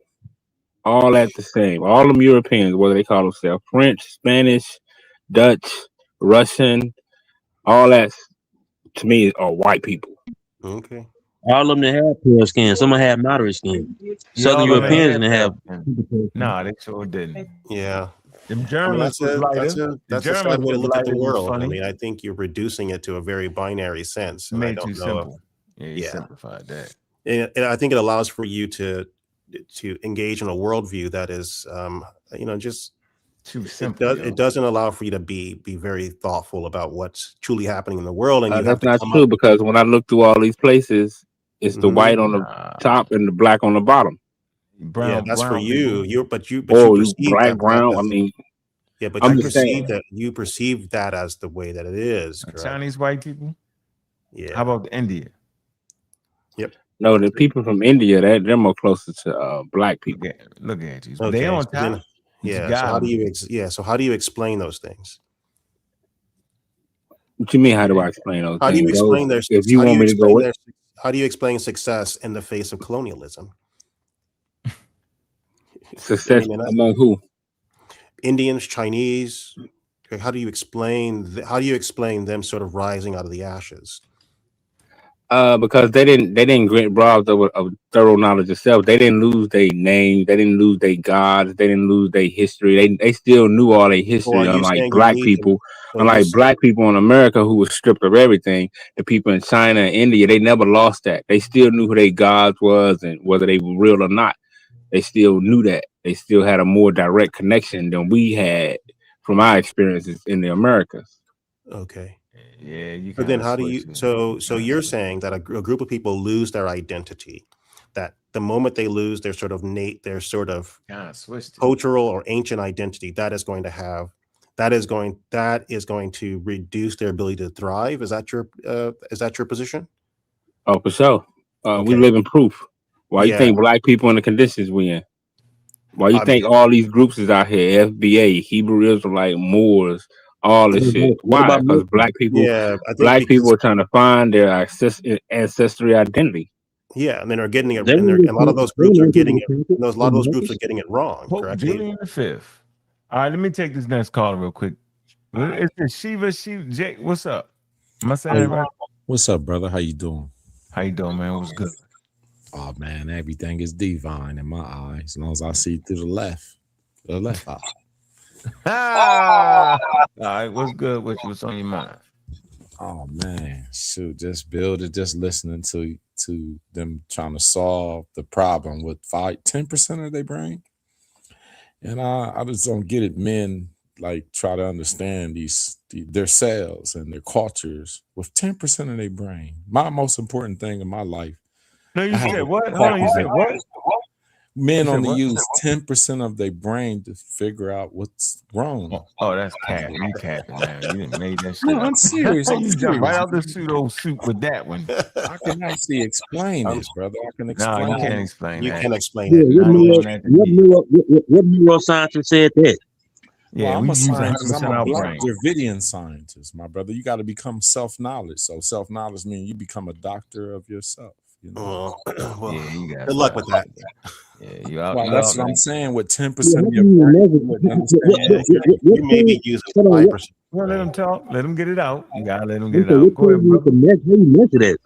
all at the same, all them Europeans, what do they call themselves? French, Spanish, Dutch, Russian, all that to me are white people. Okay. All of them that have pale skin. Some of them have moderate skin. Yeah, Southern all of them Yeah. ain't Europeans have didn't have. pale skin. Nah, they sure didn't. Yeah. Them I mean, Germans was lighter. The that's a sad Germans way to was look at the lighter. It was world. I funny. mean, I think you're reducing it to a very binary sense, and I Made don't too know if. simple. Yeah, you Yeah. simplified that. And I think it allows for you to engage in a worldview that is, just Too it simple, does yo. it doesn't allow for you to be very thoughtful about what's truly happening in the world, and you have That's to not come up. true because when I look through all these places, it's the white on the Nah. top and the black on the bottom. Yeah, Brown that's for people. you. You Or you perceive black, that brown. I as mean, yeah, but I'm just saying. you perceive that as the way that it is, correct? Chinese white people. How Yeah. about India? Yep. No, the people from India, they're more closer to black people. Look at you. They Okay. on So then, top. You yeah. So got how do them. you so how do you explain those things? What you mean? How do Yeah. I explain those How do you things? Those, explain their if you how do want you me to go explain with, their how do you explain success in the face of colonialism? I success mean, among who? Indians, Chinese. How do you explain how do you explain them sort of rising out of the ashes? Because they didn't get robbed of a thorough knowledge of self. They didn't lose their name. They didn't lose their gods. They didn't lose their history. They still knew all their So are history. you Unlike saying you black need to? people, So you're in America who was stripped of everything. The people in China and India, they never lost that. They still knew who their gods was and whether they were real or not. They still knew that. They still had a more direct connection than we had from our experiences in the Americas. okay. Yeah, you But kind then of how do you switch it. so you're saying that a group of people lose their identity, that the moment they lose their sort of their sort of Kind of switched it. cultural or ancient identity, that is going to reduce their ability to thrive. Is that your position? Oh, for sure. We Okay. live in proof. Why you Yeah. think black people in the conditions we in? Why you I mean, think all these groups is out here? FBA, Hebrew Israelite, Moors, all this shit. What Why? about Because Muslims? yeah, I think black people because are trying to find their ancestry identity. yeah, and then are getting it, They and want a lot of those they groups are want people getting to it. conquer A lot of those groups are Americans. getting it wrong, Pope correct? Julian V. All right, let me take this next caller real quick. It's the Shiva Jake. What's up? Am I saying Hey, it right? what's up, brother? How you doing? How you doing, man? What's good? Oh man, everything is divine in my eyes, as long as I see through the left eye. Ah! All right, what's good? What's on your mind? Oh man, shoot, just build it. Just listening to them trying to solve the problem with 10% of their brain, and I just don't get it. Men like try to understand their cells and their cultures with 10% of their brain. My most important thing in my life. No, you I have said a what? Hold on, you said what? Men You said only what? use 10% of their brain to figure out what's wrong. Oh, that's capping. You capping now. You didn't made that shit No, up. I'm serious. I'm You jump right serious. out the pseudo suit with that one. I can actually explain Um, this, brother. I can No, you can't explain. explain you that. can explain Yeah, it. what I ain't neuro, doing that to you. what neuroscientist said that? Well, Yeah, I'm we a use scientist. I'm 100% a our Black brain. Dravidian scientist, my brother. You got to become self-knowledge. So self-knowledge means you become a doctor of yourself. You know? Well, Yeah, you got good luck with that. Yeah, you out. Well, You that's out. what I'm saying. With 10% Yeah, how of can your you brain, measure? you wouldn't understand. You may be using Hold on, 5%. Well, let them talk. Let them get it out. You gotta let them get it what out. Go ahead, you brother. measure? How you measure that?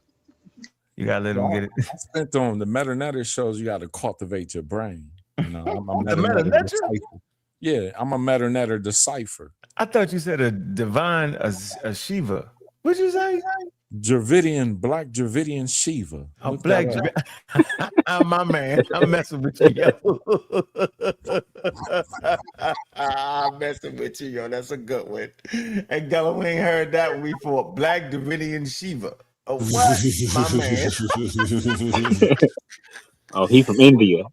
You gotta let them Well, get it. I spent on the meta shows you got to cultivate your brain. You know, I'm a The meta meta decipher. Yeah, I'm a meta decipher. I thought you said a divine a Shiva. What'd you say? Black Dravidian Shiva. A Look black. that up. I'm my man. I'm messing with you, yo. I'm messing with you, yo. That's a good one. And Gullah, we ain't heard that one before. Black Davidian Shiva. Oh, what? My man. Oh, he from India.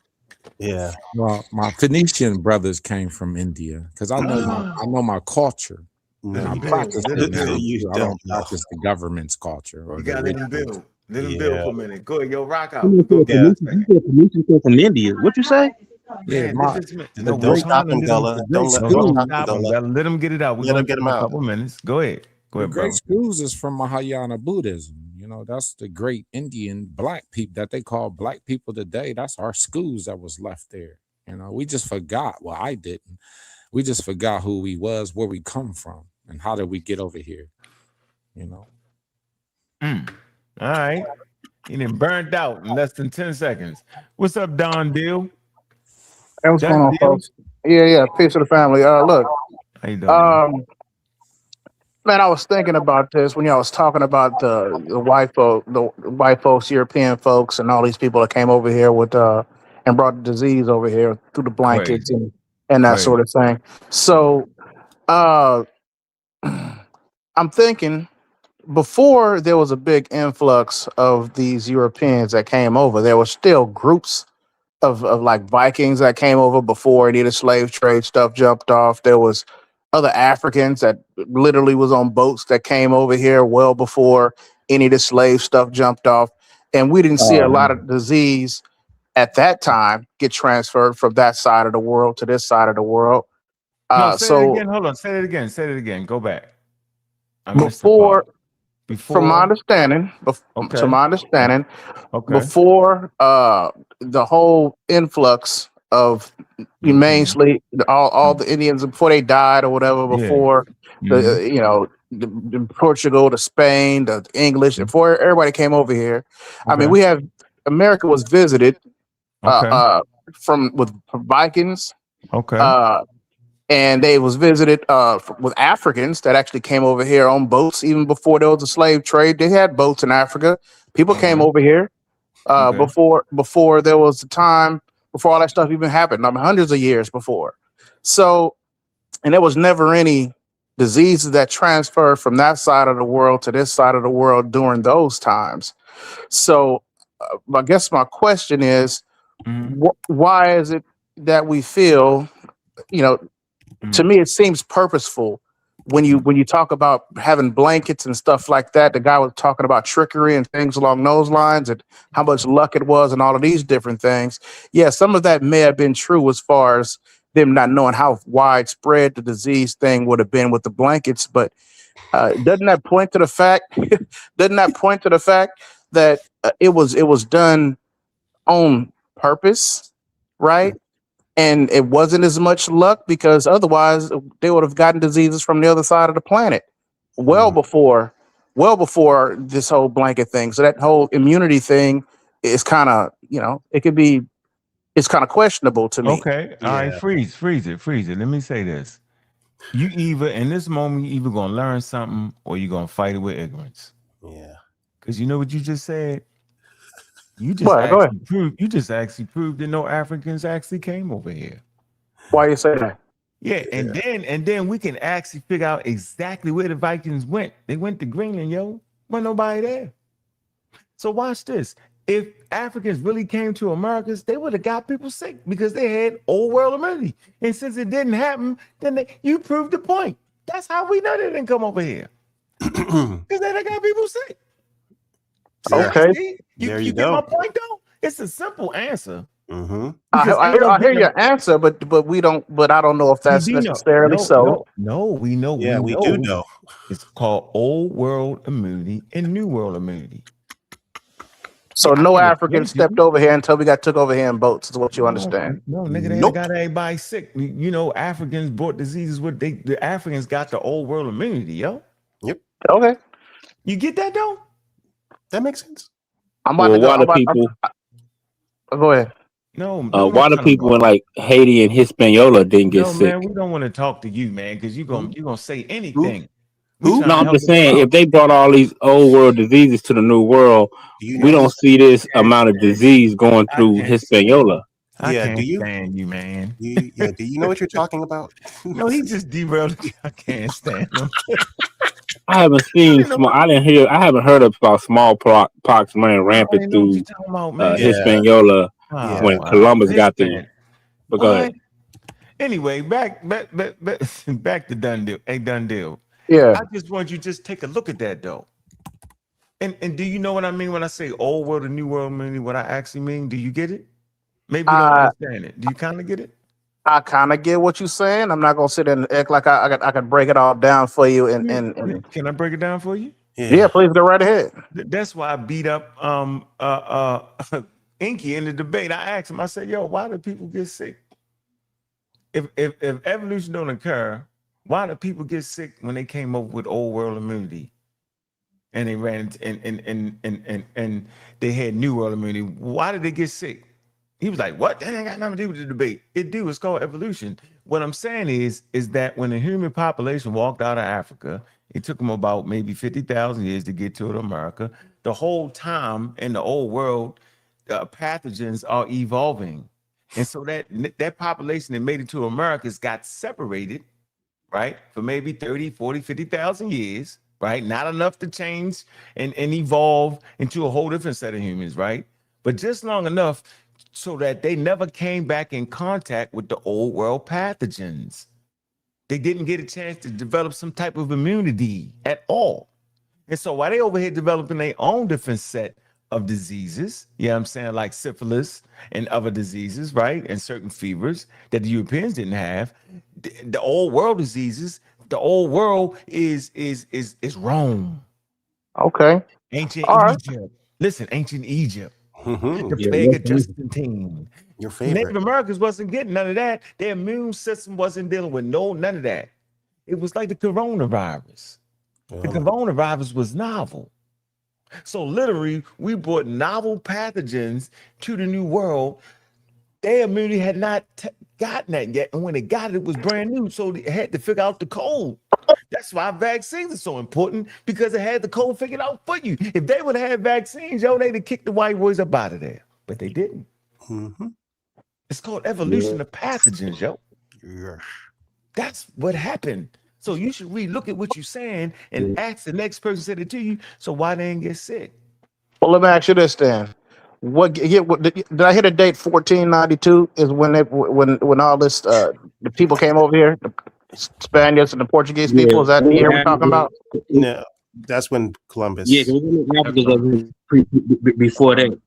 Yeah. Well, my Phoenician brothers came from India because I know my culture. No, And I you practice Let it him now. build. You Too. I don't don't know. practice the government's culture or You the gotta let him rituals. build. Let him build Yeah. for a minute. Go ahead, yo, rock You out. know, Go Yeah. Phoenician from India. What you say? Yeah, Man, my this man. the No, we're Don't great trying stop to him, let him. Gullah. great Don't Don't schools. stop him, stop him. Gullah. Gotta let him get it out. We're Let gonna him get give him him a out. couple minutes. Go ahead. Go The ahead, great brother. schools is from Mahayana Buddhism. You know, that's the great Indian black people that they call black people today. That's our schools that was left there. You know, we just forgot. Well, I didn't. We just forgot who we was, where we come from, and how did we get over here. You know. All right. He done burned out in less than 10 seconds. What's up, Don Deal? Hey, what's going That's on, Deal. folks? Yeah. Peace to the family. Look, How you doing, man? man, I was thinking about this when y'all was talking about the white folks, European folks, and all these people that came over here with and brought the disease over here through the blankets Crazy. and that Crazy. sort of thing. So, I'm thinking before there was a big influx of these Europeans that came over, there were still groups of like Vikings that came over before any of the slave trade stuff jumped off. There was other Africans that literally was on boats that came over here well before any of the slave stuff jumped off. And we didn't see a lot of disease at that time get transferred from that side of the world to this side of the world. No, say it So again. Hold on. Say it again. Say it again. Go back. I missed the before, part. from my Before. understanding, to Okay. my understanding, Okay. before the whole influx of European. all the Indians before they died or whatever, Yeah. before Mhm. the Portugal, the Spain, the English, before everybody came over here. I mean, Okay. we have America was visited uh, Okay. uh, with Vikings, Okay. uh, and they was visited with Africans that actually came over here on boats even before there was a slave trade. They had boats in Africa. People came Okay. over here Okay. before there was a time before all that stuff even happened. I mean, hundreds of years before. So, and there was never any diseases that transferred from that side of the world to this side of the world during those times. So, I guess my question is, Mhm. why is it that we feel, you know, to Mhm. me, it seems purposeful when you talk about having blankets and stuff like that. The guy was talking about trickery and things along those lines, and how much luck it was, and all of these different things. Yeah, some of that may have been true as far as them not knowing how widespread the disease thing would have been with the blankets. But doesn't that point to the fact? Doesn't that point to the fact that it was done on purpose, right? And it wasn't as much luck because otherwise they would have gotten diseases from the other side of the planet well Mm. before this whole blanket thing. So that whole immunity thing is kind of, it's kind of questionable to me. Okay. All right. Yeah. Freeze it. Let me say this. You either in this moment you either gonna learn something or you're gonna fight it with ignorance. Yeah. Because you know what you just said? Well, go ahead. You just actually proved that no Africans actually came over here. Why you say that? Yeah, and then we can actually figure out exactly where the Vikings went. They went to Greenland, yo. Wasn't nobody there. So watch this. If Africans really came to Americas, they would have got people sick because they had old world immunity. And since it didn't happen, then you proved the point. That's how we know they didn't come over here. Because they done got people sick. Yeah. Okay. There you get my go. point though? It's a simple answer. Mm-hmm. Because I ain't no hear getting your answer, but we don't. But I don't know if we that's do know. necessarily so. No, we know. Yeah, we do know. It's called old world immunity and new world immunity. So Yeah, I no can Africans explain to stepped you. over here until we got took over here in boats, is what you No, understand. no, nigga, they Nope. got everybody sick. You know, Africans brought diseases with the Africans got the old world immunity, yo. Yep. Okay. You get that though? That makes sense. I'm about Well, to go. why do people? Go ahead. No, don't Why do cut them people in off. like Haiti and Hispaniola didn't get No, man, sick? we don't want to talk to you, man, because you Who? gonna say Who? anything. We Who? trying No, to I'm help just the saying brother. if they brought all these old world diseases to the new world, Do you we know don't this? see this Can't amount of stand you. disease going I through can't stand. Hispaniola. I Yeah. Do can't you? stand you, man. Yeah. Do you know what you're talking about? No, he just derailed. I can't stand him. I haven't You seen know small. what? I haven't heard about smallpox running I rampant already know what you're through talking about, man. Yeah. Hispaniola Oh when Yeah. wow, Columbus his got there. fan. But go ahead. What? Anyway, back to done deal. Hey, done deal. Yeah. I just want you to just take a look at that though. And do you know what I mean when I say old world and new world meaning what I actually mean? Do you get it? Maybe you don't I understand it. Do you kind of get it? I kind of get what you're saying. I'm not gonna sit there and act like I could break it all down for you. And Can I break it down for you? yeah, Yeah. please go right ahead. That's why I beat up Inky in the debate. I asked him, I said, yo, why do people get sick? If evolution don't occur, why do people get sick when they came up with old world immunity? And they ran and they had new world immunity. Why did they get sick? He was like, what? That ain't got nothing to do with the debate. It do. It's called evolution. What I'm saying is that when the human population walked out of Africa, it took them about maybe 50,000 years to get to America. The whole time in the old world, pathogens are evolving. And so that population that made it to Americas got separated, right? For maybe 30, 40, 50,000 years, right? Not enough to change and evolve into a whole different set of humans, right? But just long enough so that they never came back in contact with the old world pathogens. They didn't get a chance to develop some type of immunity at all. And so while they over here developing their own different set of diseases, you know what I'm saying, like syphilis and other diseases, right? And certain fevers that the Europeans didn't have, the old world diseases, the old world is Rome, Okay. ancient All right. Egypt. Listen, ancient Egypt, the Yeah, plague of Justine. Your Native favorite. Americans wasn't getting none of that. Their immune system wasn't dealing with none of that. It was like the coronavirus. The coronavirus was novel. So literally, we brought novel pathogens to the new world. Their immunity had not gotten that yet. And when they got it, it was brand new. So they had to figure out the code. That's why vaccines are so important, because it had the code figured out for you. If they would have had vaccines, yo, they'd have kicked the white boys up out of there. But they didn't. Mm-hmm. It's called evolution of pathogens, yo. Yes. That's what happened. So you should relook at what you're saying and ask the next person said it to you. So why they didn't get sick? Well, let me ask you this then. Did I hit a date? 1492 is when all this the people came over here, the Spaniards and the Portuguese people. Is that the year we're talking about? No, that's when Columbus. Yeah, before that.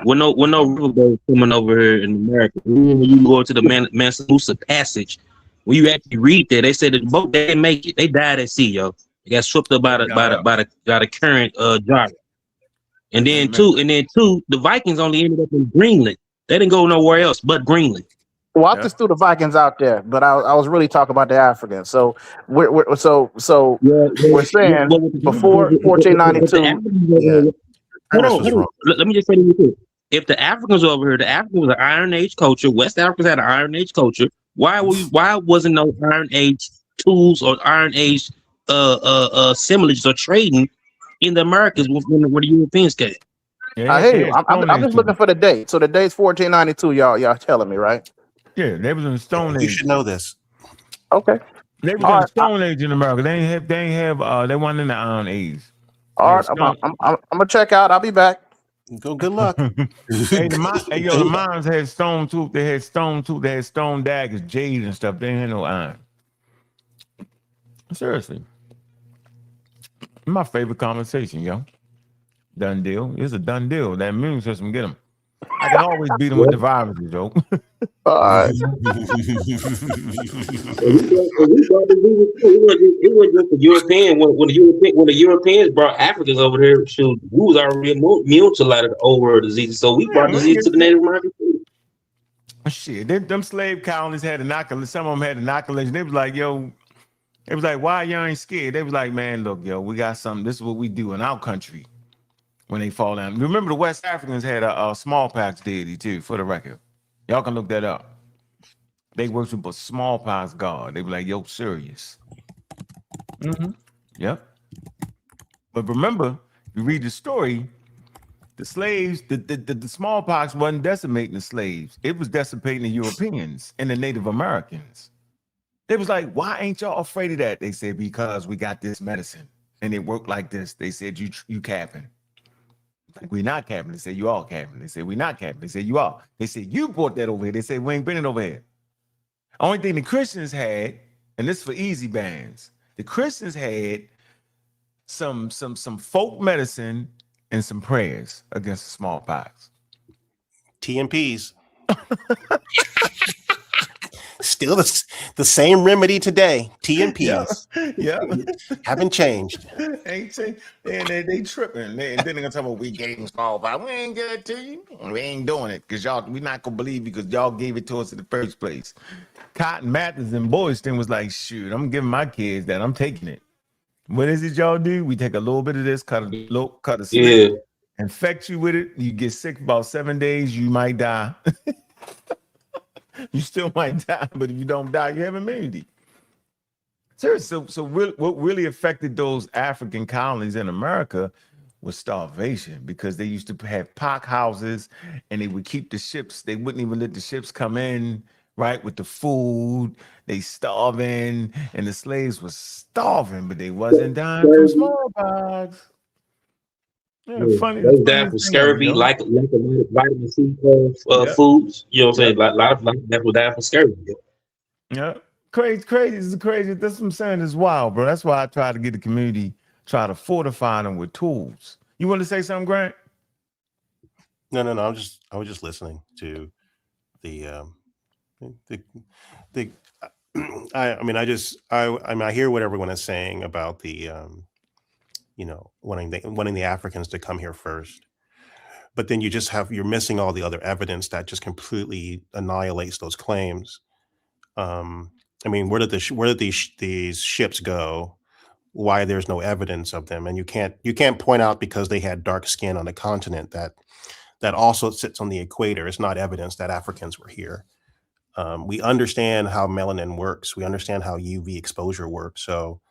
When no riverboat coming over here in America. When you go to the Mansallusa Passage, when you actually read that, they said that the boat they didn't make it. They died at sea, yo. They got swept up by the current gyre. And then two, the Vikings only ended up in Greenland. They didn't go nowhere else but Greenland. Well, I just threw the Vikings out there, but I was really talking about the Africans. So we're saying before 1492. Hold on. Let me just say this. If the Africans were over here, the Africans was an Iron Age culture. West Africans had an Iron Age culture. Why wasn't no Iron Age tools or Iron Age assemblages or trading in the Americas when the Europeans came? I hear you. I'm just looking for the date. So the date's 1492. Y'all telling me, right? Yeah, they was in the Stone Age. You should know this. Okay. They was in the Stone Age in America. They weren't in the Iron Age. All right, I'm gonna check out. I'll be back. Go. Good luck. The Mayans had stone tooth. They had stone tooth. They had stone daggers, jade and stuff. They didn't have no iron. Seriously, my favorite conversation, yo. Done deal. It's a done deal. That immune system get them. I can always beat them with the viruses, yo. It was just the European when the Europeans brought Africans over here. Shoot, we was already immune to a lot of the old world diseases, so we brought disease to the Native Americans too. Shit, them slave colonies had inoculation. Some of them had inoculation. They was like, yo, it was like, why y'all ain't scared? They was like, man, look, yo, we got something. This is what we do in our country when they fall down. Remember, the West Africans had a smallpox deity too, for the record. Y'all can look that up. They worship a smallpox god. They be like, yo, serious. Yep. But remember, you read the story, the slaves, the smallpox wasn't decimating the slaves. It was decimating the Europeans and the Native Americans. They was like, why ain't y'all afraid of that? They said, because we got this medicine and it worked like this. They said, you capping. Like, we're not capping. They said, you all capping. They said, we're not capping. They said, you all. They said, you brought that over here. They said, we ain't bringing it over here. Only thing the Christians had, and this is for easy bands, the Christians had some folk medicine and some prayers against the smallpox. TMPs. Still the same remedy today. TMPs. Yeah. Haven't changed. Ain't changed. And they tripping. And then they're gonna tell me we gave them smallpox. We ain't good to you. We ain't doing it because y'all, we not gonna believe because y'all gave it to us in the first place. Cotton Matthews and Boyston was like, shoot, I'm giving my kids that. I'm taking it. What is it y'all do? We take a little bit of this, cut a slit, infect you with it. You get sick about 7 days, you might die. You still might die, but if you don't die, you have immunity. So what really affected those African colonies in America was starvation, because they used to have pack houses and they would keep the ships. They wouldn't even let the ships come in, right, with the food. They starving, and the slaves were starving, but they wasn't dying from smallpox. Yeah, funny. They died from scurvy, like a lot of vitamin C foods. You know what I'm saying? Like a lot of people die from scurvy. Yeah, crazy. This is crazy. That's what I'm saying. It's wild, bro. That's why I try to get the community, try to fortify them with tools. You want to say something, Grant? No. I was just listening to the I hear what everyone is saying about the wanting the Africans to come here first, but then you're missing all the other evidence that just completely annihilates those claims. Where did these ships go? Why there's no evidence of them? And you can't point out because they had dark skin on the continent that also sits on the equator. It's not evidence that Africans were here. We understand how melanin works. We understand how UV exposure works. So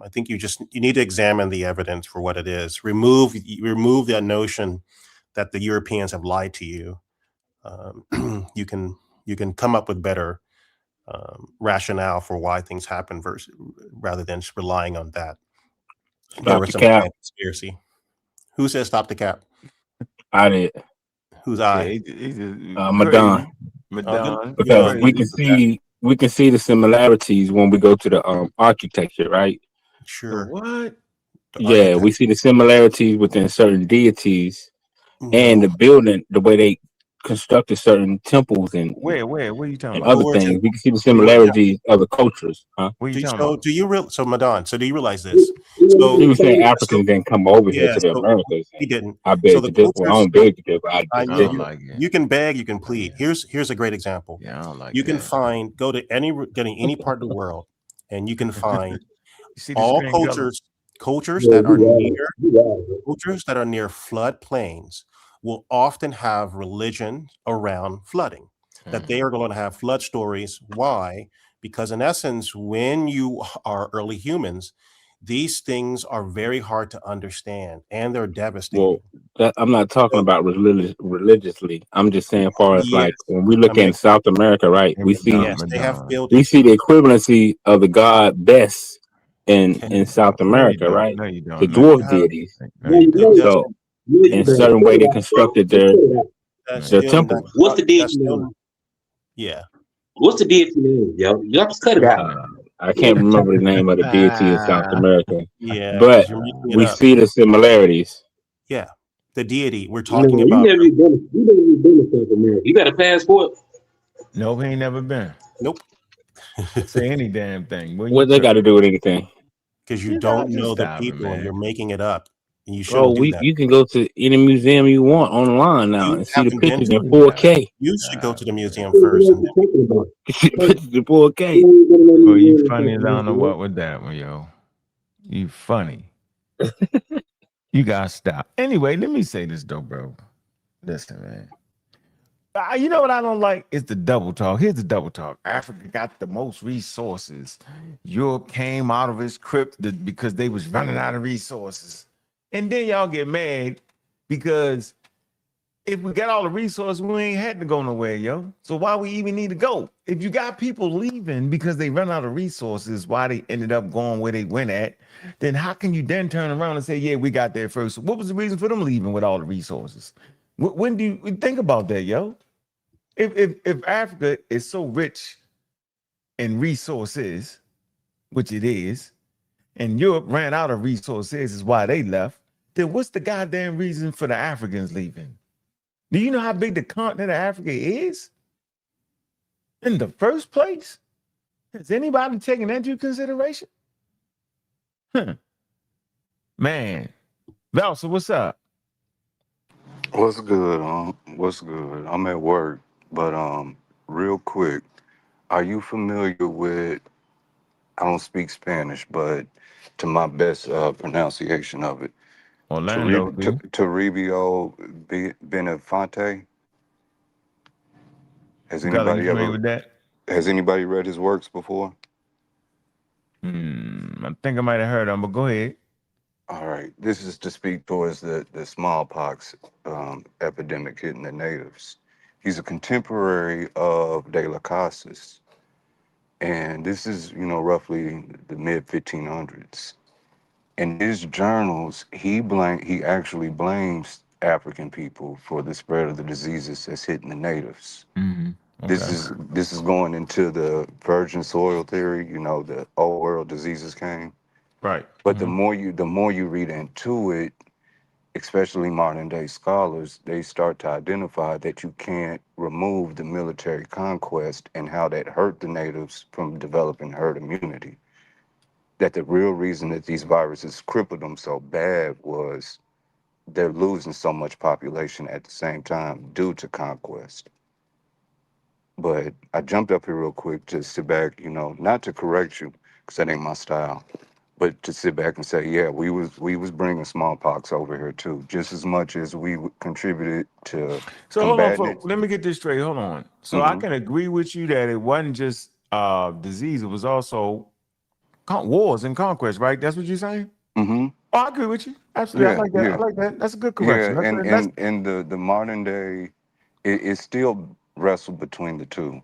I think you need to examine the evidence for what it is. Remove that notion that the Europeans have lied to you. You can come up with better rationale for why things happen rather than just relying on that. Stop the cap. Conspiracy. Who says stop the cap? I did. Who's I? Madon. Because we can see the similarities when we go to the architecture, right? Sure. What? Yeah, we see the similarities within certain deities and the building, the way they constructed certain temples and where are you talking about? Other things. We can see the similarities of the cultures. Huh? What are you talking about? So Madon, so do you realize this? So you were saying Africans didn't come over here to the Americas. He didn't. I beg to differ. I don't beg to differ. I don't like it. You can beg, you can plead. Here's a great example. Yeah, I don't like you can go to any part of the world, and you can find all cultures that are near floodplains will often have religion around flooding, that they are going to have flood stories. Why? Because in essence, when you are early humans, these things are very hard to understand and they're devastating. Well, I'm not talking about religiously. I'm just saying, as far as like when we look in South America, right? We see the equivalency of the god Bes in South America, right? No, you don't. The dwarf deities. So in a certain way, they constructed their temples. What's the deity name? Yeah. What's the deity name, yo? You have to cut it out. I can't remember the name of the deity in South America. Yeah. But we see the similarities. Yeah. The deity we're talking about. You never been to South America. You got a passport? No, he ain't never been. Nope. Say any damn thing. Well, you What they got to tripping. do with anything? Because you You got don't to know the stop it, people and man. you're making it up. And you Oh, shouldn't do that. you can go to any museum you want online now You and see the haven't been pictures in to. Nah, 4K. You should go nah, to the museum What first, and you talking about? See the pictures in 4K. Well, you funny as I don't know what with that one, yo. You funny. You gotta stop. Anyway, let me say this though, bro. Listen, man. You know what I don't like is the double talk. Here's the double talk. Africa got the most resources. Europe came out of its crypt because they was running out of resources. And then y'all get mad because if we got all the resources, we ain't had to go nowhere, yo. So why we even need to go? If you got people leaving because they run out of resources, why they ended up going where they went at, then how can you then turn around and say, yeah, we got there first? So what was the reason for them leaving with all the resources? When do you think about that, yo? If Africa is so rich in resources, which it is, and Europe ran out of resources is why they left, then what's the goddamn reason for the Africans leaving? Do you know how big the continent of Africa is in the first place? Has anybody taken that into consideration? Huh. Man. Valsa, what's up? What's good? What's good? I'm at work, but real quick, are you familiar with? I don't speak Spanish, but to my best pronunciation of it, Orlando, do. Toribio Benefante. Has Got you anybody familiar ever? with that? Has anybody read his works before? I think I might have heard of him, but go ahead. All right, this is to speak towards the smallpox epidemic hitting the natives. He's a contemporary of De La Casas, and this is roughly the mid 1500s. In his journals, he actually blames African people for the spread of the diseases that's hitting the natives. Mm-hmm. This Okay. is going into the virgin soil theory. The old world diseases came, Right. but the more you read into it, especially modern day scholars, they start to identify that you can't remove the military conquest and how that hurt the natives from developing herd immunity. That the real reason that these viruses crippled them so bad was they're losing so much population at the same time due to conquest. But I jumped up here real quick to sit back, not to correct you, because that ain't my style, but to sit back and say, yeah, we was bringing smallpox over here too, just as much as we contributed to So hold on, combating it. folks. Let me get this straight. Hold on. So I Hmm. can agree with you that it wasn't just disease; it was also wars and conquest, right? That's what you're saying. Hmm. Oh, I agree with you. Absolutely, I Yeah, like that. I yeah, like that. That's a good yeah. correction. That's And that's and and the modern day, it still wrestled between the two,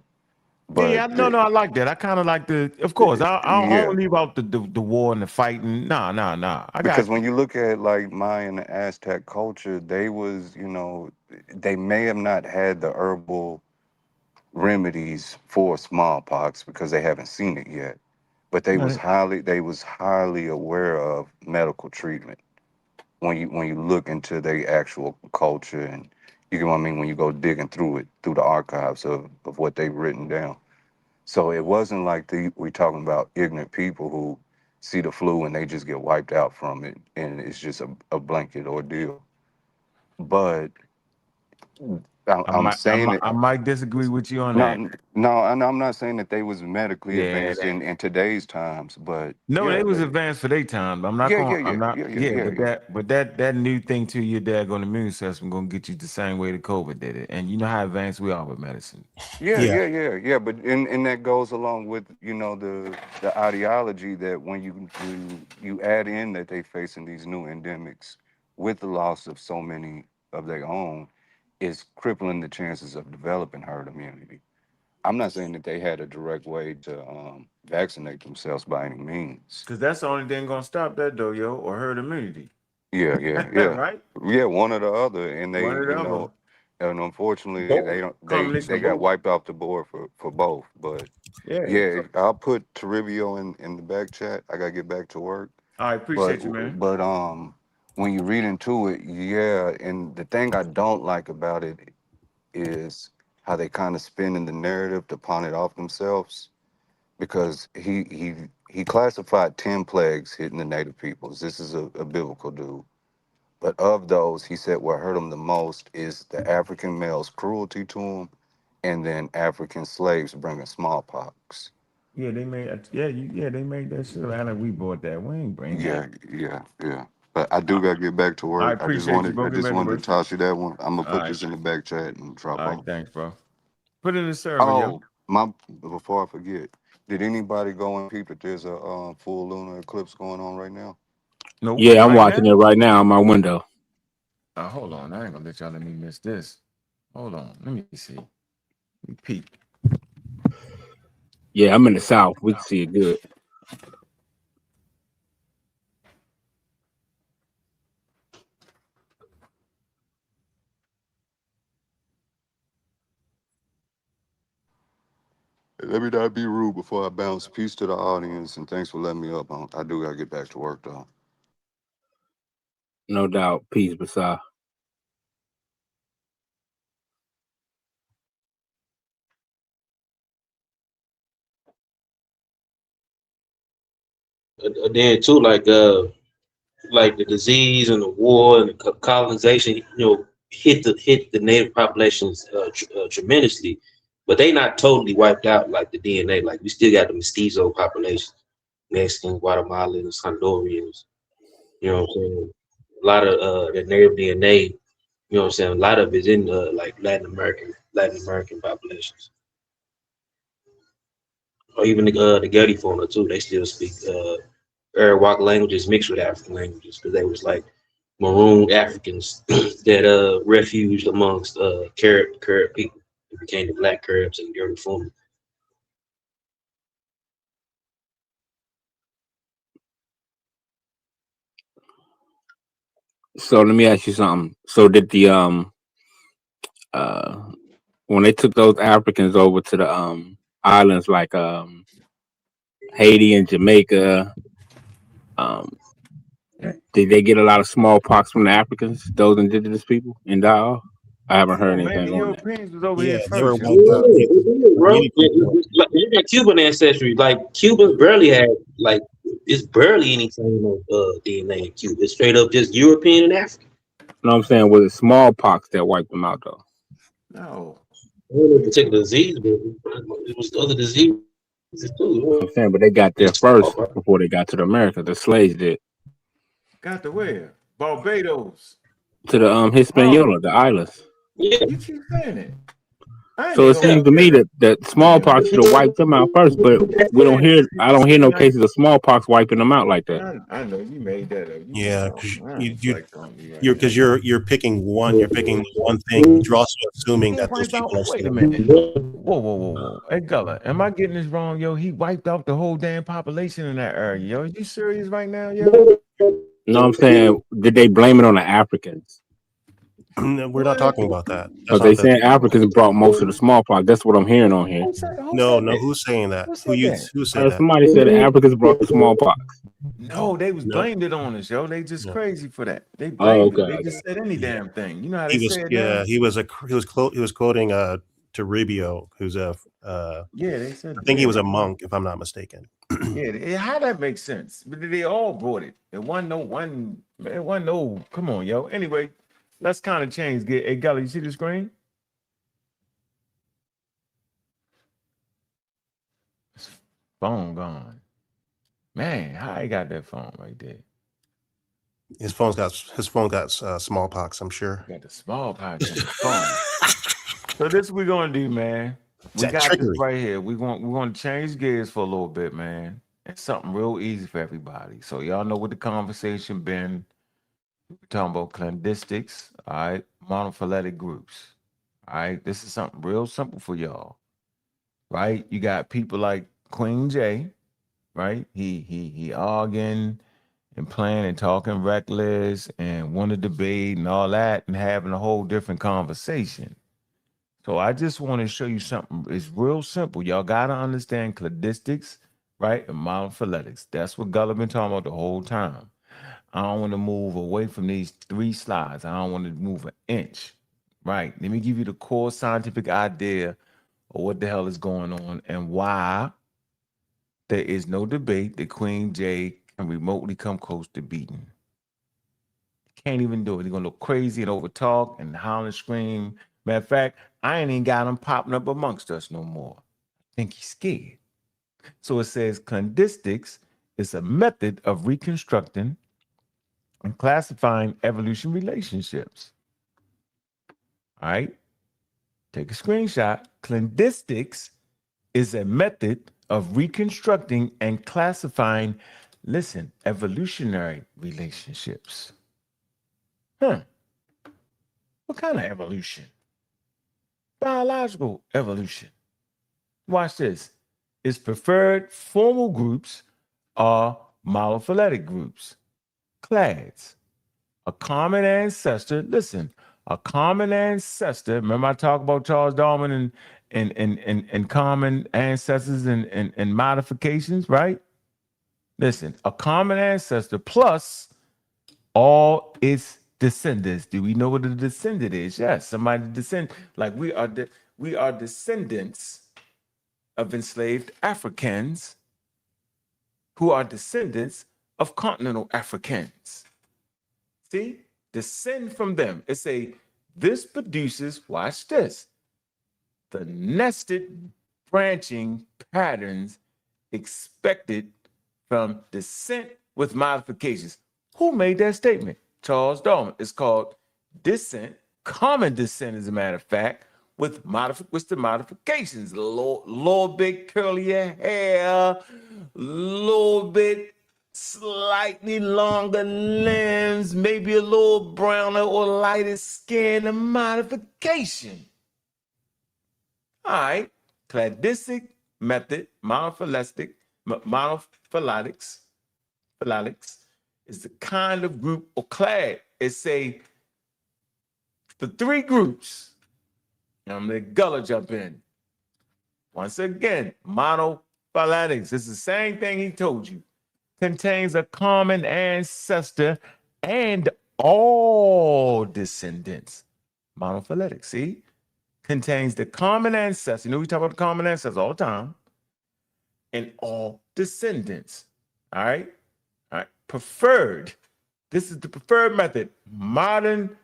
yeah, but yeah. No, I like that. I kind of like the. Of course, I yeah. don't leave out the war and the fighting. Nah. I Because got when you. you look at like Mayan and Aztec culture, they was, they may have not had the herbal remedies for smallpox because they haven't seen it yet. But Right. they was highly aware of medical treatment when you look into their actual culture, and you know what I mean, when you go digging through it, through the archives of what they've written down. So it wasn't like we talking about ignorant people who see the flu and they just get wiped out from it, and it's just a blanket ordeal. But I'm saying it. I might disagree with you on that. No, no, and I'm not saying that they was medically Yeah, advanced in today's times, but no, yeah, they was advanced for their time. I'm not going. I'm not. Yeah, but yeah, that new thing to your daggone immune system gonna get you the same way the COVID did it. And you know how advanced we are with medicine. Yeah. yeah. But and that goes along with the ideology that when you add in that they facing these new endemics with the loss of so many of their own, is crippling the chances of developing herd immunity. I'm not saying that they had a direct way to vaccinate themselves by any means. Because that's the only thing gonna stop that though, yo, or herd immunity. Yeah, Right? yeah. One or the other, and One or the other. and unfortunately, Both. they don't. They Combination of got both. wiped off the board for both. But Yeah. yeah, So, I'll put Toribio in the back chat. I gotta get back to work. I But appreciate you, man. but when you read into it, yeah. And the thing I don't like about it is how they kind of spin in the narrative to pawn it off themselves, because he classified 10 plagues hitting the native peoples. This is a biblical dude. But of those, he said what hurt him the most is the African male's cruelty to him, and then African slaves bringing smallpox. Yeah, they made they made that shit. I like we bought that. We ain't bring Yeah, that. yeah. But I do gotta get back to I work. appreciate you, bro. I Get just back to wanted work. to toss you that one. I'm gonna All put right. this in the back chat and drop All right, off. thanks, bro. Put it in the server, yo. Oh, my before I forget, did anybody go and peep that there's a full lunar eclipse going on right now? Nope. Yeah, I'm Right watching it now? right now on my window. Hold on. I ain't gonna let y'all let me miss this. Hold on. Let me see. Let me peep. Yeah, I'm in the south. We can see it good. Let me not be rude before I bounce. Peace to the audience, and thanks for letting me up. I do gotta get back to work though. No doubt. Peace, Basar. Then too, like the disease and the war and the colonization, hit the native populations tremendously, but they not totally wiped out like the DNA. Like we still got the mestizo population, Mexicans, Guatemalans, Hondurans. You know what I'm saying? A lot of the native DNA. You know what I'm saying? A lot of it's in like Latin American populations, or even the Gedi fauna too. They still speak Arawak languages mixed with African languages because they was like maroon Africans that refuged amongst Carib people. It became the Black Caribs and Gedi fauna. So let me ask you something. So did the uh when they took those Africans over to the islands like Haiti and Jamaica, um did they get a lot of smallpox from the Africans, those indigenous people, and die off? I haven't Oh heard man, the anything on that. Europeans was over Yeah, here they were first, yo. wiped Yeah, out. it did, bro. Many people. You got Cuban ancestry. Like Cubans barely had like it's barely any kind of DNA in Cuba. It's straight up just European and African. You know what I'm saying? Was it smallpox that wiped them out though? No. It wasn't a particular disease, but it was other diseases too. I'm saying, but they got there Just first before they got to the America. The slaves did. Got to where? Barbados. To the Hispaniola, the islands. yeah. You keep saying it. I ain't So it even gonna seems to me lie. that smallpox should have wiped them out first, but we don't hear. I don't hear no cases of smallpox wiping them out like that. I know you made that up. You Yeah, know, because I you don't feel like talking to you right you're now. because you're picking one thing. You're also assuming He that those wiped out. people are Wait a still. minute. Whoa. Hey, Gullah, am I getting this wrong, yo? He wiped out the whole damn population in that area, yo. Are you serious right now, yo? You know what I'm saying? Did they blame it on the Africans? No, we're not What? talking about that. That's Because they not the. saying Africans brought most of the smallpox. That's what I'm hearing on here. Who No, said no. that? Who's saying that? Who said that? Who said that? Somebody said the Africans brought the smallpox. No, they was No, blamed it on us, yo. They just no. crazy for that. They Oh, blamed okay. it. They I just got said any Yeah, damn thing. You know how they he was. say it Yeah, now? he was quoting Toribio, who's a. Yeah, they I said, think he yeah, was a monk, if I'm not mistaken. how that makes sense? But they all brought it. It wasn't no one. It wasn't no. Come on, yo. Anyway, let's kind of change. Get hey, Gully, you see the screen? Phone gone. Man, how I got that phone right there? His phone got smallpox. I'm sure. Got the smallpox in the phone. So this we're gonna do, man. Is We that got this trickery? right here. We're gonna change gears for a little bit, man. It's something real easy for everybody. So y'all know what the conversation been. We're talking about clandestics, all right, monophyletic groups. All right. This is something real simple for y'all, right? You got people like Queen J, right? He arguing and playing and talking reckless and want to debate and all that and having a whole different conversation. So I just want to show you something. It's real simple. Y'all gotta understand cladistics, right? And monophyletics. That's what Gullah been talking about the whole time. I don't want to move away from these three slides. I don't want to move an inch, Right. Let me give you the core scientific idea of what the hell is going on and why there is no debate that Queen J can remotely come close to beating. Can't even do it. He's gonna look crazy and overtalk and howl and scream. Matter of fact, I ain't even got him popping up amongst us no more. I think he's scared. So it says cladistic is a method of reconstructing and classifying evolution relationships. All right. Take a screenshot. Cladistic is a method of reconstructing and classifying, listen, evolutionary relationships. What kind of evolution? Biological evolution. Watch this. Its preferred formal groups are monophyletic groups, clades. A common ancestor, listen, a common ancestor. Remember, I talked about Charles Darwin and common ancestors and modifications, right? Listen, a common ancestor plus all its descendants. Do we know what a descendant is? Yes, somebody descend. Like we are descendants of enslaved Africans who are descendants of continental Africans. See, descend from them. This produces, watch this, the nested branching patterns expected from descent with modifications. Who made that statement? Charles Darwin. It's called descent, common descent, as a matter of fact, with the modifications. A little bit curlier hair, little bit slightly longer limbs, maybe a little browner or lighter skin, a modification. All right, cladistic method, monophyletic, phyllotics is the kind of group or clade. It's the three groups. I'm gonna Gullah jump in. Once again, monophyletics. It's the same thing he told you. Contains a common ancestor and all descendants. Monophyletic, see? Contains the common ancestor. You know, we talk about the common ancestors all the time. And all descendants. All right? All right. Preferred. This is the preferred method. Modern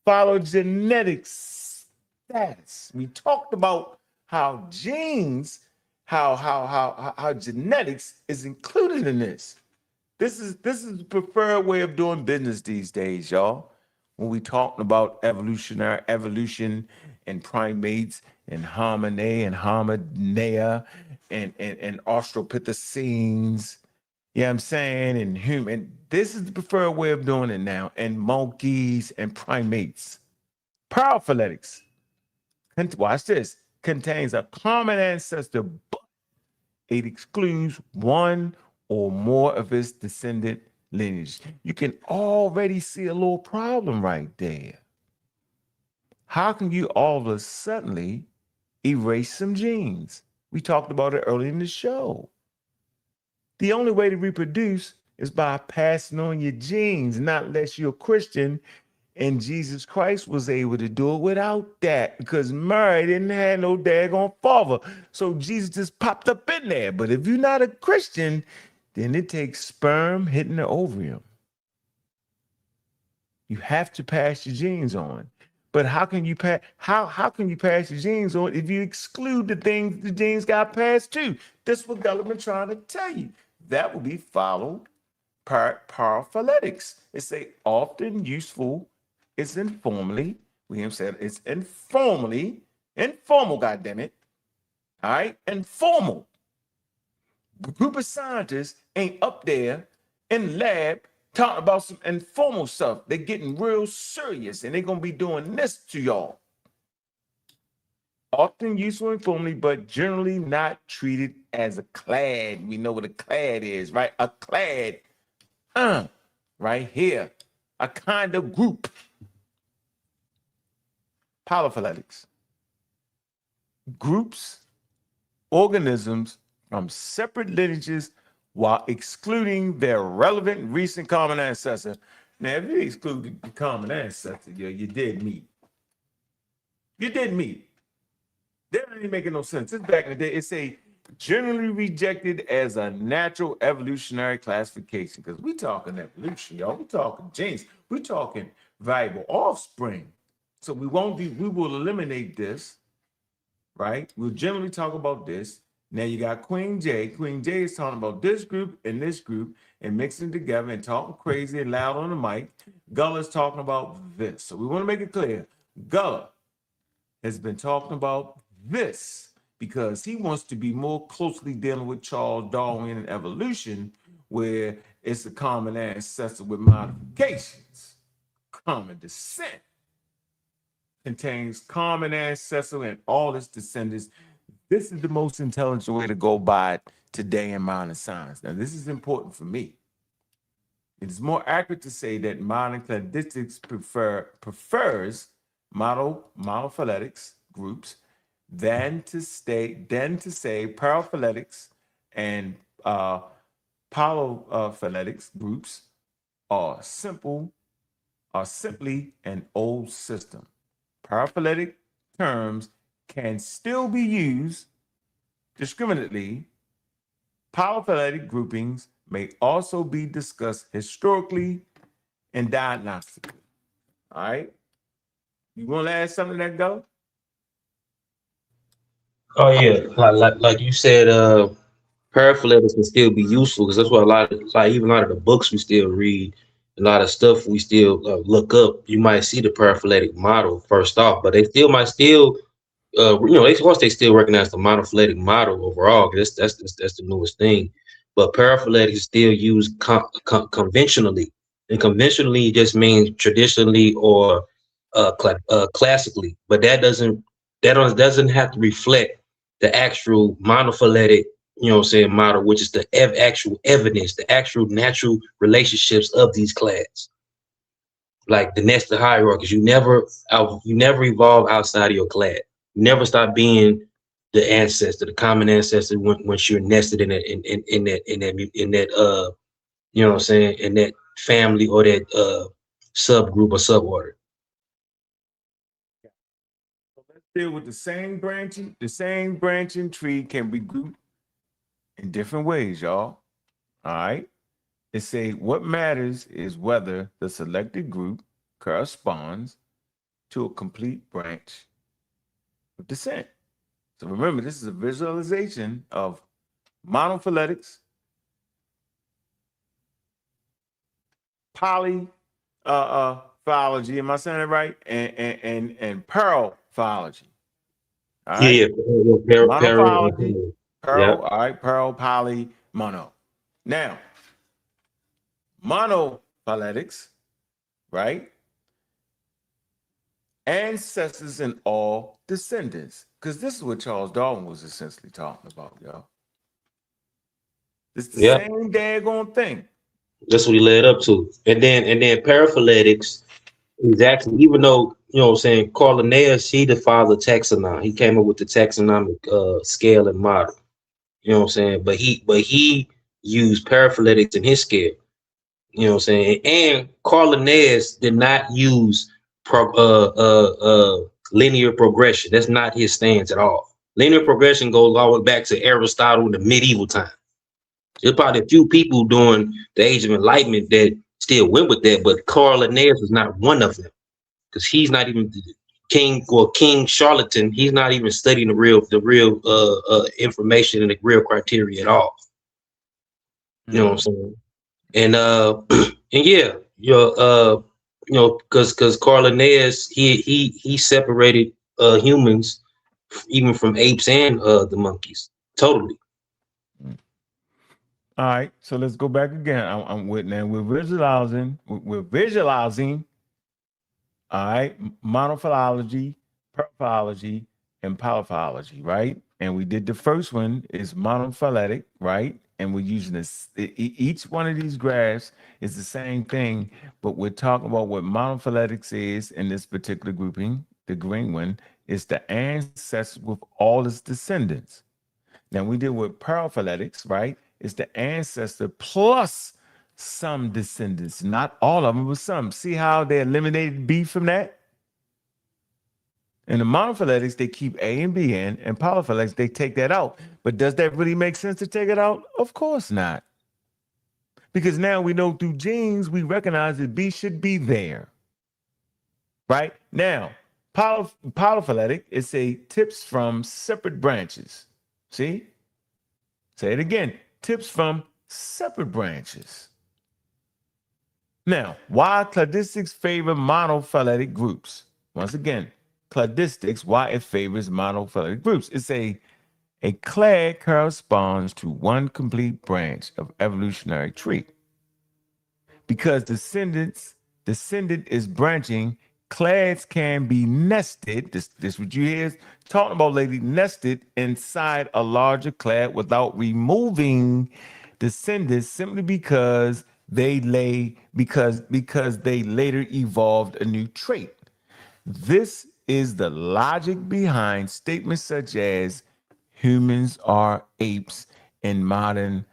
phylogenetic status. We talked about how genes, how genetics is included in this. This is the preferred way of doing business these days, y'all. When we talking about evolution and primates and hominae and hominea and australopithecines, you know what I'm saying, and human. This is the preferred way of doing it now. And monkeys and primates. Paraphyletics. Watch this. Contains a common ancestor, but it excludes one or more of its descendant lineage. You can already see a little problem right there. How can you all of a sudden erase some genes? We talked about it earlier in the show. The only way to reproduce is by passing on your genes, not unless you're a Christian. And Jesus Christ was able to do it without that because Mary didn't have no daggone father. So Jesus just popped up in there. But if you're not a Christian, then it takes sperm hitting the ovarium. You have to pass your genes on. But how can you pass your genes on if you exclude the things the genes got passed to? This is what Gulliman trying to tell you. That will be followed paraphyletics. It's often useful. It's informally. William said it's informal, goddammit. All right, informal. A group of scientists ain't up there in the lab talking about some informal stuff. They're getting real serious and they're gonna be doing this to y'all. Often useful informally, but generally not treated as a clade. We know what a clade is, right? A clade, right here, a kind of group. Polyphyletics. Groups, organisms from separate lineages while excluding their relevant recent common ancestor. Now, if you exclude the common ancestor, you're dead meat. You did meet. That ain't making no sense. It's back in the day. It's a generally rejected as a natural evolutionary classification. Because we talking evolution, y'all. We talking genes. We talking valuable offspring. So we will eliminate this, right? We'll generally talk about this. Now you got Queen J. Queen J is talking about this group and mixing together and talking crazy and loud on the mic. Gulla's talking about this. So we want to make it clear. Gullah has been talking about this because he wants to be more closely dealing with Charles Darwin and evolution, where it's a common ancestor with modifications. Common descent contains common ancestor and all its descendants. This is the most intelligent way to go by it today in modern science. Now, this is important for me. It is more accurate to say that modern cladistics prefers monophyletics groups than to say paraphyletics and polyphyletics groups are simply an old system. Paraphyletic terms can still be used discriminately. Polyphyletic groupings may also be discussed historically and diagnostically. All right? You want to add something to that, go? Oh yeah, like you said, paraphyletics can still be useful because that's what even a lot of the books we still read, a lot of stuff we still look up. You might see the paraphyletic model first off, but they still might they still recognize the monophyletic model overall. That's the newest thing. But paraphyletic is still used conventionally, and conventionally just means traditionally or classically. But that doesn't have to reflect the actual monophyletic, model, which is the actual evidence, the actual natural relationships of these clades. Like the nested hierarchies, you never evolve outside of your clade. You never stop being the ancestor, the common ancestor, once you're nested in that in that family or that subgroup or suborder. So let's deal with the same branching. The same branching tree can be grouped in different ways, y'all. All right. It say what matters is whether the selected group corresponds to a complete branch of descent. So remember, this is a visualization of monophyletics, phylogeny, am I saying it right? And paraphylogeny. All right. Yeah, Monophylogeny, yeah. all right, poly, mono. Now, monophyletics, right? Ancestors and all descendants. Because this is what Charles Darwin was essentially talking about, y'all. It's the same daggone thing. That's what he led up to. And then paraphyletics is actually, even though, Carl Linnaeus, he defined the taxonon. He came up with the taxonomic scale and model. You know what I'm saying? But he used paraphyletics in his scale. You know what I'm saying? And Carl Linnaeus did not use linear progression. That's not his stance at all. Linear progression goes all the way back to Aristotle in the medieval time. There's probably a few people during the Age of Enlightenment that still went with that, but Carl Linnaeus was not one of them, because he's not even King Charlatan. He's not even studying the real information and the real criteria at all. You know what I'm saying? And because Carl Linnaeus, he separated humans even from apes and the monkeys totally. All right, so let's go back again. I'm with now. We're visualizing. All right, monophylology, paraphylology, and polyphylology, right? And we did the first one is monophyletic, right? And we're using this. Each one of these graphs is the same thing, but we're talking about what monophyletics is in this particular grouping. The green one is the ancestor with all its descendants. Now we deal with paraphyletics, right? It's the ancestor plus some descendants, not all of them, but some. See how they eliminated B from that? In the monophyletics, they keep A and B in, and polyphyletics, they take that out. But does that really make sense to take it out? Of course not. Because now we know through genes, we recognize that B should be there. Right? Now, polyphyletic, it's a tips from separate branches. See? Say it again. Tips from separate branches. Now, why cladistics favor monophyletic groups? Once again, cladistics, why it favors monophyletic groups. It's a clade corresponds to one complete branch of evolutionary tree. Because descendant is branching, clades can be nested. This what you hear is talking about, lady, nested inside a larger clade without removing descendants simply because they later evolved a new trait. This is the logic behind statements such as humans are apes in modern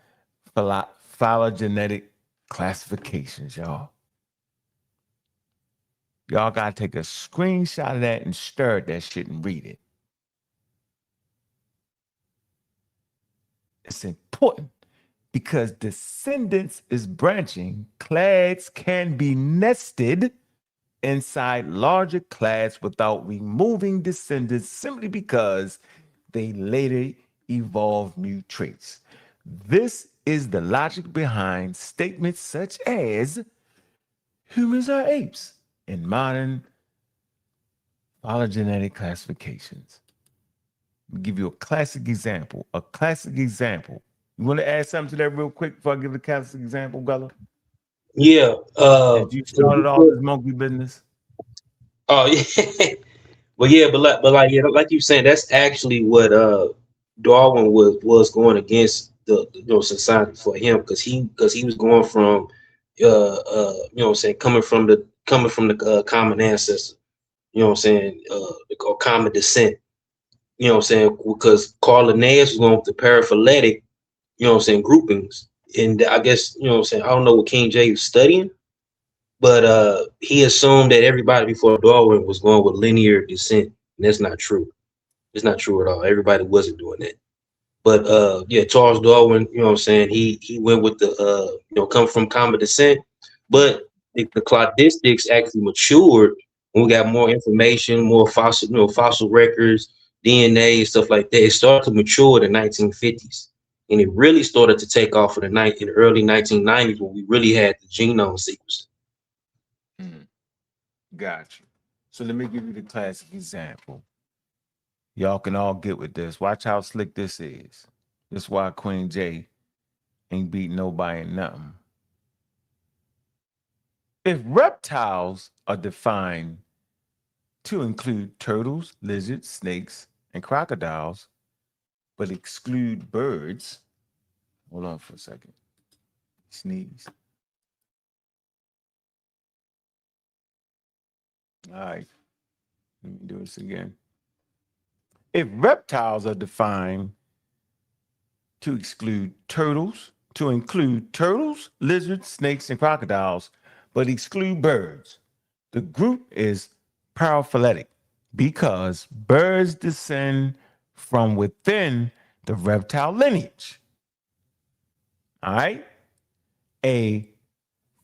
phylogenetic classifications, y'all. Y'all gotta take a screenshot of that and stir that shit and read it. It's important because descendants is branching. Clades can be nested inside larger clades without removing descendants simply because they later evolved new traits. This is the logic behind statements such as humans are apes in modern phylogenetic classifications. I'll give you a classic example. You want to add something to that real quick before I give the classic example, Gullah? Yeah. Did you started all this monkey business? Oh yeah. But like you saying, that's actually what Darwin was going against the society for him, because he was going from coming from the common ancestor, or common descent, because Carl Linnaeus was going with the paraphyletic, groupings. And I guess, I don't know what King J was studying, but he assumed that everybody before Darwin was going with linear descent, and that's not true. It's not true at all. Everybody wasn't doing that. But Charles Darwin, he went with the come from common descent. But the cladistics actually matured when we got more information, more fossil records, DNA and stuff like that. It started to mature in the 1950s. And it really started to take off in the early 1990s when we really had the genome sequenced. Gotcha. So let me give you the classic example. Y'all can all get with this. Watch how slick this is. This is why Queen J ain't beat nobody in nothing. If reptiles are defined to include turtles, lizards, snakes, and crocodiles, but exclude birds, hold on for a second. Sneeze. All right, let me do this again. If reptiles are defined to include turtles, lizards, snakes, and crocodiles, but exclude birds, the group is paraphyletic because birds descend from within the reptile lineage. All right? A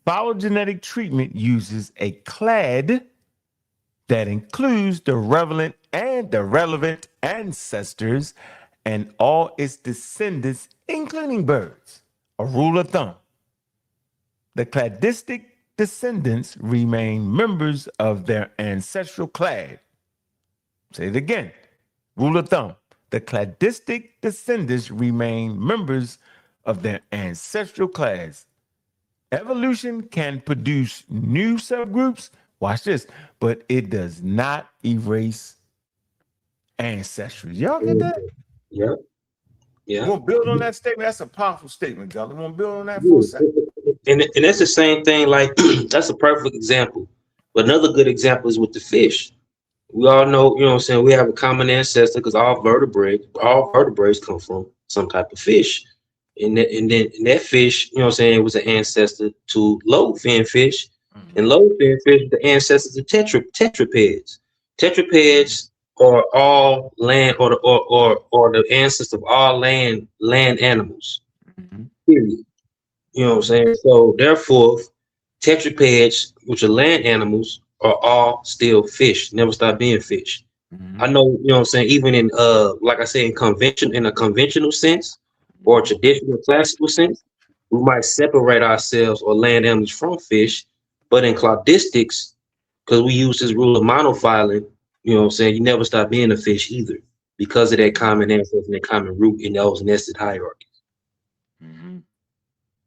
phylogenetic treatment uses a clade that includes the relevant ancestors and all its descendants, including birds. A rule of thumb: the cladistic descendants remain members of their ancestral clade. Say it again. Rule of thumb: the cladistic descendants remain members of their ancestral clades. Evolution can produce new subgroups, watch this, but it does not erase ancestry. Y'all get that? Yeah. You want to build on that statement? That's a powerful statement, y'all. You want to build on that for a second? And that's the same thing, like that's a perfect example. But another good example is with the fish. We all know, we have a common ancestor because all vertebrates come from some type of fish. And then that fish, was an ancestor to low fin fish. And low fin fish, the ancestors of tetrapeds. Tetrapeds are all land, or the ancestor of all land animals. Period. You know what I'm saying? So therefore, tetrapods, which are land animals, are all still fish. Never stop being fish. I know, you know what I'm saying, even in like I say, in a conventional sense or a traditional classical sense, we might separate ourselves or land animals from fish, but in cladistics, because we use this rule of monophyletic, you know what I'm saying, you never stop being a fish either, because of that common ancestor and that common root in those nested hierarchies.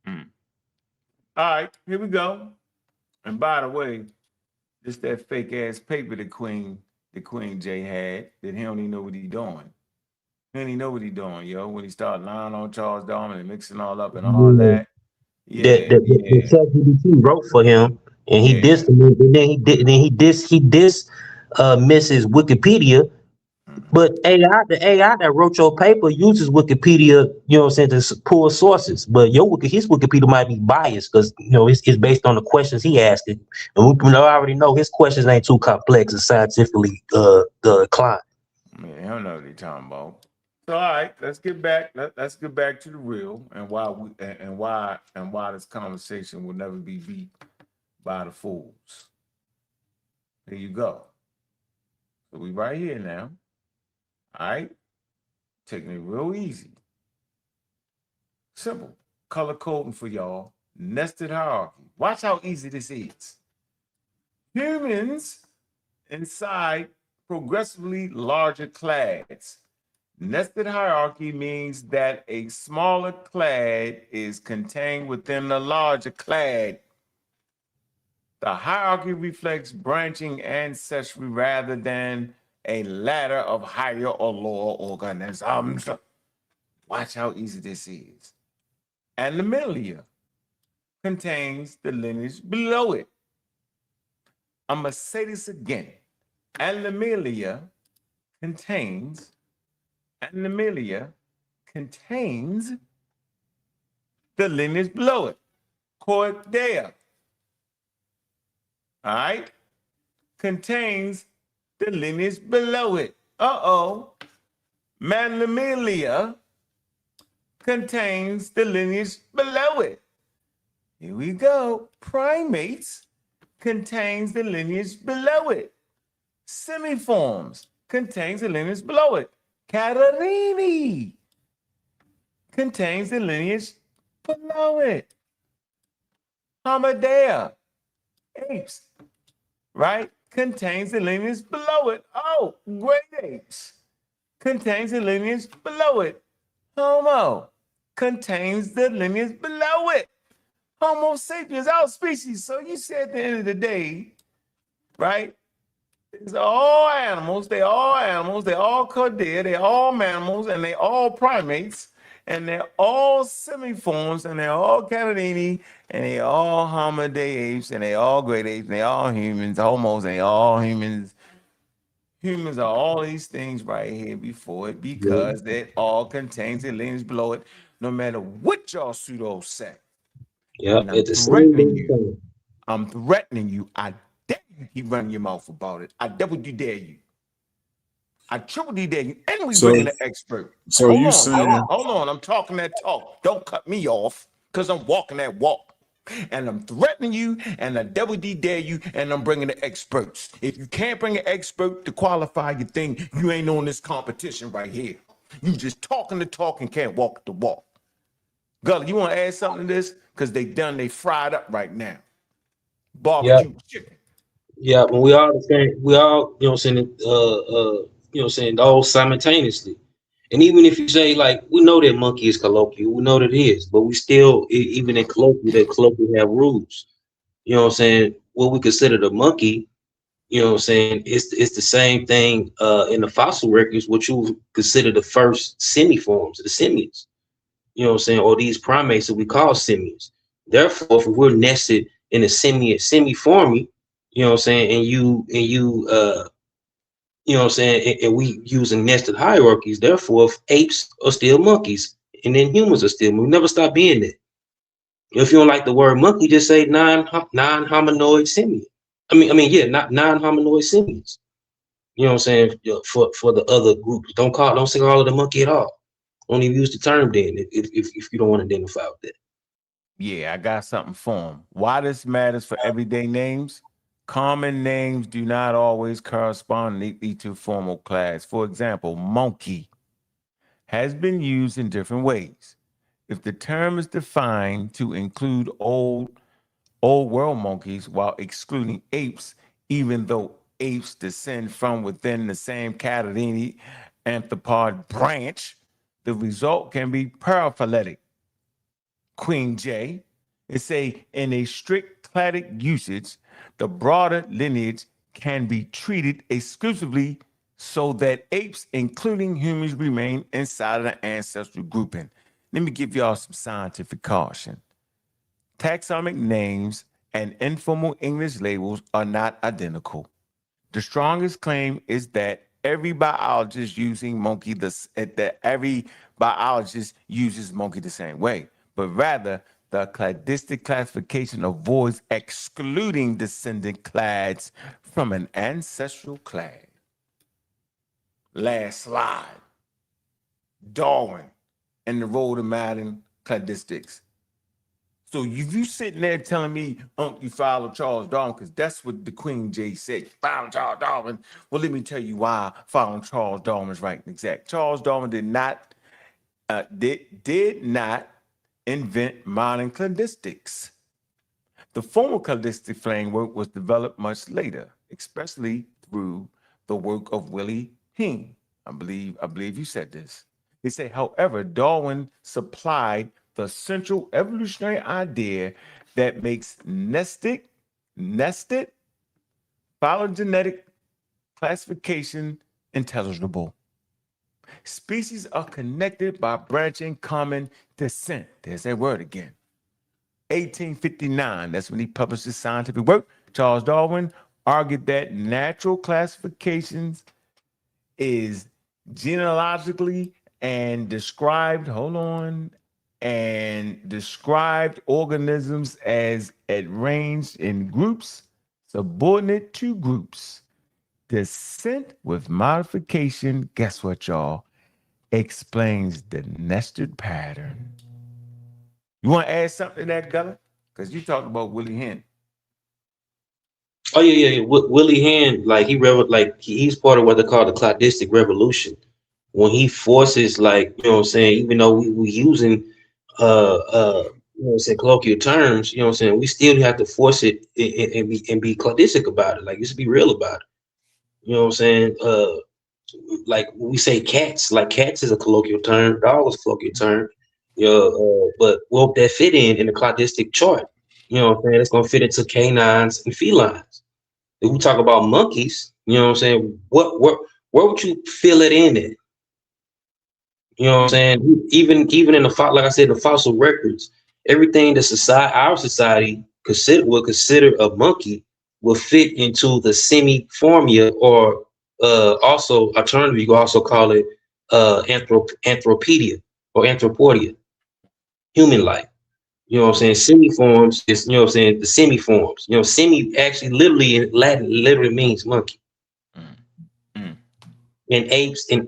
All right, here we go. And by the way, this that fake ass paper the Queen J had that he don't even know what he doing. He don't even know what he doing, yo. When he started lying on Charles Darwin and mixing all up and all that. That Yeah, yeah, ChatGPT wrote for him, and he yeah. dissed him, and then he dissed Mrs. Wikipedia. But the AI that wrote your paper uses Wikipedia, you know what I'm saying, to pull sources. But his Wikipedia might be biased because, you know, it's based on the questions he asked. And we already know his questions ain't too complex and scientifically inclined. Man, I don't know what they're talking about. So, all right, let's get back. Let's get back to the real and why this conversation will never be beat by the fools. There you go. So we right here now. All right, taking it real easy. Simple. Color coding for y'all. Nested hierarchy. Watch how easy this is. Humans inside progressively larger clades. Nested hierarchy means that a smaller clade is contained within the larger clade. The hierarchy reflects branching ancestry rather than a ladder of higher or lower organisms. Watch how easy this is. Animalia contains the lineage below it. I'm going to say this again. Animalia contains the lineage below it. Cordea, all right, contains the lineage below it. Mammalia contains the lineage below it. Here we go. Primates contains the lineage below it. Semiforms contains the lineage below it. Catarrhini contains the lineage below it. Homidea, apes, right, contains the lineage below it. Oh, great apes contains the lineage below it. Homo contains the lineage below it. Homo sapiens, our species. So you said at the end of the day, right? It's all animals. They all cordea. They all mammals, and they all primates, and they're all semiforms, and they're all catarrhini, and they all hominidae apes, and they all great apes, and they all humans, homos, and they all humans. Humans are all these things right here before it because it all contains a lineage below it, no matter what y'all pseudo say. Yeah, And I'm threatening you. I dare you keep running your mouth about it. I double dare you. I triple dare you. And we bring in an expert. So Hold you on, saying hold on. I'm talking that talk. Don't cut me off because I'm walking that walk. And I'm threatening you, and I double dare you, and I'm bringing the experts. If you can't bring an expert to qualify your thing, you ain't on this competition right here. You just talking the talk and can't walk the walk. Gully, you want to add something to this? Because they fried up right now. Barbecue chicken. Yeah, but we all the same. We all, you know what I'm saying, you know what I'm saying, all simultaneously. And even if you say, like, we know that monkey is colloquial, we know that it is, but we still, even in colloquial have rules. You know what I'm saying? What we consider the monkey, you know what I'm saying, it's the same thing in the fossil records, what you consider the first semiforms, the simians. You know what I'm saying, or these primates that we call simians. Therefore, if we're nested in a semi-formy, you know what I'm saying, and you you know what I'm saying, and we using nested hierarchies, therefore if apes are still monkeys, and then humans are still, we never stop being that. If you don't like the word monkey, just say non-hominoid simian. Not non-hominoid simians. You know what I'm saying? For the other groups, don't say all of the monkey at all. Don't even use the term then if you don't want to identify with that. Yeah, I got something for him. Why this matters for everyday names? Common names do not always correspond neatly to formal class. For example, monkey has been used in different ways. If the term is defined to include old world monkeys while excluding apes, even though apes descend from within the same category anthropod branch, the result can be paraphyletic. Queen J, in a strict cladic usage, the broader lineage can be treated exclusively so that apes, including humans, remain inside of the ancestral grouping. Let me give y'all some scientific caution. Taxonomic names and informal English labels are not identical. The strongest claim is that every biologist uses monkey the same way, but rather the cladistic classification avoids excluding descendant clades from an ancestral clade. Last slide. Darwin and the role of modern cladistics. So if you sitting there telling me, you follow Charles Darwin, because that's what the Queen J said, follow Charles Darwin. Well, let me tell you why following Charles Darwin is right and exact. Charles Darwin did not invent modern cladistics. The formal cladistic framework was developed much later, especially through the work of Willie Hing. I believe you said this. They say, however, Darwin supplied the central evolutionary idea that makes nested phylogenetic classification intelligible. Species are connected by branching common descent. There's that word again. 1859, that's when he published his scientific work. Charles Darwin argued that natural classifications is genealogically and described organisms as arranged in groups subordinate to groups. Descent with modification, guess what, y'all? Explains the nested pattern. You want to add something to that, Gullah? Because you talked about Willie Hen. Oh yeah. Willie Hand, like he's part of what they call the cladistic revolution. When he forces, like, you know what I'm saying, even though we using you know what I'm saying, colloquial terms, you know what I'm saying, we still have to force it and be cladistic about it. Like, just be real about it. You know what I'm saying? Like we say cats, like cats is a colloquial term, dog is a colloquial term. You know, but will that fit in the cladistic chart? You know what I'm saying? It's gonna fit into canines and felines. If we talk about monkeys, you know what I'm saying, where would you fill it in at? You know what I'm saying? Even in the like I said, the fossil records, everything that our society would consider a monkey will fit into the semi-formia, or also alternatively, you can also call it anthropedia or anthropodia, human life. You know what I'm saying? Semi-forms is, you know what I'm saying, the semi-forms. You know, semi actually literally in Latin literally means monkey. Mm. And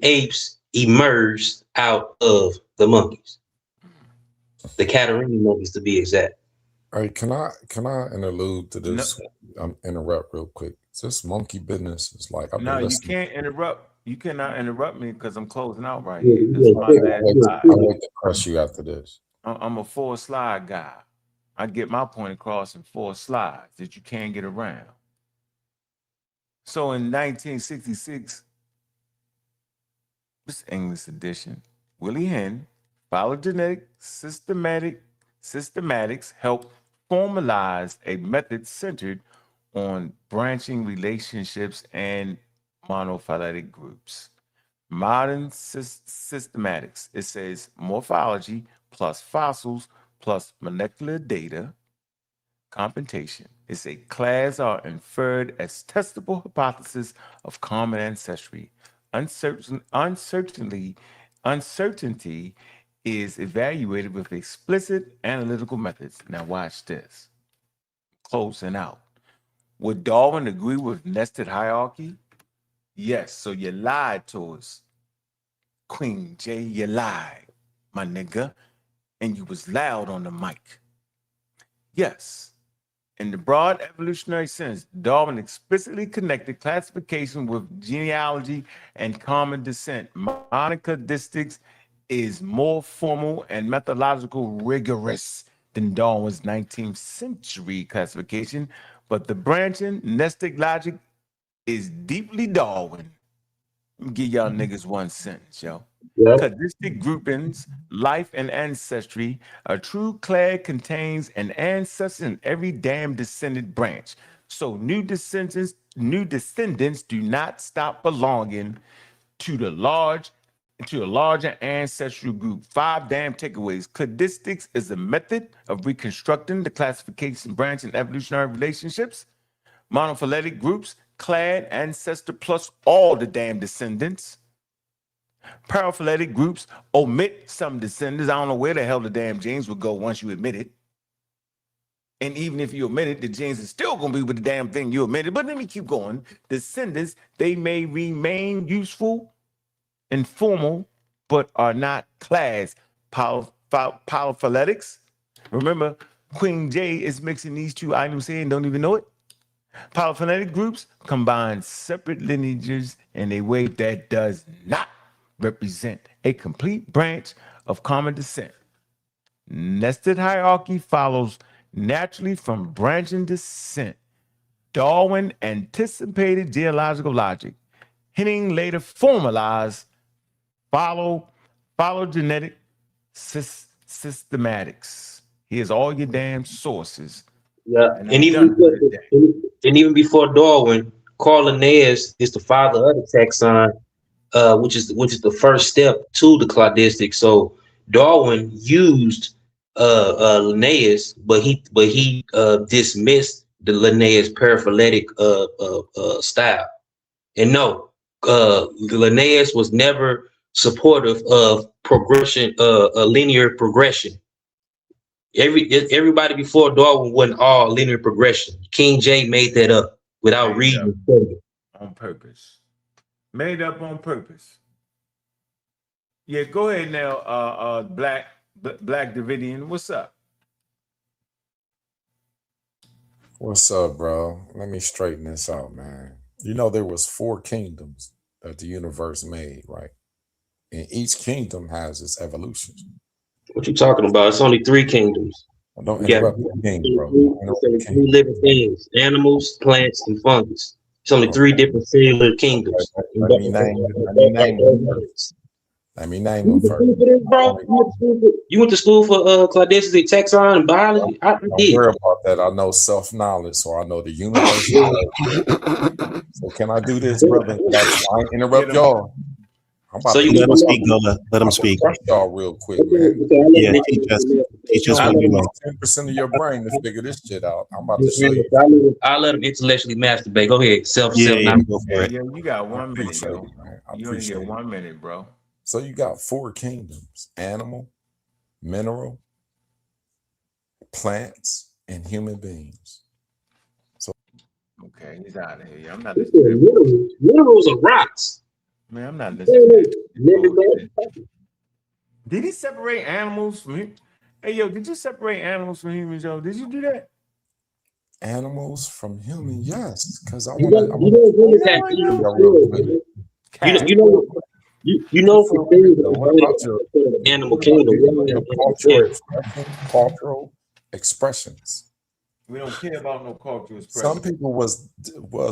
apes emerged out of the monkeys. The Catarrhini monkeys, to be exact. All right, can I interlude to this? Interrupt real quick. This monkey business is like I've been No, you listening. can't interrupt. You cannot interrupt me because I'm closing out right Yeah, here. This is my last slide. I'll wait to press you after this. I'm a 4-slide guy. I get my point across in 4 slides that you can't get around. So in 1966, this English edition, Willie Hen, phylogenetic systematics helped formalize a method centered on branching relationships and monophyletic groups. Modern systematics, it says morphology plus fossils plus molecular data computation. It's a class are inferred as testable hypothesis of common ancestry. Uncertainty is evaluated with explicit analytical methods. Now watch this. Closing out. Would Darwin agree with nested hierarchy? Yes, so you lied to us. Queen J, you lied, my nigga. And you was loud on the mic. Yes. In the broad evolutionary sense, Darwin explicitly connected classification with genealogy and common descent. Modern codistics is more formal and methodological rigorous than Darwin's 19th century classification, but the branching nested logic is deeply Darwin. Let me give y'all niggas one sentence, yo. Yeah. Codistic groupings, life and ancestry. A true clade contains an ancestor in every damn descendant branch. So new descendants do not stop belonging to the larger ancestral group. 5 damn takeaways. Codistics is a method of reconstructing the classification branch and evolutionary relationships. Monophyletic groups, clade, ancestor plus all the damn descendants. Paraphyletic groups omit some descendants. I don't know where the hell the damn genes would go once you admit it. And even if you admit it, the genes is still going to be with the damn thing you admitted. But let me keep going. Descendants, they may remain useful and formal, but are not class. Polyphyletics. Remember, Queen J is mixing these two items here and don't even know it. Polyphyletic groups combine separate lineages in a way that does not represent a complete branch of common descent. Nested hierarchy follows naturally from branching descent. Darwin anticipated genealogical logic. Henning later formalized phylogenetic systematics. Here's all your damn sources. Yeah, And and I'm even done with it. before Darwin, Carl Linnaeus is the father of the taxon, which is the first step to the cladistic. So Darwin used Linnaeus, but he dismissed the Linnaeus paraphyletic style. And no, Linnaeus was never supportive of progression, a linear progression. Everybody before Darwin wasn't all linear progression. King J made that up without Made up reading. on purpose. Made up on purpose. Yeah, go ahead now, Black Davidian. What's up? What's up, bro? Let me straighten this out, man. You know there was 4 kingdoms that the universe made, right? And each kingdom has its evolution. What you talking about? It's only 3 kingdoms. Don't You got interrupt the king, bro. Don't interrupt the three king. living things: animals, plants, and fungus. It's only 3 different cellular kingdoms. Let me name them first. Let me name them first. Bro, you went to school for cladistic, taxon, and biology? I Don't did. worry about that. I know self-knowledge, so I know the universe. So can I do this, brother? I ain't interrupt y'all. I'm about So to you let him speak, Gola. Let him speak. crush y'all real quick, man. Yeah, teach us what you know. 10% of your brain to figure this shit out. I'm about to show you. I'll let him intellectually masturbate. Go ahead. Yeah, go for it. Yeah, you got I 1 minute, appreciate yo. it, man. I You only appreciate get it. 1 minute, bro. So you got 4 kingdoms: animal, mineral, plants, and human beings. Okay, he's out of here. I'm not listening to that. Minerals are rocks. Man, I'm not listening to that. Minerals Did he separate animals from him? Hey, yo, did you separate animals from humans, yo? Did you do that? Animals from human, yes, because I You want don't really have real quick. Cat. you know for things that What about your animal kingdom. cultural expressions? We don't care about no cultural Some expression. people was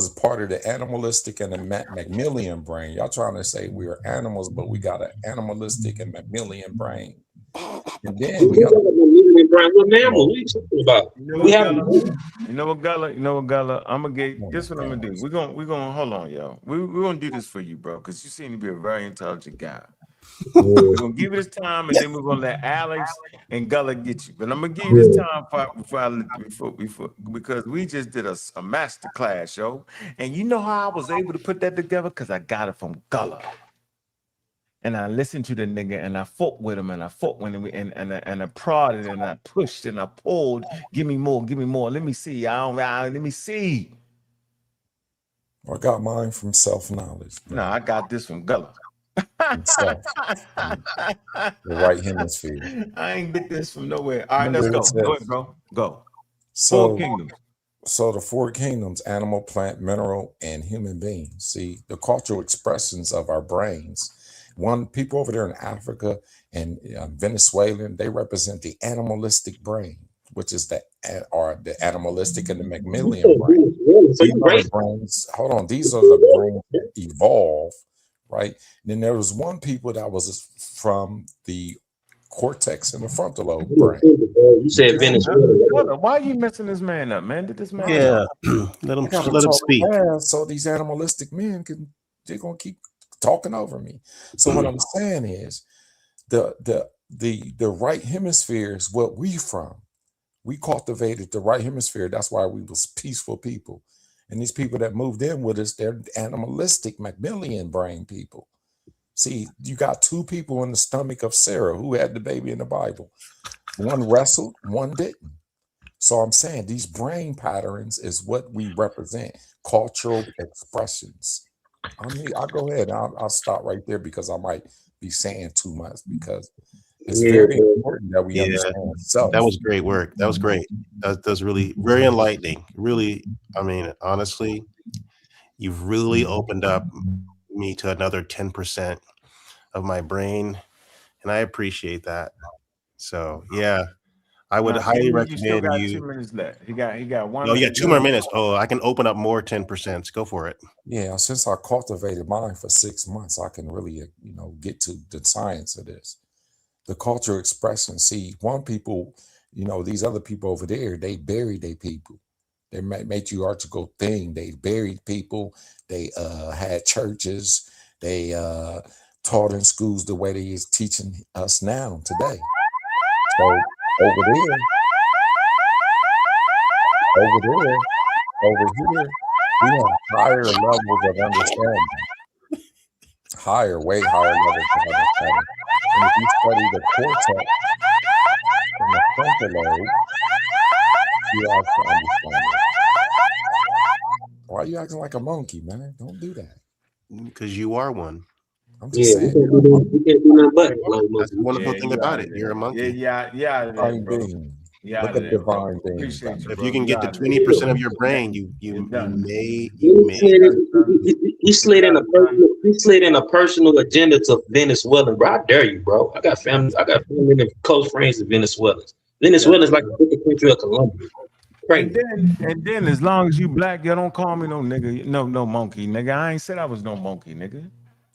part of the animalistic and the mammalian brain. Y'all trying to say we are animals, but we got an animalistic and mammalian brain. And then we got What mammal? What are you talking about? You know what, Gullah? I'm gonna get this. What I'm gonna do? We're gonna hold on, yo. We're gonna do this for you, bro, because you seem to be a very intelligent guy. We're gonna give you this time, and then we're gonna let Alex and Gullah get you. But I'm gonna give you this time before because we just did a master class, yo. And you know how I was able to put that together? Because I got it from Gullah. And I listened to the nigga and I fought with him and I fought with him and I prodded and I pushed and I pulled. Give me more, give me more. Let me see. Let me see. I got mine from self-knowledge. No, I got this from Gullah. Self, the right hemisphere. I ain't get this from nowhere. All right, let's Remember go. it said, Go ahead, bro. Go. Four so kingdoms. the four kingdoms: animal, plant, mineral, and human beings. See, the cultural expressions of our brains. One people over there in Africa and Venezuelan, they represent the animalistic brain, which is the animalistic and the mammalian brain. So These you are the racist. brains. Hold on, these are the brains that evolve, right? And then there was one people that was from the cortex and the frontal lobe brain. You said Venezuela. Brother, why are you messing this man up, man? Did this man Yeah, talk? let I him gotta let him talk speak. fast so these animalistic men they're gonna keep talking over me. So what I'm saying is the right hemisphere is what we from. We cultivated the right hemisphere. That's why we was peaceful people. And these people that moved in with us, they're animalistic, mammalian brain people. See, you got two people in the stomach of Sarah who had the baby in the Bible. One wrestled, one didn't. So I'm saying these brain patterns is what we represent, cultural expressions. I'll go ahead. I'll stop right there because I might be saying too much because it's very important that we Yeah, understand self. that was great work. That was great. That's really very enlightening. Really, I mean, honestly, you've really opened up me to another 10% of my brain, and I appreciate that. So yeah, I would Nah, highly you still recommend got 2 you. minutes left. He got 1 Oh, you minute got 2 more left. minutes. Oh, I can open up more 10%. Go for it. Yeah, since I cultivated mine for 6 months, I can really, get to the science of this. The cultural expression. See, one people, these other people over there, they bury their people. They matriarchal thing. They buried people. They had churches. They taught in schools the way they is teaching us now today. So over there, over here, we have higher levels of understanding. Way higher levels of understanding. And if you study the cortex and the frontal lobe, you actually understand it. Why are you acting like a monkey, man? Don't do that. Because you are one. I'm just saying. We can't do nothing but That's the wonderful thing about it. You're a monkey. Yeah, out of there, Divine bro. being. Yeah, Look out of at there, bro. divine being. Appreciate you, If bro. you can get to out of there. 20% of your brain, you You're done. may He slid in a personal agenda to Venezuela, bro. I dare you, bro. I got family and close friends in Venezuelans. Venezuela's like the bigger country of Colombia. Crazy. And then as long as you black, you don't call me no nigga, no monkey, nigga. I ain't said I was no monkey, nigga.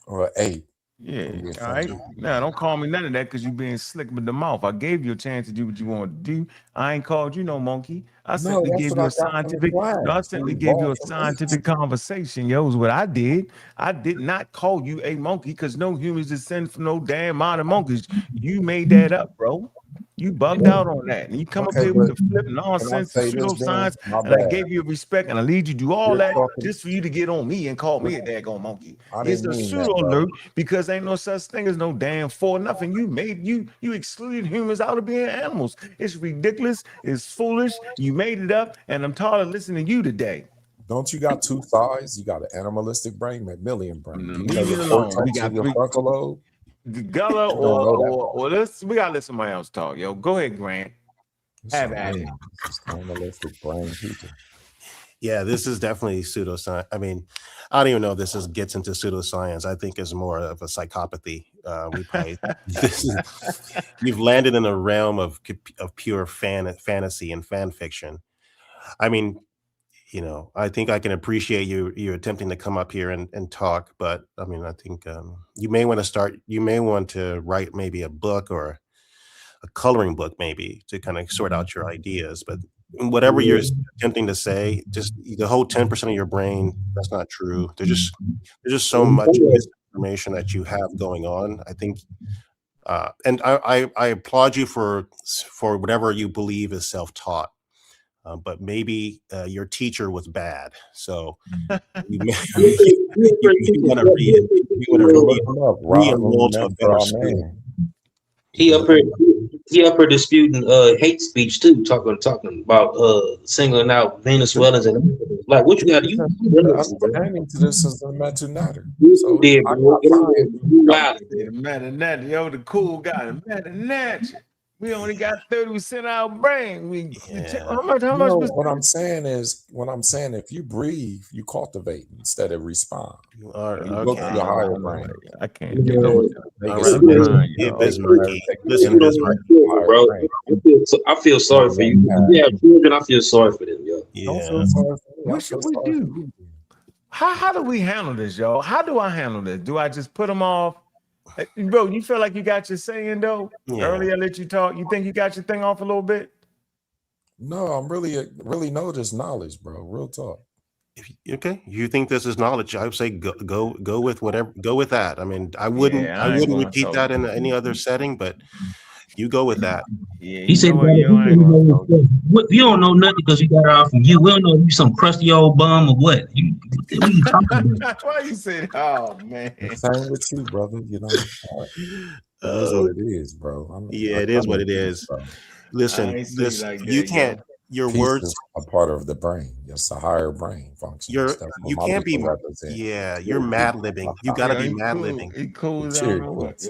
Or ape. Yeah, all right. Now don't call me none of that because you being slick with the mouth. I gave you a chance to do what you want to do. I ain't called you no monkey. I simply gave you a scientific. No, I simply gave you a scientific conversation. Yo, is what I did. I did not call you a monkey because no humans descend from no damn modern monkeys. You made that up, bro. You bugged out on that. And you come up here with the flip nonsense and pseudoscience, and I gave you respect and I lead you to do all that just for you to get on me and call me a daggone monkey. It's a pseudo alert because ain't no such thing as no damn for nothing. You excluded humans out of being animals. It's ridiculous. It's foolish. You made it up, and I'm tired of listening to you today. Don't you got two sides? You got an animalistic brain, mammalian brain. Leave it alone. We got frontal lobe. Gullah or we gotta let somebody else talk. Yo, go ahead, Grant. Have at it. Animalistic brain people. Yeah, this is definitely pseudoscience. I mean, I don't even know if this gets into pseudoscience. I think it's more of a psychopathy. You've landed in a realm of pure fantasy and fan fiction. I mean, I think I can appreciate you attempting to come up here and talk, but I mean, I think you may want to write maybe a book or a coloring book maybe to kind of sort out your ideas. But whatever you're attempting to say, just the whole 10% of your brain, that's not true. There's just so much misinformation that you have going on. I think, and I applaud you for whatever you believe is self-taught. But maybe your teacher was bad, so you want to re-enroll to a better school. He up here disputing hate speech too, talking about singling out Venezuelans and like what you got to I'm pertaining to this as a matter matter. So you did, I bro. find You wild, bro. Man, yo, the cool guy, man. We only got 30% of our brain. How much? no, what I'm saying is, if you breathe, you cultivate instead of respond. You are You go to your higher brain. I can't do it. All right, Bismarcky. Listen, Bismarcky. Bro, I feel sorry for you. If you have children, I feel sorry for them, yo. Don't Yeah. feel sorry for me. What should we do? How do we handle this, yo? How do I handle this? Do I just put them off? Bro, you feel like you got your saying though? Yeah. Earlier I let you talk. You think you got your thing off a little bit? No, I'm really know this knowledge, bro. Real talk. Okay, you think this is knowledge? I would say go with whatever. Go with that. I mean, I wouldn't repeat that in any other setting, but you go with that. Yeah, He said, "You don't know nothing because you got it out from you. We don't know if you some crusty old bum or what. What you talking about?" Why you say, oh man? Same with you, brother. You know, it is what it is, bro. It is what it is. Bro. Listen, you can't. Your Peace words is a part of the brain. It's a higher brain function. You can't be. Yeah, you're mad libbing. You got to be mad libbing.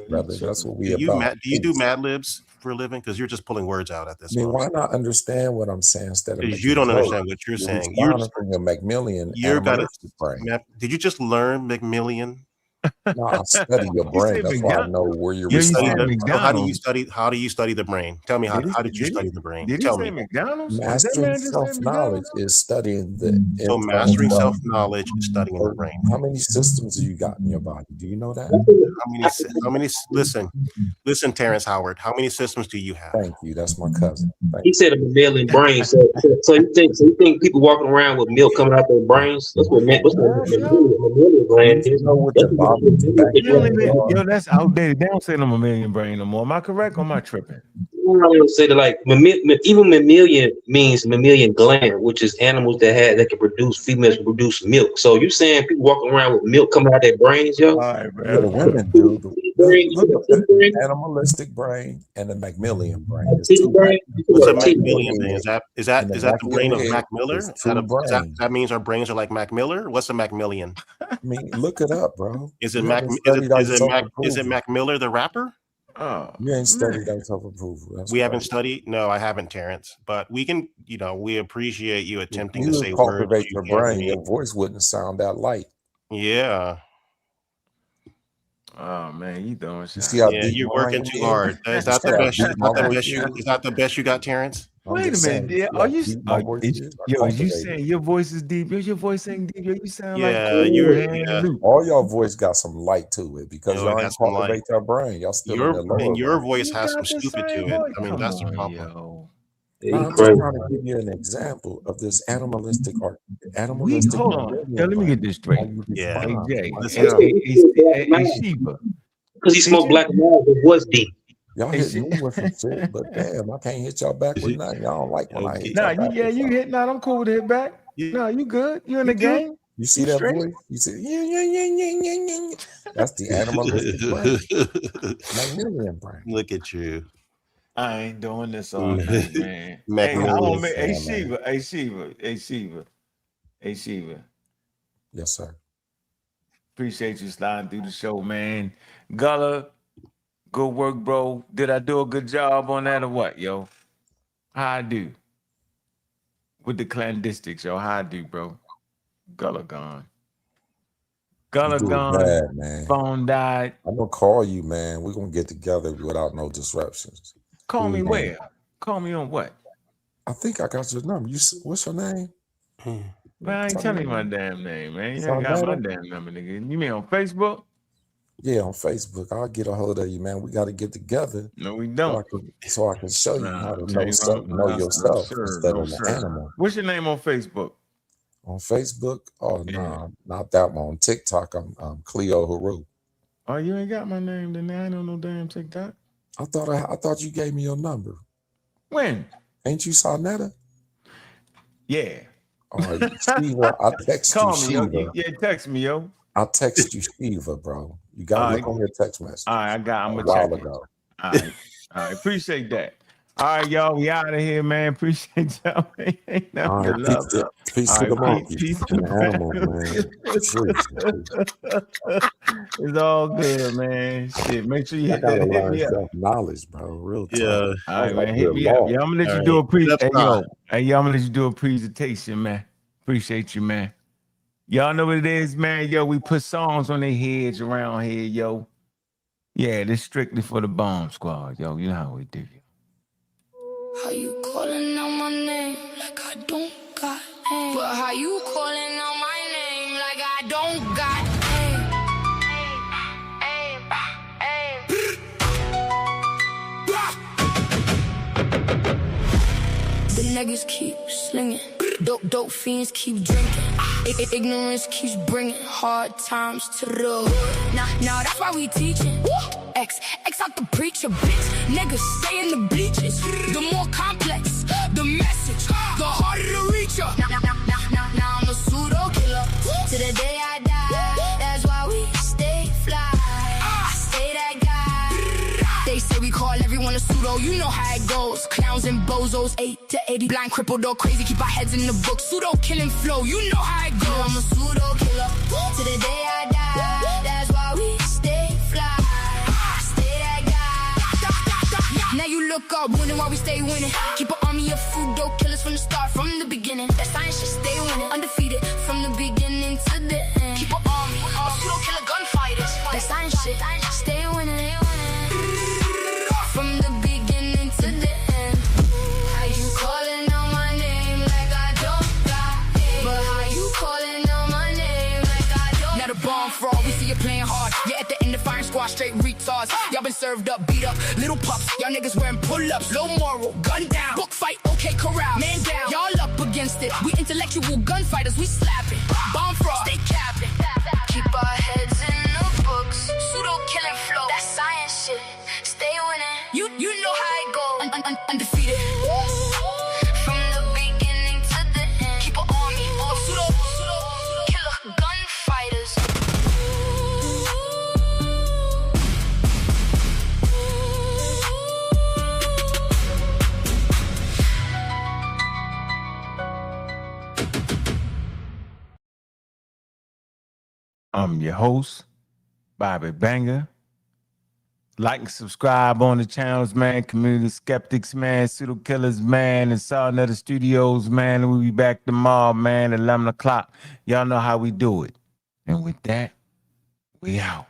Brother. That's what we do about. Do you do mad libs for a living? Because you're just pulling words out at this point. Why not understand what I'm saying instead of because you don't understand what you're saying. You're from your Macmillan. Did you just learn Macmillan? No, I study your brain. That's why I know where you're How do you study the brain? Tell me how did you study the brain? Tell me. McDonald's? Mastering self-knowledge is studying the so mastering self-knowledge is studying the brain. How many systems do you got in your body? Do you know that? How many listen, Terrence Howard, how many systems do you have? Thank you. That's my cousin. He said a mammalian brain. So you think people walking around with milk coming out their brains? That's what mammalian brain is. Yo, that's outdated. They don't say no mammalian brain no more. Am I correct or am I tripping? I say that like even mammalian means mammalian gland, which is animals that can produce, females can produce milk. So you saying people walking around with milk coming out their brains, yo? All right, bro. The women do. The animalistic brain and the Macmillan brain. What's a Macmillan brain? Is that the brain of Mac Miller? That means our brains are like Mac Miller? What's a Macmillan? I mean, look it up, bro. Is it Mac Miller the rapper? Oh, you ain't studied that self-approval. We haven't studied. No, I haven't, Terrence. But we can, we appreciate you attempting to say words. Cultivate your brain. Your voice wouldn't sound that light. Yeah. Oh man, you doing shit. You're working too hard. Is that the best? Is that the best you got, Terrence? Wait a minute, are you saying your voice is deep? Your voice ain't deep. You sound like all y'all voice got some light to it because y'all ain't cultivate your brain. Y'all still your voice has some stupid to it. I mean, that's the problem. I'm just trying to give you an example of this animalistic art. Hold on. Let me get this straight. Yeah. Hey, Sheba. Because he smoked black and white, it was deep. Y'all hit me with some shit, but damn, I can't hit y'all back with nothing. Y'all don't like when I hit y'all back. You hit. Nah, I'm cool with hit back. No, you good. You in the game. You see that voice? You see, yeah. That's the animalistic brain. Macmillan brain. Look at you. I ain't doing this all night, man. Hey, Sheba. Yes, sir. Appreciate you sliding through the show, man. Gullah, good work, bro. Did I do a good job on that or what, yo? How I do? With the clandestics, yo. How I do, bro? Gullah gone. Gullah gone. Bad, man. Phone died. I'm gonna call you, man. We're gonna get together without no disruptions. Call me where? Call me on what? I think I got your number. What's your name? Man, I ain't telling you my damn name, man. You ain't got my damn number, nigga. You mean on Facebook? Yeah, on Facebook. I'll get a hold of you, man. We got to get together. No, we don't. So I can show you how to know yourself instead of the animal. What's your name on Facebook? On Facebook? Oh, no, not that one. On TikTok, I'm Cleo Haru. Oh, you ain't got my name, then I ain't on no damn TikTok. I thought you gave me your number. When? Ain't you Sarnetta? Yeah. All right, Shiva, I text you, Shiva. Yeah, text me, yo. I text you, Shiva, bro. You got to look on your text message. All right, I'm a while ago. All right. All right. Appreciate that. All right, y'all. We out of here, man. Appreciate y'all. Ain't nothing All but right, love. peace All to the right. monkey Peace and to the animals, man. It's all good, man. Shit. Make sure you I gotta hit learn me up. self-knowledge, bro. Real talk. Yeah. All right, I man. Hit feel me up. lost. Yeah, I'm gonna let All you do a right. Left hey, side. yo. Hey, yo, I'm gonna let you do a presentation, man. Appreciate you, man. Y'all know what it is, man. Yo, we put songs on their heads around here, yo. Yeah, this strictly for the bomb squad, yo. You know how we do. How you calling out my name like I don't got aim? But how you calling out my name like I don't got aim? The niggas keep slinging, dope fiends keep drinking. Ignorance keeps bringing hard times to the hood. Now that's why we teaching. X out the preacher, bitch. Niggas stay in the bleachers. The more complex the message, the harder to reach her. Now I'm a pseudo killer. To the day I die, that's why we stay fly. I stay that guy. They say we call everyone a pseudo. You know how it goes. Clowns and bozos, 8 to 80. Blind, crippled, or crazy. Keep our heads in the book. Pseudo killing flow. You know how it goes. I'm a pseudo killer. To the day I die, that's why we stay fly. Now you look up, winning while we stay winning. Keep an army of food, dope killers from the start, from the beginning. That science should stay winning, undefeated from the beginning to the end. Keep an army of pseudo killer gunfighters. That science shit stay winning, from the beginning to the end. How you calling out my name like I don't got it? But how you calling out my name like I don't? Now the bomb fraud, we see you playing hard. Yeah, at the end the firing squad, straight retards. Y'all been served up, beat up, little pups. Y'all niggas wearing pull-ups, low moral, gun down. Book fight, okay, corral, man down. Y'all up against it. We intellectual gunfighters, we slapping. Bomb fraud, stay capping. Keep our heads in the books. Pseudo killing flow, that science shit. Stay winning. You know how it goes. Undefeated. From the beginning to the end. Keep an army of pseudo killer gunfighters. I'm your host, Bobby Banger. Like and subscribe on the channels, man. Community Skeptics, man. Pseudo Killers, man. And Saw Another Studios, man. We'll be back tomorrow, man, at 11 o'clock. Y'all know how we do it. And with that, we out.